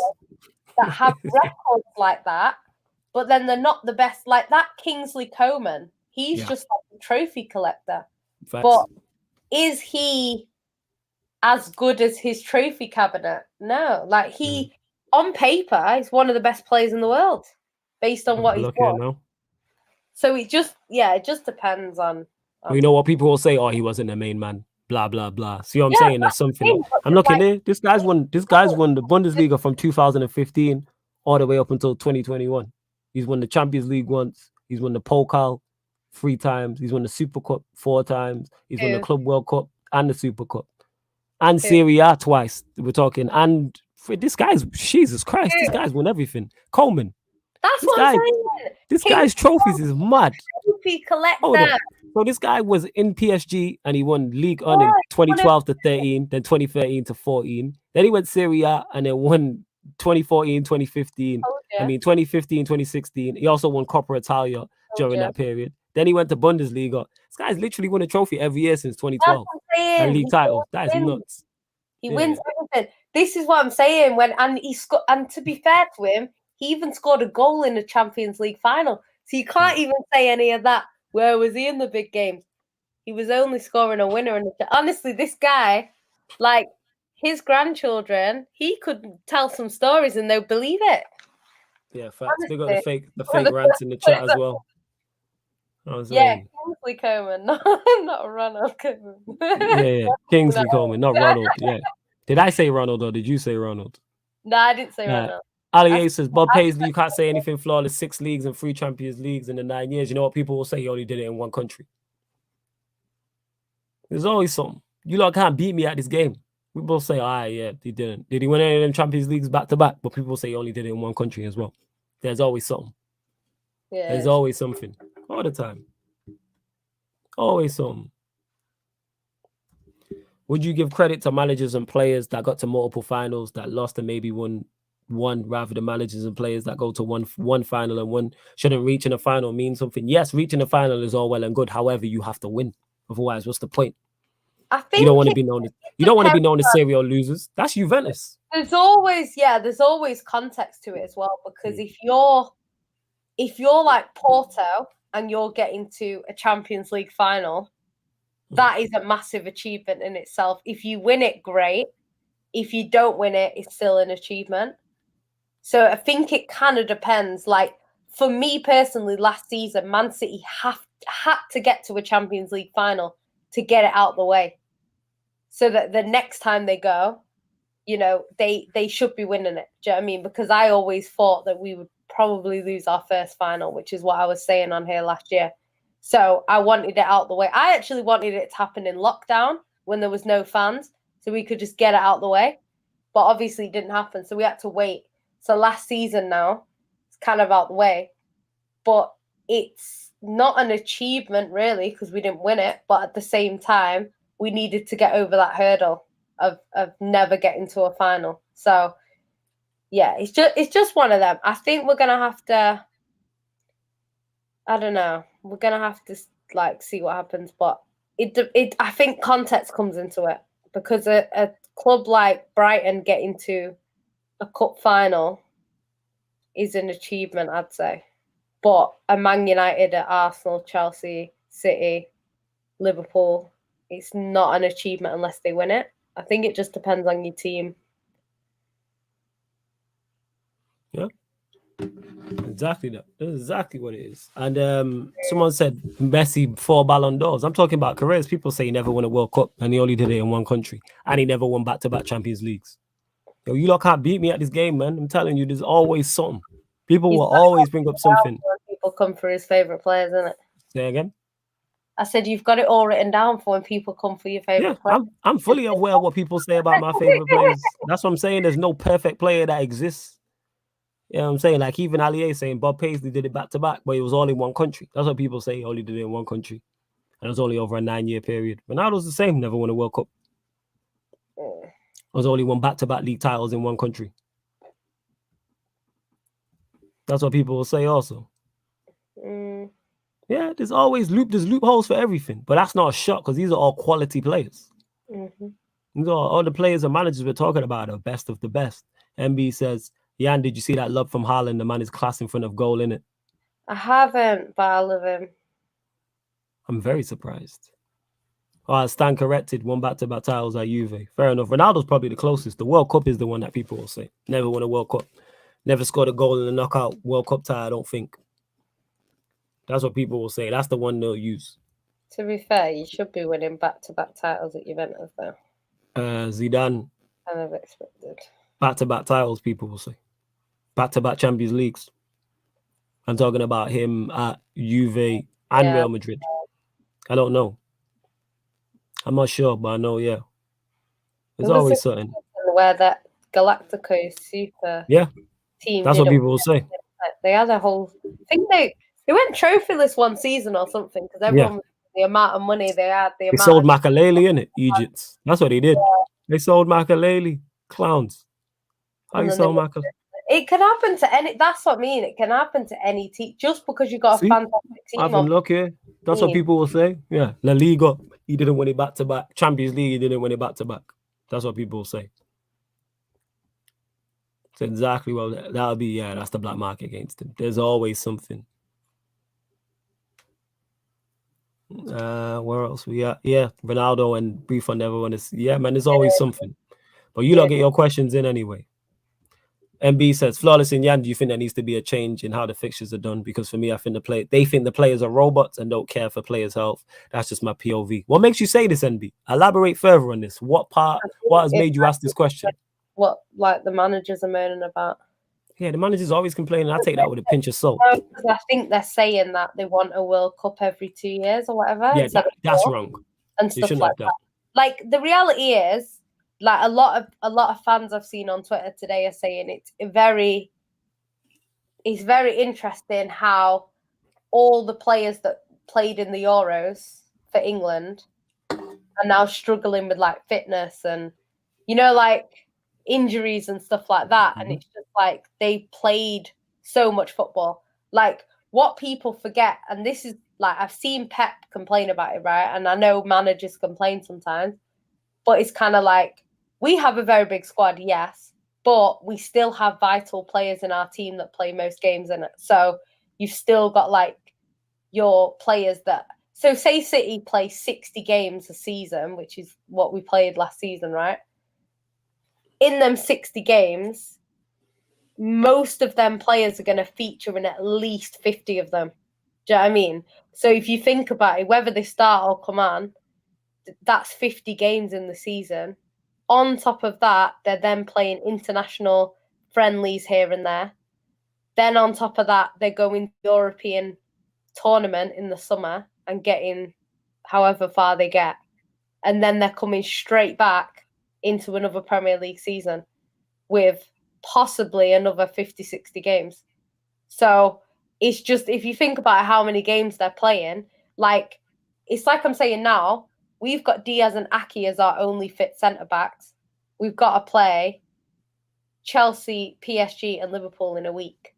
Speaker 2: that have records like that, but then they're not the best. Like that Kingsley Coman, he's just like a trophy collector.
Speaker 1: Facts.
Speaker 2: But is he as good as his trophy cabinet? No. Like he, on paper, is one of the best players in the world based on what he's won. So it just depends on.
Speaker 1: You know what people will say? Oh, he wasn't the main man. Blah blah blah. See what I'm saying? There's something. I'm looking there. This guy's won the Bundesliga from 2015 all the way up until 2021. He's won the Champions League once. He's won the Pokal 3 times. He's won the Super Cup 4 times. He's won the Club World Cup and the Super Cup and Serie A twice. We're talking. And this guy's Jesus Christ. This guy's won everything. Coleman.
Speaker 2: That's what I'm saying.
Speaker 1: This guy's trophies is mad.
Speaker 2: Trophy collector.
Speaker 1: So this guy was in PSG and he won League One in 2012 to 13, then 2013 to 14. Then he went Serie A and then won 2014, 2015. 2015, 2016. He also won Coppa Italia during that period. Then he went to Bundesliga. This guy's literally won a trophy every year since 2012. And league title. That is nuts.
Speaker 2: He wins everything. This is what I'm saying. And to be fair to him, he even scored a goal in the Champions League final. So you can't even say any of that. Where was he in the big games? He was only scoring a winner. Honestly, this guy, like his grandchildren, he could tell some stories and they'll believe it.
Speaker 1: Yeah, facts. They got the fake rants in the chat as well.
Speaker 2: Kingsley Coman, not Ronald Koeman.
Speaker 1: Kingsley Coman, not Ronald. Yeah. Did I say Ronald or did you say Ronald?
Speaker 2: No, I didn't say Ronald.
Speaker 1: Ali A says, Bob Paisley, you can't say anything flawless. 6 leagues and 3 Champions Leagues in the 9 years. You know what people will say? He only did it in 1 country. There's always something. You lot can't beat me at this game. We both say, he didn't. Did he win any of them Champions Leagues back to back? But people say he only did it in 1 country as well. There's always something. Yeah. There's always something. All the time. Always something. Would you give credit to managers and players that got to multiple finals, that lost and maybe won one, rather than managers and players that go to one final and one shouldn't reach in a final mean something? Yes, reaching a final is all well and good. However, you have to win. Otherwise, what's the point?
Speaker 2: I think
Speaker 1: you don't want to be known as serial losers. That's Juventus.
Speaker 2: There's always context to it as well, because if you're like Porto and you're getting to a Champions League final, that is a massive achievement in itself. If you win it, great. If you don't win it, it's still an achievement. So I think it kind of depends. Like for me personally, last season, Man City had to get to a Champions League final to get it out the way, so that the next time they go, they should be winning it. Do you know what I mean? Because I always thought that we would probably lose our first final, which is what I was saying on here last year. So I wanted it out the way. I actually wanted it to happen in lockdown when there was no fans, so we could just get it out the way. But obviously it didn't happen, so we had to wait. So last season now, it's kind of out the way. But it's not an achievement, really, because we didn't win it. But at the same time, we needed to get over that hurdle of never getting to a final. So, yeah, it's just one of them. I think we're going to have to I don't know. We're gonna have to see what happens, but I think context comes into it because a club like Brighton getting to a cup final is an achievement, I'd say. But a Man United at Arsenal, Chelsea, City, Liverpool, it's not an achievement unless they win it. I think it just depends on your team.
Speaker 1: Yeah. Exactly that. That's exactly what it is. And someone said Messi 4 Ballon d'Ors. I'm talking about careers. People say he never won a World Cup and he only did it in one country, and he never won back-to-back Champions Leagues. Yo, you lot can't beat me at this game, man. I'm telling you, there's always something. People
Speaker 2: He's
Speaker 1: will always bring up something.
Speaker 2: when people come for his favourite players, isn't it?
Speaker 1: Say again.
Speaker 2: I said you've got it all written down for when people come for your favourite
Speaker 1: Yeah,
Speaker 2: player.
Speaker 1: I'm fully aware of what people say about my favorite players. That's what I'm saying. There's no perfect player that exists. You know what I'm saying? Like even Ali saying Bob Paisley did it back to back, but it was all in one country. That's what people say. He only did it in one country. And it was only over a 9-year period. Ronaldo's the same, never won a World Cup. It was only won back-to-back league titles in one country. That's what people will say also. Yeah, there's loopholes for everything. But that's not a shock because these are all quality players. These are all the players and managers we're talking about are best of the best. MB says, Jan, did you see that love from Haaland? The man is class in front of goal, innit?
Speaker 2: I haven't, but I love him.
Speaker 1: I'm very surprised. Stan corrected, won back-to-back titles at Juve. Fair enough. Ronaldo's probably the closest. The World Cup is the one that people will say. Never won a World Cup. Never scored a goal in a knockout World Cup tie, I don't think. That's what people will say. That's the one they'll use.
Speaker 2: To be fair, you should be winning back-to-back titles at Juventus, though.
Speaker 1: Zidane.
Speaker 2: I never expected.
Speaker 1: Back-to-back titles, people will say. Back-to-back Champions Leagues. I'm talking about him at Juve and Real Madrid. I don't know. I'm not sure, but I know, yeah. There's always something.
Speaker 2: Where that Galactico super team.
Speaker 1: That's what people will say.
Speaker 2: They had a whole. I think they went trophyless one season or something because everyone the amount of money they had. They
Speaker 1: sold Makaleli, innit? Egypt. That's what they did. Yeah. They sold Makaleli. Clowns. How you sell Makaleli?
Speaker 2: It can happen to any. That's what I mean. It can happen to any team. Just because you got a fantastic team.
Speaker 1: Having luck here. That's what people will say. Yeah. La Liga, he didn't win it back to back. Champions League, he didn't win it back to back. That's what people will say. It's exactly what that'll be. Yeah, that's the black market against him. There's always something. Where else we at? Yeah, Ronaldo and Buffon never won this. Yeah, man, there's always something. But you lot get your questions in anyway. MB says, Flawless in Yan, do you think there needs to be a change in how the fixtures are done? Because for me, I think they think the players are robots and don't care for players' health. That's just my POV. What makes you say this, NB? Elaborate further on this. What has made you ask this question?
Speaker 2: What, like the managers are moaning about?
Speaker 1: Yeah, the managers always complaining. I take that with a pinch of salt.
Speaker 2: I think they're saying that they want a World Cup every 2 years or whatever.
Speaker 1: Yeah, that's wrong.
Speaker 2: And stuff like that. Like the reality is, like a lot of fans I've seen on Twitter today are saying it's very interesting how all the players that played in the Euros for England are now struggling with like fitness and like injuries and stuff like that. And it's just like they played so much football. Like what people forget, and this is like I've seen Pep complain about it, right? And I know managers complain sometimes, but it's kind of like we have a very big squad, yes, but we still have vital players in our team that play most games in it. So you've still got like your players that. So say City play 60 games a season, which is what we played last season, right? In them 60 games, most of them players are going to feature in at least 50 of them. Do you know what I mean? So if you think about it, whether they start or come on, that's 50 games in the season. On top of that, they're then playing international friendlies here and there. Then on top of that, they're going to the European tournament in the summer and getting however far they get. And then they're coming straight back into another Premier League season with possibly another 50, 60 games. So it's just, if you think about how many games they're playing, like, it's like I'm saying now, we've got Diaz and Aki as our only fit centre-backs. We've got to play Chelsea, PSG and Liverpool in a week.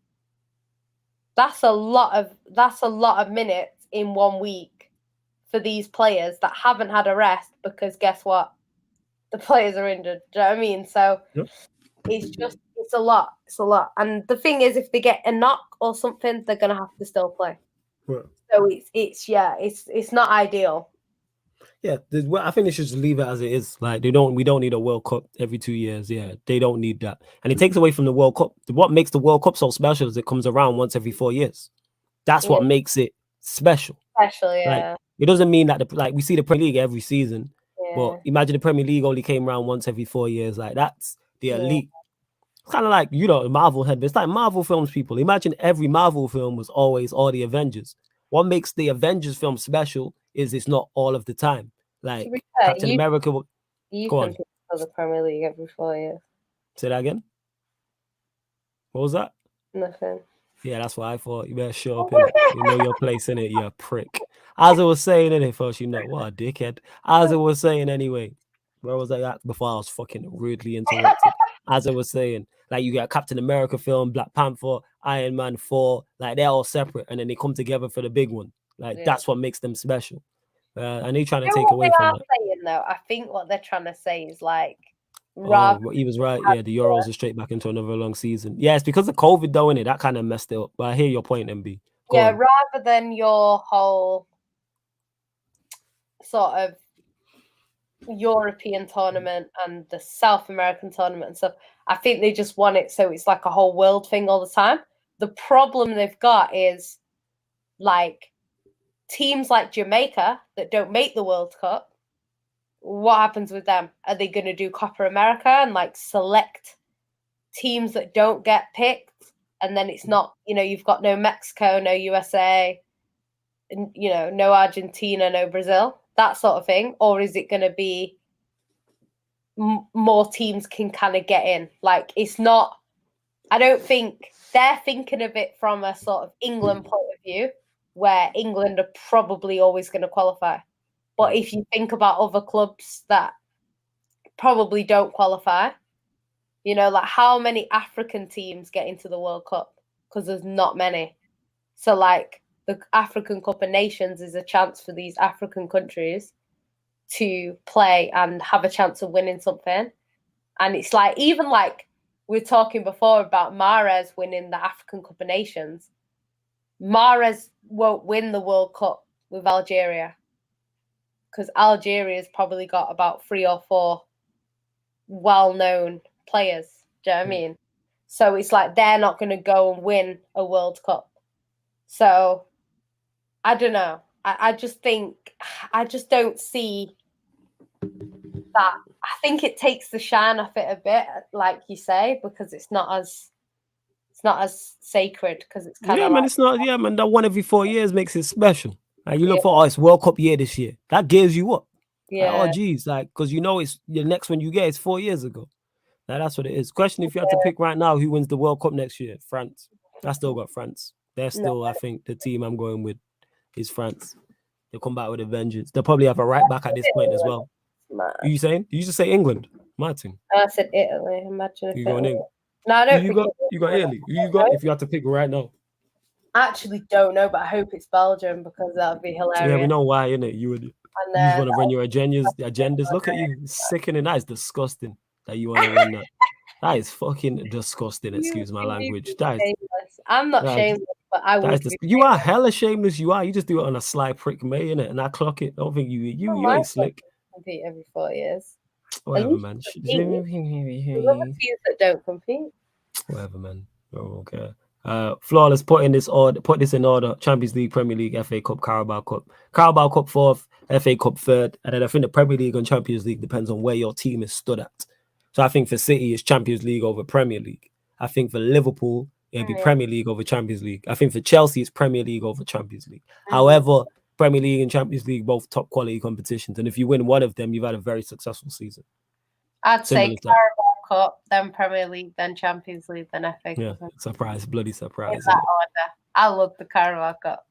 Speaker 2: That's a lot of minutes in 1 week for these players that haven't had a rest because guess what? The players are injured. Do you know what I mean? So
Speaker 1: Yep.
Speaker 2: it's a lot. It's a lot. And the thing is, if they get a knock or something, they're gonna have to still play.
Speaker 1: Right.
Speaker 2: So it's not ideal.
Speaker 1: Yeah, I think they should just leave it as it is. Like we don't need a World Cup every 2 years. Yeah, they don't need that, and it takes away from the World Cup. What makes the World Cup so special is it comes around once every 4 years. That's what makes it special.
Speaker 2: Especially,
Speaker 1: Like
Speaker 2: yeah.
Speaker 1: it doesn't mean that we see the Premier League every season, but
Speaker 2: Yeah.
Speaker 1: imagine the Premier League only came around once every 4 years. Like that's the
Speaker 2: Yeah.
Speaker 1: elite. It's kind of like Marvel head, but it's like Marvel films. People imagine every Marvel film was always all the Avengers. What makes the Avengers film special is it's not all of the time.
Speaker 2: To
Speaker 1: Like
Speaker 2: be fair,
Speaker 1: Captain America.
Speaker 2: you
Speaker 1: Go on.
Speaker 2: compete for the Premier League every 4 years.
Speaker 1: Say that again. What was that?
Speaker 2: Nothing.
Speaker 1: Yeah, that's what I thought. You better show up in it. You know your place in it, you prick. As I was saying in it, first, what a dickhead. As I was saying anyway. Where was I at before I was fucking rudely interrupted? As I was saying, like you got Captain America film, Black Panther, Iron Man 4, like they're all separate and then they come together for the big one. Like that's what makes them special. And they trying to take away from that.
Speaker 2: Saying, though, I think what they're trying to say is like,
Speaker 1: he was right. Yeah, the Euros are straight back into another long season. Yeah, it's because of COVID, though, innit? That kind of messed it up. But I hear your point, MB. Go on.
Speaker 2: rather than your whole sort of European tournament and the South American tournament and stuff, I think they just want it so it's like a whole world thing all the time. The problem they've got is like teams like Jamaica that don't make the World Cup. What happens with them? Are they going to do Copa America and like select teams that don't get picked? And then it's not, you've got no Mexico, no USA, and, no Argentina, no Brazil, that sort of thing. Or is it going to be more teams can kind of get in? Like, it's not, I don't think they're thinking of it from a sort of England point of view, where England are probably always going to qualify. But if you think about other clubs that probably don't qualify, like how many African teams get into the World Cup? Because there's not many. So like the African Cup of Nations is a chance for these African countries to play and have a chance of winning something. And it's like, even like we were talking before about Mahrez winning the African Cup of Nations. Mahrez won't win the World Cup with Algeria, because Algeria's probably got about 3 or 4 well-known players. Do you know what I mean? So it's like they're not going to go and win a World Cup. So I don't know. I just don't see that. I think it takes the shine off it a bit, like you say, because it's not as sacred, because it's kind of
Speaker 1: man. It's not. Yeah, man. That one every 4 years makes it special. Like you look for, it's World Cup year this year. That gives you up.
Speaker 2: Yeah.
Speaker 1: Like, oh, geez, like because it's the next one you get is 4 years ago. Now that's what it is. Question: if you had to pick right now, who wins the World Cup next year? France. I still got France. They're still, I think, the team I'm going with is France. They'll come back with a vengeance. They'll probably have a right back at this point as well. Are you saying? You just say England, Martin?
Speaker 2: I said Italy. Imagine if
Speaker 1: you going England.
Speaker 2: No, I don't.
Speaker 1: You got Italy. Who you got? If you had to pick right now.
Speaker 2: I actually don't know, but I hope it's Belgium, because that would be hilarious.
Speaker 1: Yeah, we know why, innit? You just want to run your agendas. Look at you, sickening. That is disgusting. That you want to run that. That is fucking disgusting. Excuse my language.
Speaker 2: I'm not shameless, but I would.
Speaker 1: You are hella shameless. You are. You just do it on a sly prick, May, innit? And I clock it. I don't think you ain't slick.
Speaker 2: Compete every 4 years.
Speaker 1: Whatever, man.
Speaker 2: Teams that don't compete.
Speaker 1: Whatever, man. Oh, okay. Flawless. Put this in order. Champions League, Premier League, FA Cup, Carabao Cup. Carabao Cup 4th, FA Cup 3rd, and then I think the Premier League and Champions League depends on where your team is stood at. So I think for City it's Champions League over Premier League. I think for Liverpool it'd be Premier League over Champions League. I think for Chelsea it's Premier League over Champions League. However, Premier League and Champions League both top quality competitions, and if you win one of them, you've had a very successful season.
Speaker 2: I'd say Carabao Cup, then Premier League, then Champions League, then FA Cup.
Speaker 1: Yeah, surprise, bloody surprise.
Speaker 2: In that order. I love the Carabao Cup.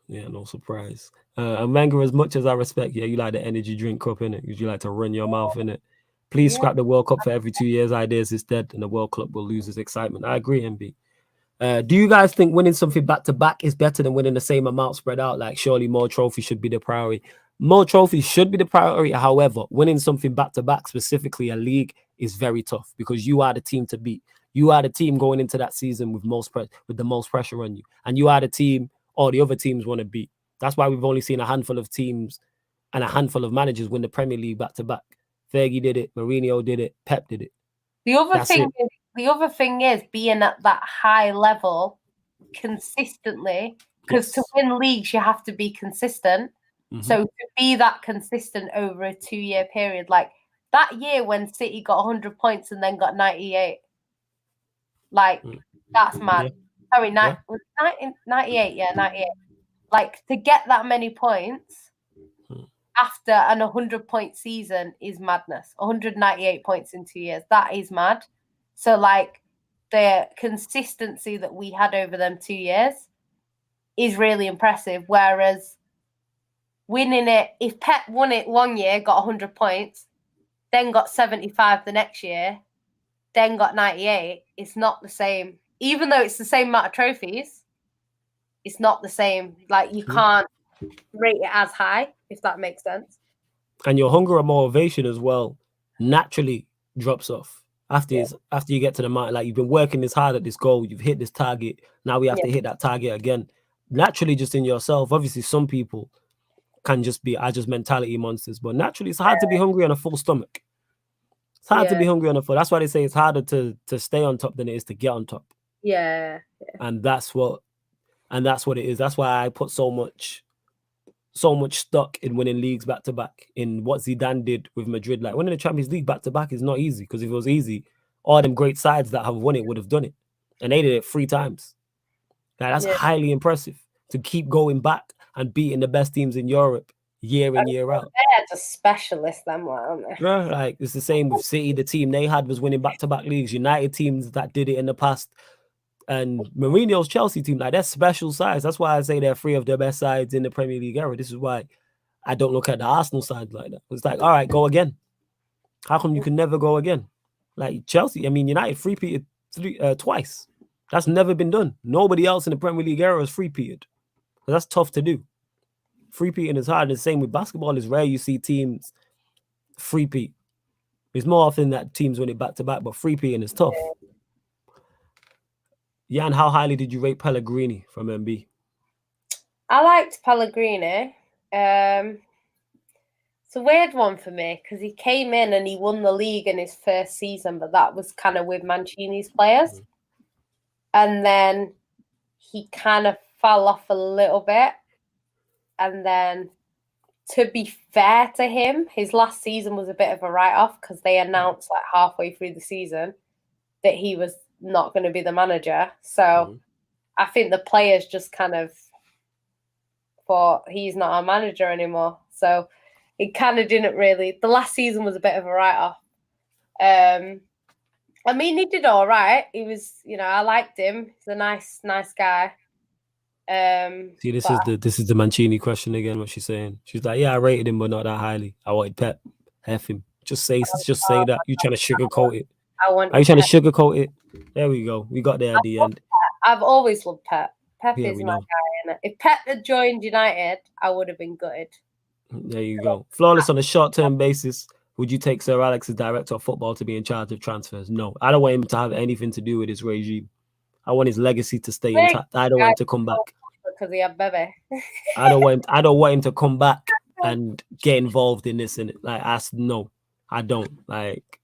Speaker 1: Yeah, no surprise. And Wenger, as much as I respect, you like the energy drink cup, innit? Because you like to run your mouth, innit? Please scrap the World Cup for every 2 years. Ideas is dead, and the World Cup will lose its excitement. I agree, MB. Do you guys think winning something back to back is better than winning the same amount spread out? Like, surely more trophies should be the priority. More trophies should be the priority. However, winning something back to back, specifically a league, is very tough because you are the team to beat. You are the team going into that season with with the most pressure on you, and you are the team all the other teams want to beat. That's why we've only seen a handful of teams and a handful of managers win the Premier League back to back. Fergie did it, Mourinho did it, Pep did it.
Speaker 2: The other thing is being at that high level consistently, because to win leagues you have to be consistent. Mm-hmm. So to be that consistent over a 2-year period, like that year when City got 100 points and then got 98, like that's mad. Yeah. Sorry, 98, yeah, 98. Like to get that many points after an 100-point season is madness. 198 points in 2 years, that is mad. So like the consistency that we had over them 2 years is really impressive. Whereas winning it, if Pep won it 1 year, got 100 points, then got 75 the next year, then got 98, it's not the same. Even though it's the same amount of trophies, it's not the same. Like you can't rate it as high, if that makes sense.
Speaker 1: And your hunger and motivation as well naturally drops off after you get to the mountain. Like you've been working this hard at this goal, you've hit this target. Now we have to hit that target again. Naturally, just in yourself. Obviously, some people can just be mentality monsters, but naturally, it's hard to be hungry on a full stomach. It's hard to be hungry on a full. That's why they say it's harder to stay on top than it is to get on top.
Speaker 2: Yeah.
Speaker 1: And that's what it is. That's why I put so much stock in winning leagues back to back, in what Zidane did with Madrid. Like winning the Champions League back to back is not easy, because if it was easy, all them great sides that have won it would have done it, and they did it 3 times. Like, that's highly impressive to keep going back and beating the best teams in Europe year in, year out.
Speaker 2: They're just specialists, them, aren't they?
Speaker 1: Yeah, like it's the same with City. The team they had was winning back to back leagues. United teams that did it in the past. And Mourinho's Chelsea team, like, that's special sides. That's why I say they're 3 of the best sides in the Premier League era. This is why I don't look at the Arsenal side like that. It's like, all right, go again. How come you can never go again? Like Chelsea, I mean, United three-peated twice. That's never been done. Nobody else in the Premier League era has three-peated. So that's tough to do. Three-peating is hard. And the same with basketball. It's rare you see teams three-peat. It's more often that teams win it back-to-back, but three-peating is tough. Jan, how highly did you rate Pellegrini from MB?
Speaker 2: I liked Pellegrini. It's a weird one for me because he came in and he won the league in his first season, but that was kind of with Mancini's players. Mm-hmm. And then he kind of fell off a little bit. And then, to be fair to him, his last season was a bit of a write-off because they announced like halfway through the season that he was not going to be the manager. So I think the players just kind of thought he's not our manager anymore. So it kind of didn't really. The last season was a bit of a write-off. I mean, he did all right. He was, I liked him. He's a nice guy.
Speaker 1: See, this is the Mancini question again. What she's saying? She's like, yeah, I rated him, but not that highly. I wanted Pep. F him. Just say that. You trying to sugarcoat it? Are you trying to sugarcoat it? There we go. We got there at the end.
Speaker 2: I've always loved Pep. Pep is my guy. If Pep had joined United, I would have been gutted.
Speaker 1: There you go. Flawless on a short-term basis. Would you take Sir Alex as director of football to be in charge of transfers? No. I don't want him to have anything to do with his regime. I want his legacy to stay intact. I don't want him to come back.
Speaker 2: Because he had baby.
Speaker 1: I don't want him to come back and get involved in this. And no, I don't. Like,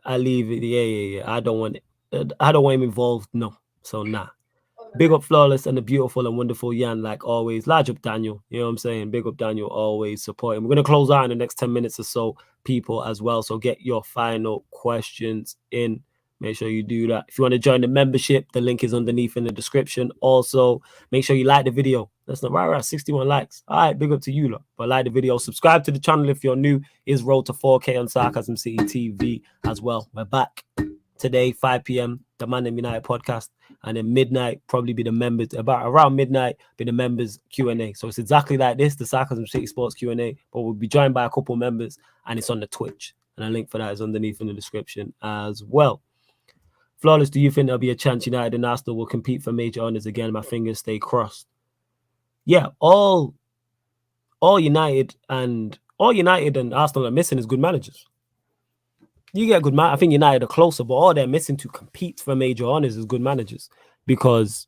Speaker 1: I leave it. Yeah. I don't want it. I don't want him involved. No. So nah. Big up Flawless and the beautiful and wonderful Jan, like always. Large up Daniel. You know what I'm saying? Big up Daniel, always support him. We're going to close out in the next 10 minutes or so, people, as well. So get your final questions in. Make sure you do that. If you want to join the membership, the link is underneath in the description. Also, make sure you like the video. That's not right, 61 likes. All right, big up to you, lot. But like the video, subscribe to the channel if you're new. Is road to 4K on Sarcasm City TV as well. We're back today, 5 p.m. The Man in United podcast, and then midnight probably be the members. Around midnight be the members Q&A. So it's exactly like this, the Sarcasm City Sports Q&A, but we'll be joined by a couple members, and it's on the Twitch, and a link for that is underneath in the description as well. Flawless, do you think there'll be a chance United and Arsenal will compete for major honours again? My fingers stay crossed. Yeah, all United and Arsenal are missing is good managers. You get good man. I think United are closer, but all they're missing to compete for major honours is good managers, because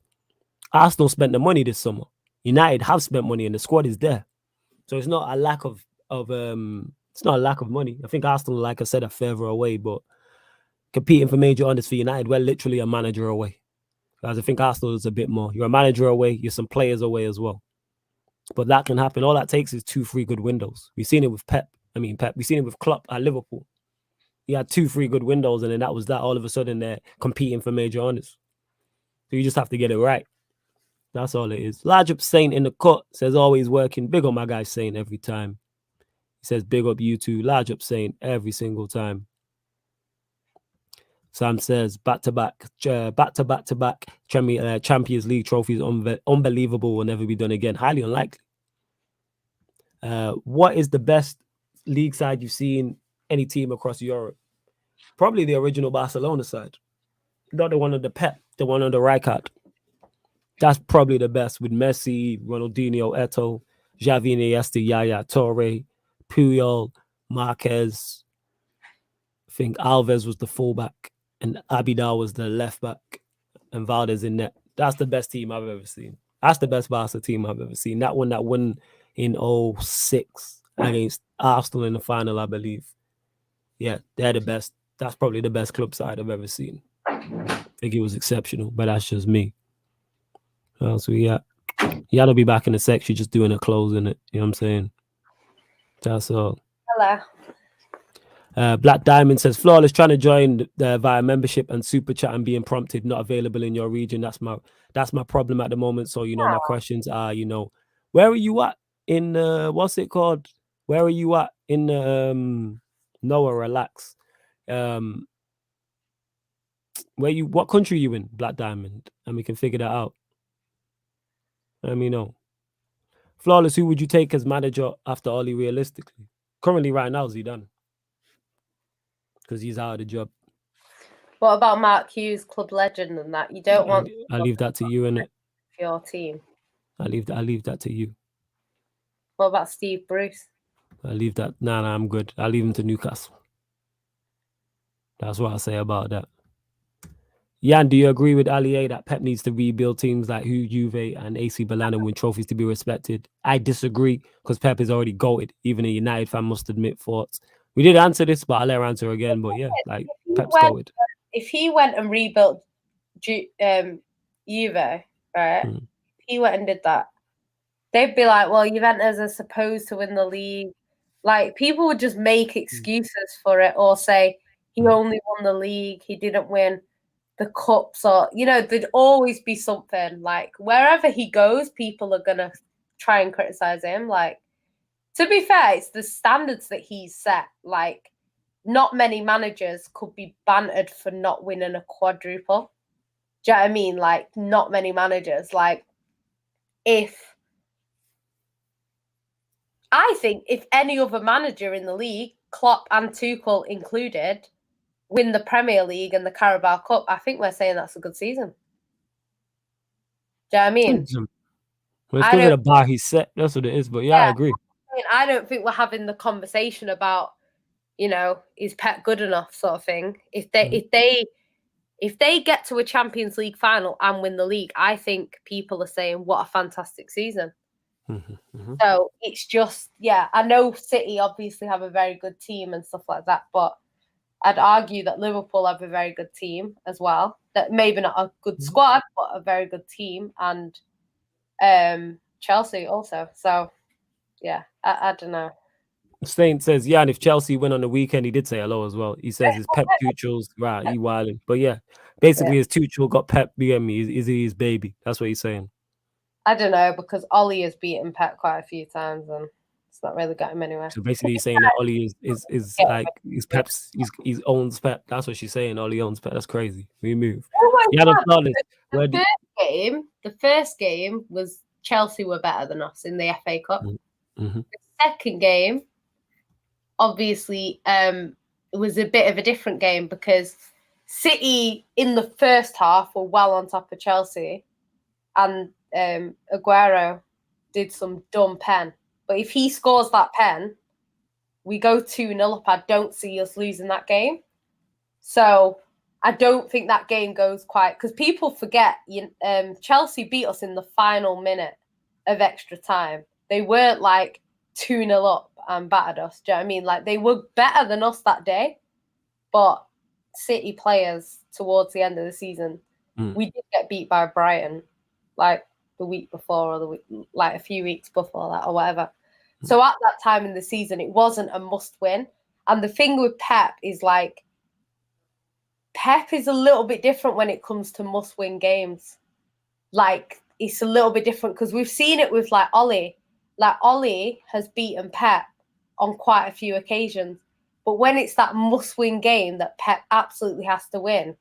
Speaker 1: Arsenal spent the money this summer. United have spent money and the squad is there. So it's not a lack of it's not a lack of money. I think Arsenal, like I said, are further away, but competing for major honours for United, we're literally a manager away. Whereas I think Arsenal is a bit more. You're a manager away, you're some players away as well. But that can happen. All that takes is 2-3 good windows. We've seen it with Pep. We've seen it with Klopp at Liverpool. He had 2-3 good windows, and then that was that. All of a sudden, they're competing for major honours. So you just have to get it right. That's all it is. Large up Saint in the cut says always working. Big up my guy Saint every time. He says big up you too. Large up Saint every single time. Sam says back to back Champions League trophies, unbelievable, will never be done again. Highly unlikely. What is the best league side you've seen any team across Europe? Probably the original Barcelona side. Not the one under Pep, the one under Rijkaard. That's probably the best, with Messi, Ronaldinho, Eto'o, Xavi, Iniesta, Yaya, Torre, Puyol, Marquez. I think Alves was the fullback and Abidal was the left back and Valdez in net. That's the best team I've ever seen. That's the best Barca team I've ever seen. That won in 2006 against Arsenal in the final, I believe. Yeah, they're the best. That's probably the best club side I've ever seen. I think it was exceptional, but that's just me. So yeah, Ya'll be back in a sec. She's just doing a close in it. You know what I'm saying? That's all.
Speaker 2: Hello.
Speaker 1: Black Diamond says Flawless trying to join via membership and super chat and being prompted, not available in your region. That's my problem at the moment. So my questions are, where are you at in what's it called? Where are you at in Noah? Relax. What country are you in, Black Diamond? And we can figure that out. Let me know. Flawless, who would you take as manager after Oli realistically? Currently, right now, Zidane. Because he's out of the job.
Speaker 2: What about Mark Hughes, club legend, and that? You don't want.
Speaker 1: I'll leave that to you, innit?
Speaker 2: Your team.
Speaker 1: I'll leave that to you.
Speaker 2: What about Steve Bruce?
Speaker 1: I'll leave that. Nah, I'm good. I'll leave him to Newcastle. That's what I'll say about that. Jan, do you agree with Ali A that Pep needs to rebuild teams like Juve and AC Milan and win trophies to be respected? I disagree, because Pep is already goated. Even a United fan must admit faults. We did answer this, but I'll let her answer again. But yeah, like Pep's goated.
Speaker 2: If he went and rebuilt Juve, right? If he went and did that, they'd be like, well, Juventus are supposed to win the league. Like, people would just make excuses for it, or say he only won the league, he didn't win the cups, or there'd always be something. Like, wherever he goes, people are gonna try and criticize him. Like, to be fair, it's the standards that he's set. Like, not many managers could be bantered for not winning a quadruple. Do you know what I mean? Like, not many managers. Like, I think if any other manager in the league, Klopp and Tuchel included, win the Premier League and the Carabao Cup, I think we're saying that's a good season. Do you know what I mean?
Speaker 1: Well, it's because of the bar he set. That's what it is. But yeah, I agree.
Speaker 2: I don't think we're having the conversation about, is Pep good enough, sort of thing. If they get to a Champions League final and win the league, I think people are saying, what a fantastic season. So it's just, I know City obviously have a very good team and stuff like that, but I'd argue that Liverpool have a very good team as well. That maybe not a good squad, but a very good team, and Chelsea also. So yeah, I don't know.
Speaker 1: Saint says, and if Chelsea win on the weekend, he did say hello as well. He says it's Pep Tuchel's right, he wilding. But yeah, basically his Tuchel got Pep being me. Is he his baby? That's what he's saying.
Speaker 2: I don't know, because Ollie has beaten Pep quite a few times and it's not really got him anywhere.
Speaker 1: So basically he's saying that Ollie is like he's Pep's, he owns Pep. That's what she's saying. Ollie owns Pep. That's crazy. We move.
Speaker 2: The first game was Chelsea were better than us in the FA Cup. The second game, obviously, it was a bit of a different game because City in the first half were well on top of Chelsea, and Aguero did some dumb pen. But if he scores that pen, we go 2-0 up. I don't see us losing that game. So I don't think that game goes quite, because people forget Chelsea beat us in the final minute of extra time. They weren't like 2-0 up and battered us. Do you know what I mean? Like, they were better than us that day, but City players towards the end of the season, we did get beat by Brighton like the week before, or the week, like a few weeks before that, or whatever. So at that time in the season, it wasn't a must win. And the thing with Pep is, like, Pep is a little bit different when it comes to must win games. Like, it's a little bit different because we've seen it with like Ollie. Like, Ollie has beaten Pep on quite a few occasions. But when it's that must-win game that Pep absolutely has to win,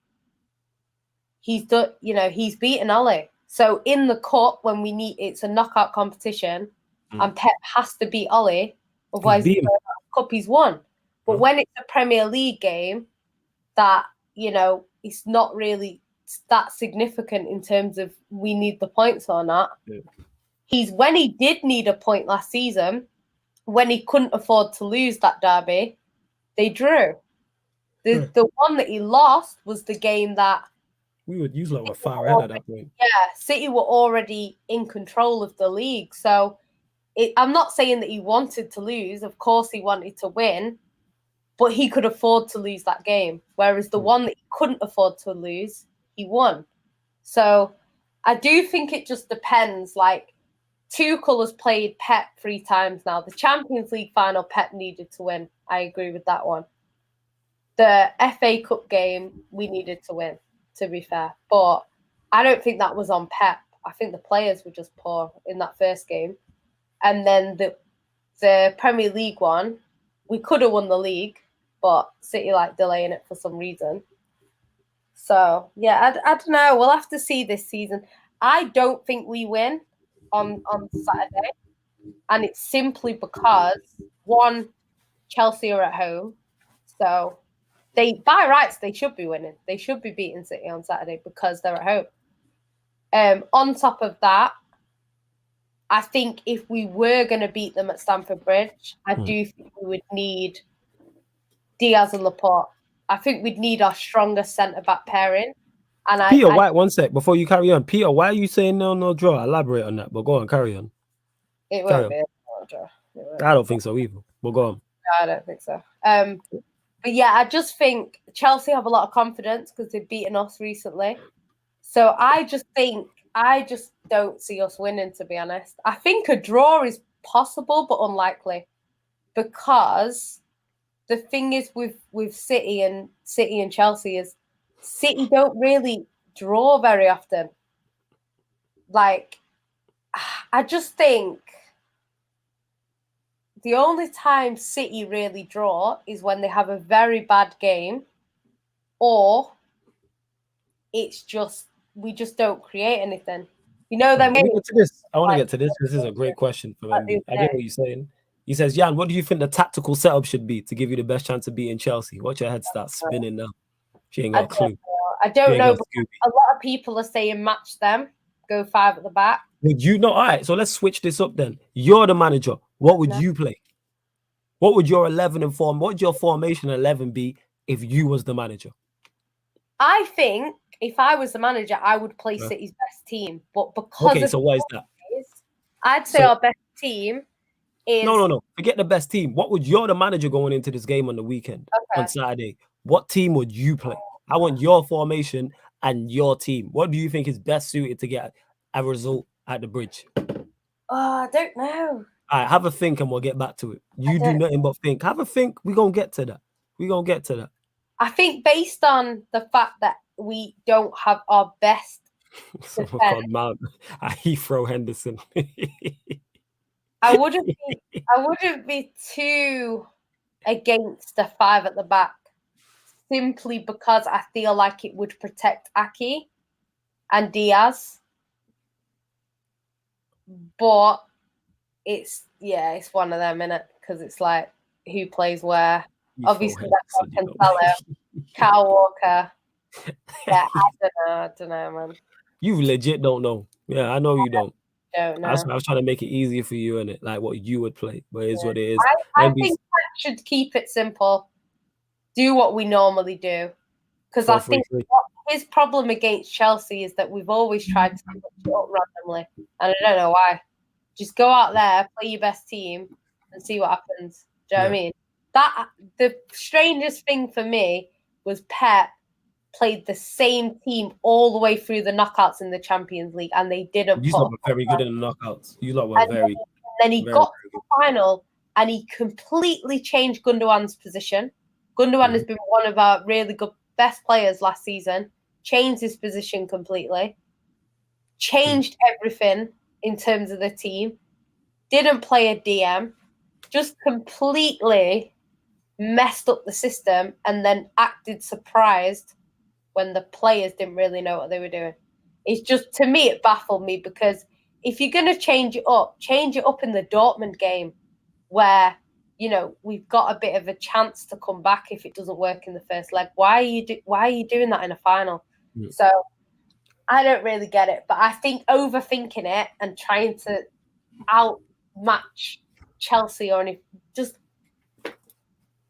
Speaker 2: he's beaten Ollie. So in the cup, when it's a knockout competition, and Pep has to beat Ollie, otherwise the cup he's won. But when it's a Premier League game, that it's not really that significant in terms of we need the points or not. Yeah. When he did need a point last season, when he couldn't afford to lose that derby, they drew. The one that he lost was the game that
Speaker 1: we would use like a far ahead at that point.
Speaker 2: Yeah, City were already in control of the league. So I'm not saying that he wanted to lose. Of course he wanted to win, but he could afford to lose that game. Whereas the one that he couldn't afford to lose, he won. So I do think it just depends. Like, Tuchel has played Pep 3 times now. The Champions League final, Pep needed to win. I agree with that one. The FA Cup game, we needed to win, to be fair. But I don't think that was on Pep. I think the players were just poor in that first game. And then the Premier League one, we could have won the league, but City like delaying it for some reason. So, yeah, I don't know. We'll have to see this season. I don't think we win on Saturday. And it's simply because, one, Chelsea are at home. So, by rights, they should be winning. They should be beating City on Saturday because they're at home. On top of that, I think if we were going to beat them at Stamford Bridge, I do think we would need Diaz and Laporte. I think we'd need our strongest centre-back pairing. And
Speaker 1: Peter, one sec, before you carry on. Peter, why are you saying no draw? Elaborate on that, but go on, carry on.
Speaker 2: It won't be a draw.
Speaker 1: I don't think so either, but go on.
Speaker 2: No, I don't think so. But yeah, I just think Chelsea have a lot of confidence because they've beaten us recently. So I just don't see us winning, to be honest. I think a draw is possible, but unlikely. Because the thing is with City and Chelsea is City don't really draw very often. Like, I just think the only time City really draw is when they have a very bad game, or it's just we just don't create anything. Then
Speaker 1: I want to get to this. This is a great question for MB. I get what you're saying. He says, Jan, what do you think the tactical setup should be to give you the best chance of beating Chelsea? Watch your head start spinning now. She ain't got a clue.
Speaker 2: I don't know. A lot of people are saying match them, go 5 at the back.
Speaker 1: Would you know? All right, so let's switch this up then. You're the manager. What would you play? What would your 11 and form? What would your formation 11 be if you was the manager?
Speaker 2: I think if I was the manager, I would play City's best team. But because
Speaker 1: so what is that?
Speaker 2: I'd say our best team is
Speaker 1: no. Forget the best team. What would you're the manager going into this game on the weekend on Saturday? What team would you play? I want your formation and your team. What do you think is best suited to get a result at the Bridge?
Speaker 2: I don't know.
Speaker 1: All right, have a think and we'll get back to it. You do nothing but think. Have a think. We're going to get to that.
Speaker 2: I think based on the fact that we don't have our best
Speaker 1: called Mount Heathrow Henderson.
Speaker 2: I wouldn't be too against the 5 at the back, simply because I feel like it would protect Aki and Diaz. But it's one of them, innit? Because it's like who plays where. Obviously, that's Cancelo, Kyle Walker, Yeah, I don't know, man.
Speaker 1: You legit don't know. Yeah, I know you don't.
Speaker 2: Don't know.
Speaker 1: I was trying to make it easier for you, innit? Like what you would play, but it's what it is.
Speaker 2: I
Speaker 1: NBC
Speaker 2: think Pep should keep it simple. Do what we normally do. Because I think
Speaker 1: 4-3-3.
Speaker 2: what his problem against Chelsea is that we've always tried to switch it up randomly. And I don't know why. Just go out there, play your best team, and see what happens. Do you know what I mean? The strangest thing for me was Pep played the same team all the way through the knockouts in the Champions League, and they didn't
Speaker 1: You
Speaker 2: put
Speaker 1: lot were very good in the knockouts. You lot were
Speaker 2: and
Speaker 1: very,
Speaker 2: then he
Speaker 1: very,
Speaker 2: got
Speaker 1: very
Speaker 2: to the final and he completely changed Gundogan's position. Gundogan has been one of our really good best players last season. Changed his position completely. Changed everything in terms of the team. Didn't play a DM. Just completely messed up the system and then acted surprised when the players didn't really know what they were doing. It's just, to me, it baffled me because if you're going to change it up in the Dortmund game where, you know, we've got a bit of a chance to come back if it doesn't work in the first leg. Why are you doing that in a final? So I don't really get it, but I think overthinking it and trying to outmatch Chelsea or anything, just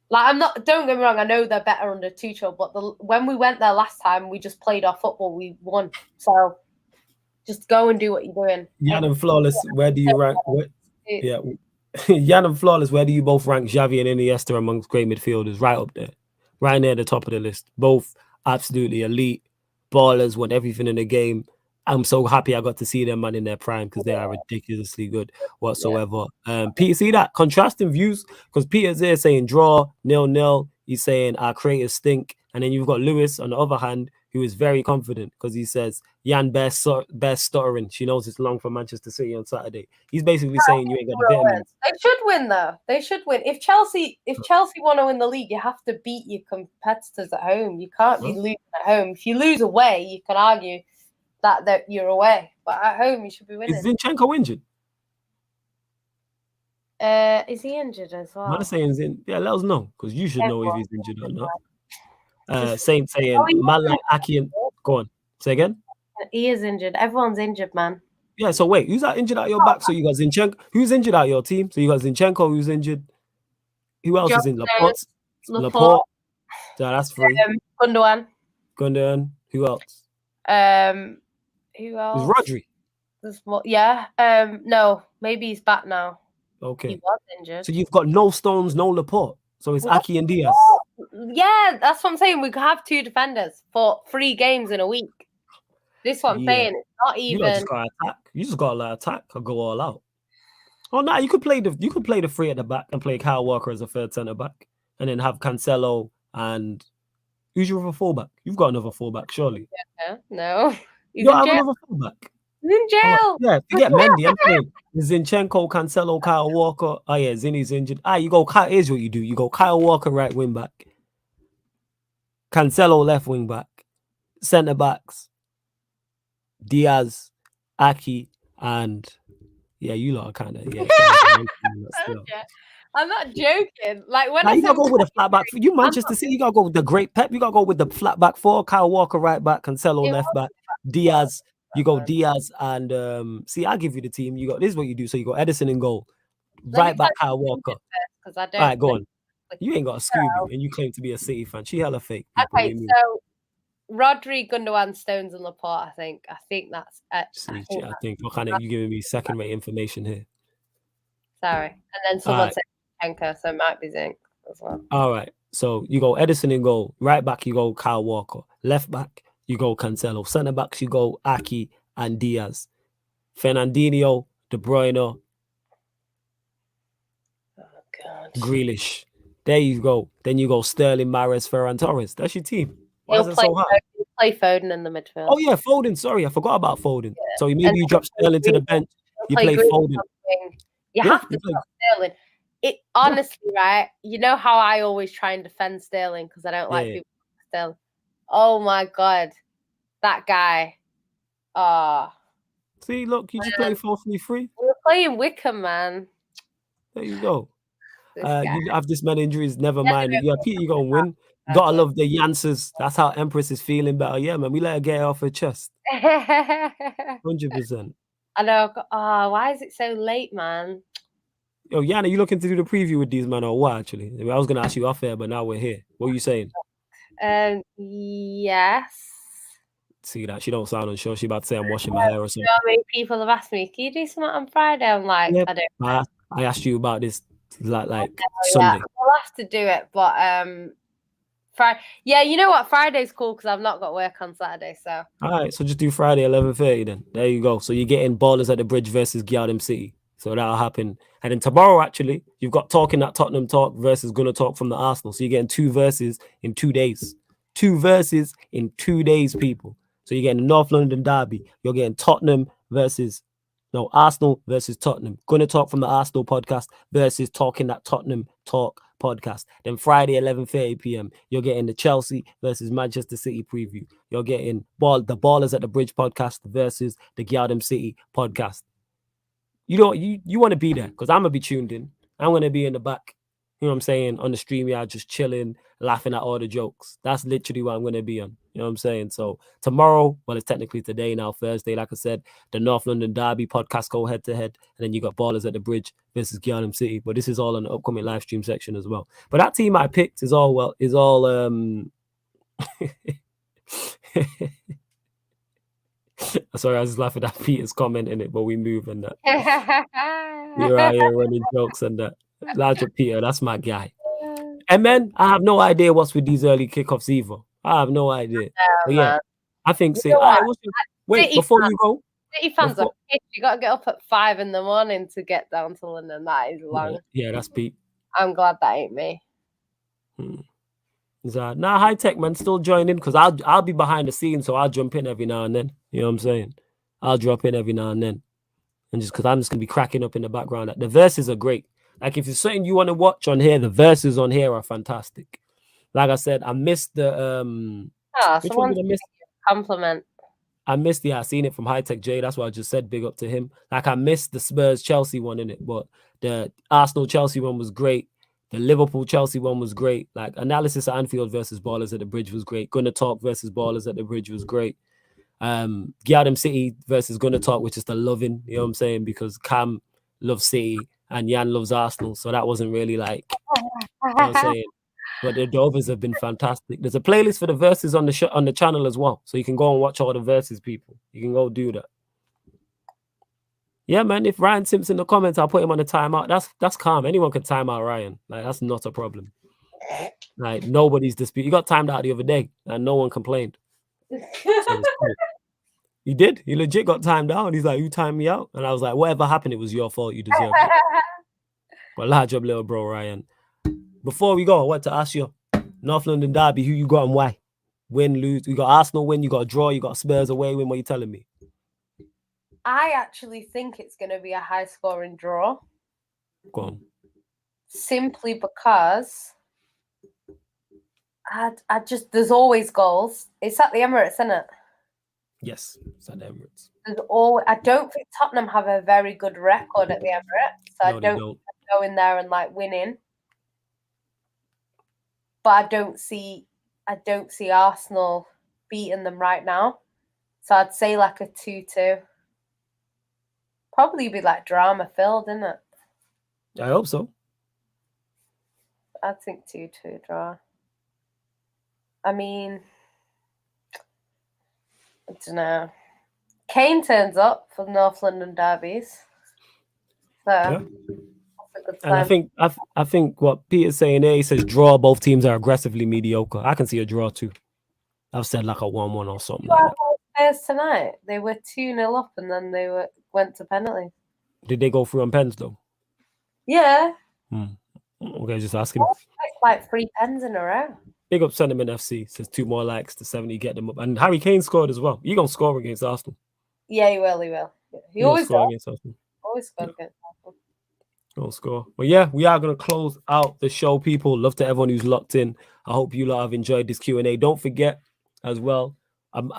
Speaker 2: like, I'm not. Don't get me wrong. I know they're better under Tuchel, but when we went there last time, we just played our football. We won. So just go and do what you're doing.
Speaker 1: Jan and Flawless, where do you rank? Yeah, Jan and Flawless, where do you both rank Xavi and Iniesta amongst great midfielders? Right up there, right near the top of the list. Both absolutely elite ballers, want everything in the game. I'm so happy I got to see them man in their prime because they are ridiculously good whatsoever. Peter, see that contrasting views because Peter's there saying draw 0-0. He's saying our creators stink, and then you've got Lewis on the other hand who is very confident because he says Jan best stuttering. She knows it's long for Manchester City on Saturday. He's basically saying you ain't got the vitamins.
Speaker 2: They should win though. They should win. If Chelsea want to win the league, you have to beat your competitors at home. You can't be losing at home. If you lose away, you can argue that you're away, but at home you should be winning.
Speaker 1: Is Zinchenko injured?
Speaker 2: Is he injured as well?
Speaker 1: I'm saying let us know because you should know if he's injured or not. Same saying Malak Aki and go on. Say again.
Speaker 2: He is injured. Everyone's injured, man.
Speaker 1: Yeah. So wait, who's that injured at your back? So you got Zinchenko. Who's injured at your team? So you got Zinchenko. Who's injured? Who else is in Laporte? Laporte. So that's 3.
Speaker 2: Gundogan.
Speaker 1: Who else?
Speaker 2: Who else?
Speaker 1: Is Rodri?
Speaker 2: There's more. Yeah. No, maybe he's back now.
Speaker 1: Okay.
Speaker 2: He was injured.
Speaker 1: So you've got no Stones, no Laporte. So it's Aki and Diaz.
Speaker 2: Yeah, that's what I'm saying. We could have 2 defenders for 3 games in a week. This is what I'm saying. It's not even.
Speaker 1: You just gotta attack. You just gotta attack or go all out. Oh no, you could play the 3 at the back and play Kyle Walker as a third centre back, and then have Cancelo and who's your other fullback? You've got another fullback, surely.
Speaker 2: Yeah, no,
Speaker 1: you have another fullback.
Speaker 2: He's in jail.
Speaker 1: Oh, yeah, forget Mendy. I'm saying Zinchenko, Cancelo, Kyle Walker. Oh yeah, Zinny's injured. You go. Here's what you do. You go Kyle Walker right wing back, Cancelo left wing back, centre backs. Diaz, Aki, and you lot are kind of
Speaker 2: I'm not joking. Like when
Speaker 1: you gotta go with a flat back. You Manchester City, you gotta go with the great Pep. You gotta go with the flat back 4. Kyle Walker right back, Cancelo left back, Diaz. You go Diaz and I'll give you the team. You got this is what you do. So you got Edison in goal, right back Kyle Walker. All right, go on. You ain't got a Scooby, and you claim to be a City fan. She hella fake.
Speaker 2: Okay, so Rodri, Gundogan, Stones, and Laporte. I think that's.
Speaker 1: I think what kind of you giving me second-rate information here?
Speaker 2: Sorry, and then someone said Zinchenko, so it might be Zinc as well.
Speaker 1: All right, so you go Edison in goal. Right back, you go Kyle Walker. Left back, you go Cancelo. Centre backs, you go Aki and Diaz. Fernandinho, De Bruyne.
Speaker 2: Oh God.
Speaker 1: Grealish. There you go. Then you go Sterling, Mahrez, Ferran Torres. That's your team. Why is it so hard?
Speaker 2: He'll play Foden in the midfield.
Speaker 1: Oh yeah, Foden. Sorry, I forgot about Foden. Yeah. So maybe you drop Sterling to the bench. You play Foden.
Speaker 2: You have to drop Sterling. It honestly, right? You know how I always try and defend Sterling because I don't like people Sterling. Oh my God, that guy.
Speaker 1: See, look, you just play 4-3-3.
Speaker 2: We're playing Wickham, man.
Speaker 1: There you go.
Speaker 2: This guy.
Speaker 1: You have this many injuries. Never
Speaker 2: Yeah,
Speaker 1: mind. Yeah, Peter, you gonna win.
Speaker 2: that's
Speaker 1: Gotta love the Yancers. That's how Empress is feeling better. Yeah, man. We let her get it off her chest.
Speaker 2: it.
Speaker 1: 100%.
Speaker 2: I know. Oh, why is it so late, man?
Speaker 1: Yo, Yana, you looking to do the preview with these man or what? Actually, I was gonna ask you off air, but now we're here. What are you saying?
Speaker 2: Yes.
Speaker 1: See that she don't sound unsure. She about to say I'm washing my hair or
Speaker 2: You
Speaker 1: something.
Speaker 2: know how many people have asked me, can you do something on Friday? I'm like,
Speaker 1: Yeah,
Speaker 2: I don't know.
Speaker 1: I asked you about this like
Speaker 2: Yeah,
Speaker 1: Sunday.
Speaker 2: I'll have to do it, but Friday. Yeah, you know what? Friday's cool because I've not got work on Saturday, so.
Speaker 1: All right, so just do Friday 11:30 then. There you go. So you're getting Ballers at the Bridge versus Gildem City. So that'll happen. And then tomorrow, actually, you've got Talking That Tottenham Talk versus Gonna Talk from the Arsenal. So you're getting 2 verses in 2 days. 2 verses in 2 days, people. So you're getting the North London derby. You're getting Arsenal versus Tottenham. Gonna Talk from the Arsenal podcast versus Talking That Tottenham Talk podcast. Then Friday 11:30 p.m. you're getting the Chelsea versus Manchester City preview. You're getting the Ballers at the Bridge podcast versus the Gildem City podcast. You want to be there because I'm gonna be tuned in. I'm gonna be in the back. You know what I'm saying? On the stream yard, just chilling, laughing at all the jokes. That's literally what I'm gonna be on. You know what I'm saying? So tomorrow, well, it's technically today now, Thursday, like I said, the North London Derby podcast go head to head, and then you got Ballers at the Bridge versus Gildem City. But this is all on the upcoming live stream section as well. But that team I picked is all sorry, I was just laughing at Peter's comment in it, but we move and that. You're out here running jokes and that. Larger Peter, that's my guy. And man, I have no idea what's with these early kickoffs either. I have no idea. But yeah, I think
Speaker 2: You know
Speaker 1: all right, wait,
Speaker 2: City
Speaker 1: before
Speaker 2: fans,
Speaker 1: you go.
Speaker 2: City fans are pissed. You got to get up at 5 a.m. to get down to London. That is long.
Speaker 1: Yeah, that's Pete.
Speaker 2: I'm glad that ain't me.
Speaker 1: Nah, high tech man, still join in because I'll be behind the scenes, so I'll jump in every now and then. You know what I'm saying? I'll drop in every now and then, and just because I'm just gonna be cracking up in the background. The verses are great. Like if it's something you want to watch on here, the verses on here are fantastic. Like I said, I missed the
Speaker 2: which one did I miss? Compliment.
Speaker 1: I missed I seen it from High Tech J. That's why I just said big up to him. Like I missed the Spurs Chelsea one in it, but the Arsenal Chelsea one was great. The Liverpool Chelsea one was great. Like analysis at Anfield versus Ballers at the Bridge was great. Gonna Talk versus Ballers at the Bridge was great. Gildem City versus Gonna Talk, which is the loving, you know what I'm saying? Because Cam loves City and Jan loves Arsenal. So that wasn't really like, you know what I'm saying? But the Dovers have been fantastic. There's a playlist for the verses on the channel as well. So you can go and watch all the verses, people. You can go do that. Yeah, man. If Ryan Simpson in the comments, I'll put him on the timeout. That's calm. Anyone can time out Ryan. Like that's not a problem. Like nobody's dispute. You got timed out the other day and no one complained. So cool. He did. He legit got timed out. He's like, you timed me out. And I was like, whatever happened, it was your fault. You deserved it. But large job, little bro, Ryan. Before we go, I want to ask you, North London Derby, who you got and why? Win, lose. You got Arsenal win, you got a draw, you got Spurs away win. What are you telling me?
Speaker 2: I actually think it's going to be a high-scoring draw.
Speaker 1: Go on.
Speaker 2: Simply because I just, there's always goals. It's at the Emirates, isn't it?
Speaker 1: Yes, it's at the Emirates.
Speaker 2: I don't think Tottenham have a very good record at the Emirates, so
Speaker 1: No,
Speaker 2: I don't go in there and like winning. But I don't see Arsenal beating them right now. So I'd say like a 2-2. Probably be like drama filled, isn't it?
Speaker 1: I hope so.
Speaker 2: I think 2-2 draw. I mean, I don't know. Kane turns up for North London derbies. So
Speaker 1: yeah. And I think what Peter's saying there, he says draw, both teams are aggressively mediocre. I can see a draw too. I've said like a 1-1 or something like
Speaker 2: that. Tonight, they were 2-0 up and then they went to penalties.
Speaker 1: Did they go through on pens though?
Speaker 2: Yeah.
Speaker 1: Okay, just asking.
Speaker 2: Like 3 pens in a row.
Speaker 1: Big up Sentiment FC. Says 2 more likes to 70, get them up. And Harry Kane scored as well. You're going to score against Arsenal.
Speaker 2: Yeah, he will. He always
Speaker 1: score against Arsenal.
Speaker 2: Always scored against Arsenal.
Speaker 1: He'll score. But yeah, we are going to close out the show, people. Love to everyone who's locked in. I hope you lot have enjoyed this Q&A. Don't forget as well, don't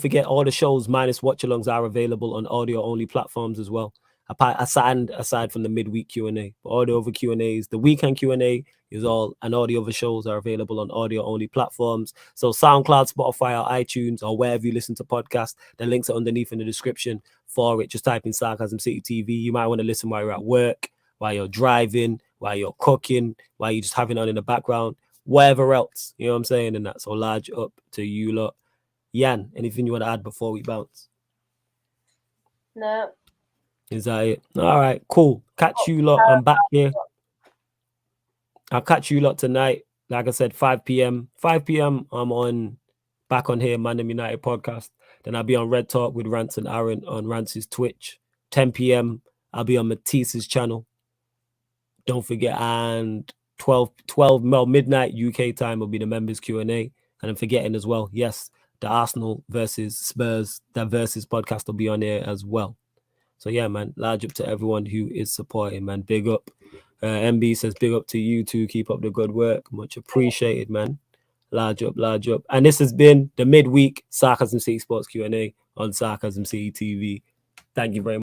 Speaker 1: forget all the shows minus watch-alongs are available on audio-only platforms as well. aside from the midweek Q&A. But all the other Q&As, the weekend Q&A is all, and all the other shows are available on audio-only platforms. So SoundCloud, Spotify, or iTunes, or wherever you listen to podcasts. The links are underneath in the description for it. Just type in Sarcasm City TV. You might want to listen while you're at work, while you're driving, while you're cooking, while you're just having it on in the background, whatever else. You know what I'm saying? And that. So large up to you lot. Yan, anything you want to add before we bounce?
Speaker 2: No.
Speaker 1: Is that it? All right, cool. Catch you lot. I'm back here. I'll catch you lot tonight. Like I said, 5 p.m. 5 p.m. I'm back on here, Man United podcast. Then I'll be on Red Talk with Rance and Aaron on Rance's Twitch. 10 p.m. I'll be on Matisse's channel. Don't forget, and 12 midnight UK time will be the members Q&A. And I'm forgetting as well, yes, the Arsenal versus Spurs, that versus podcast will be on there as well. So yeah, man, large up to everyone who is supporting, man. Big up. MB says big up to you too. Keep up the good work. Much appreciated, man. Large up, large up. And this has been the midweek Sarcasm City Sports Q&A on Sarcasm City TV. Thank you very much.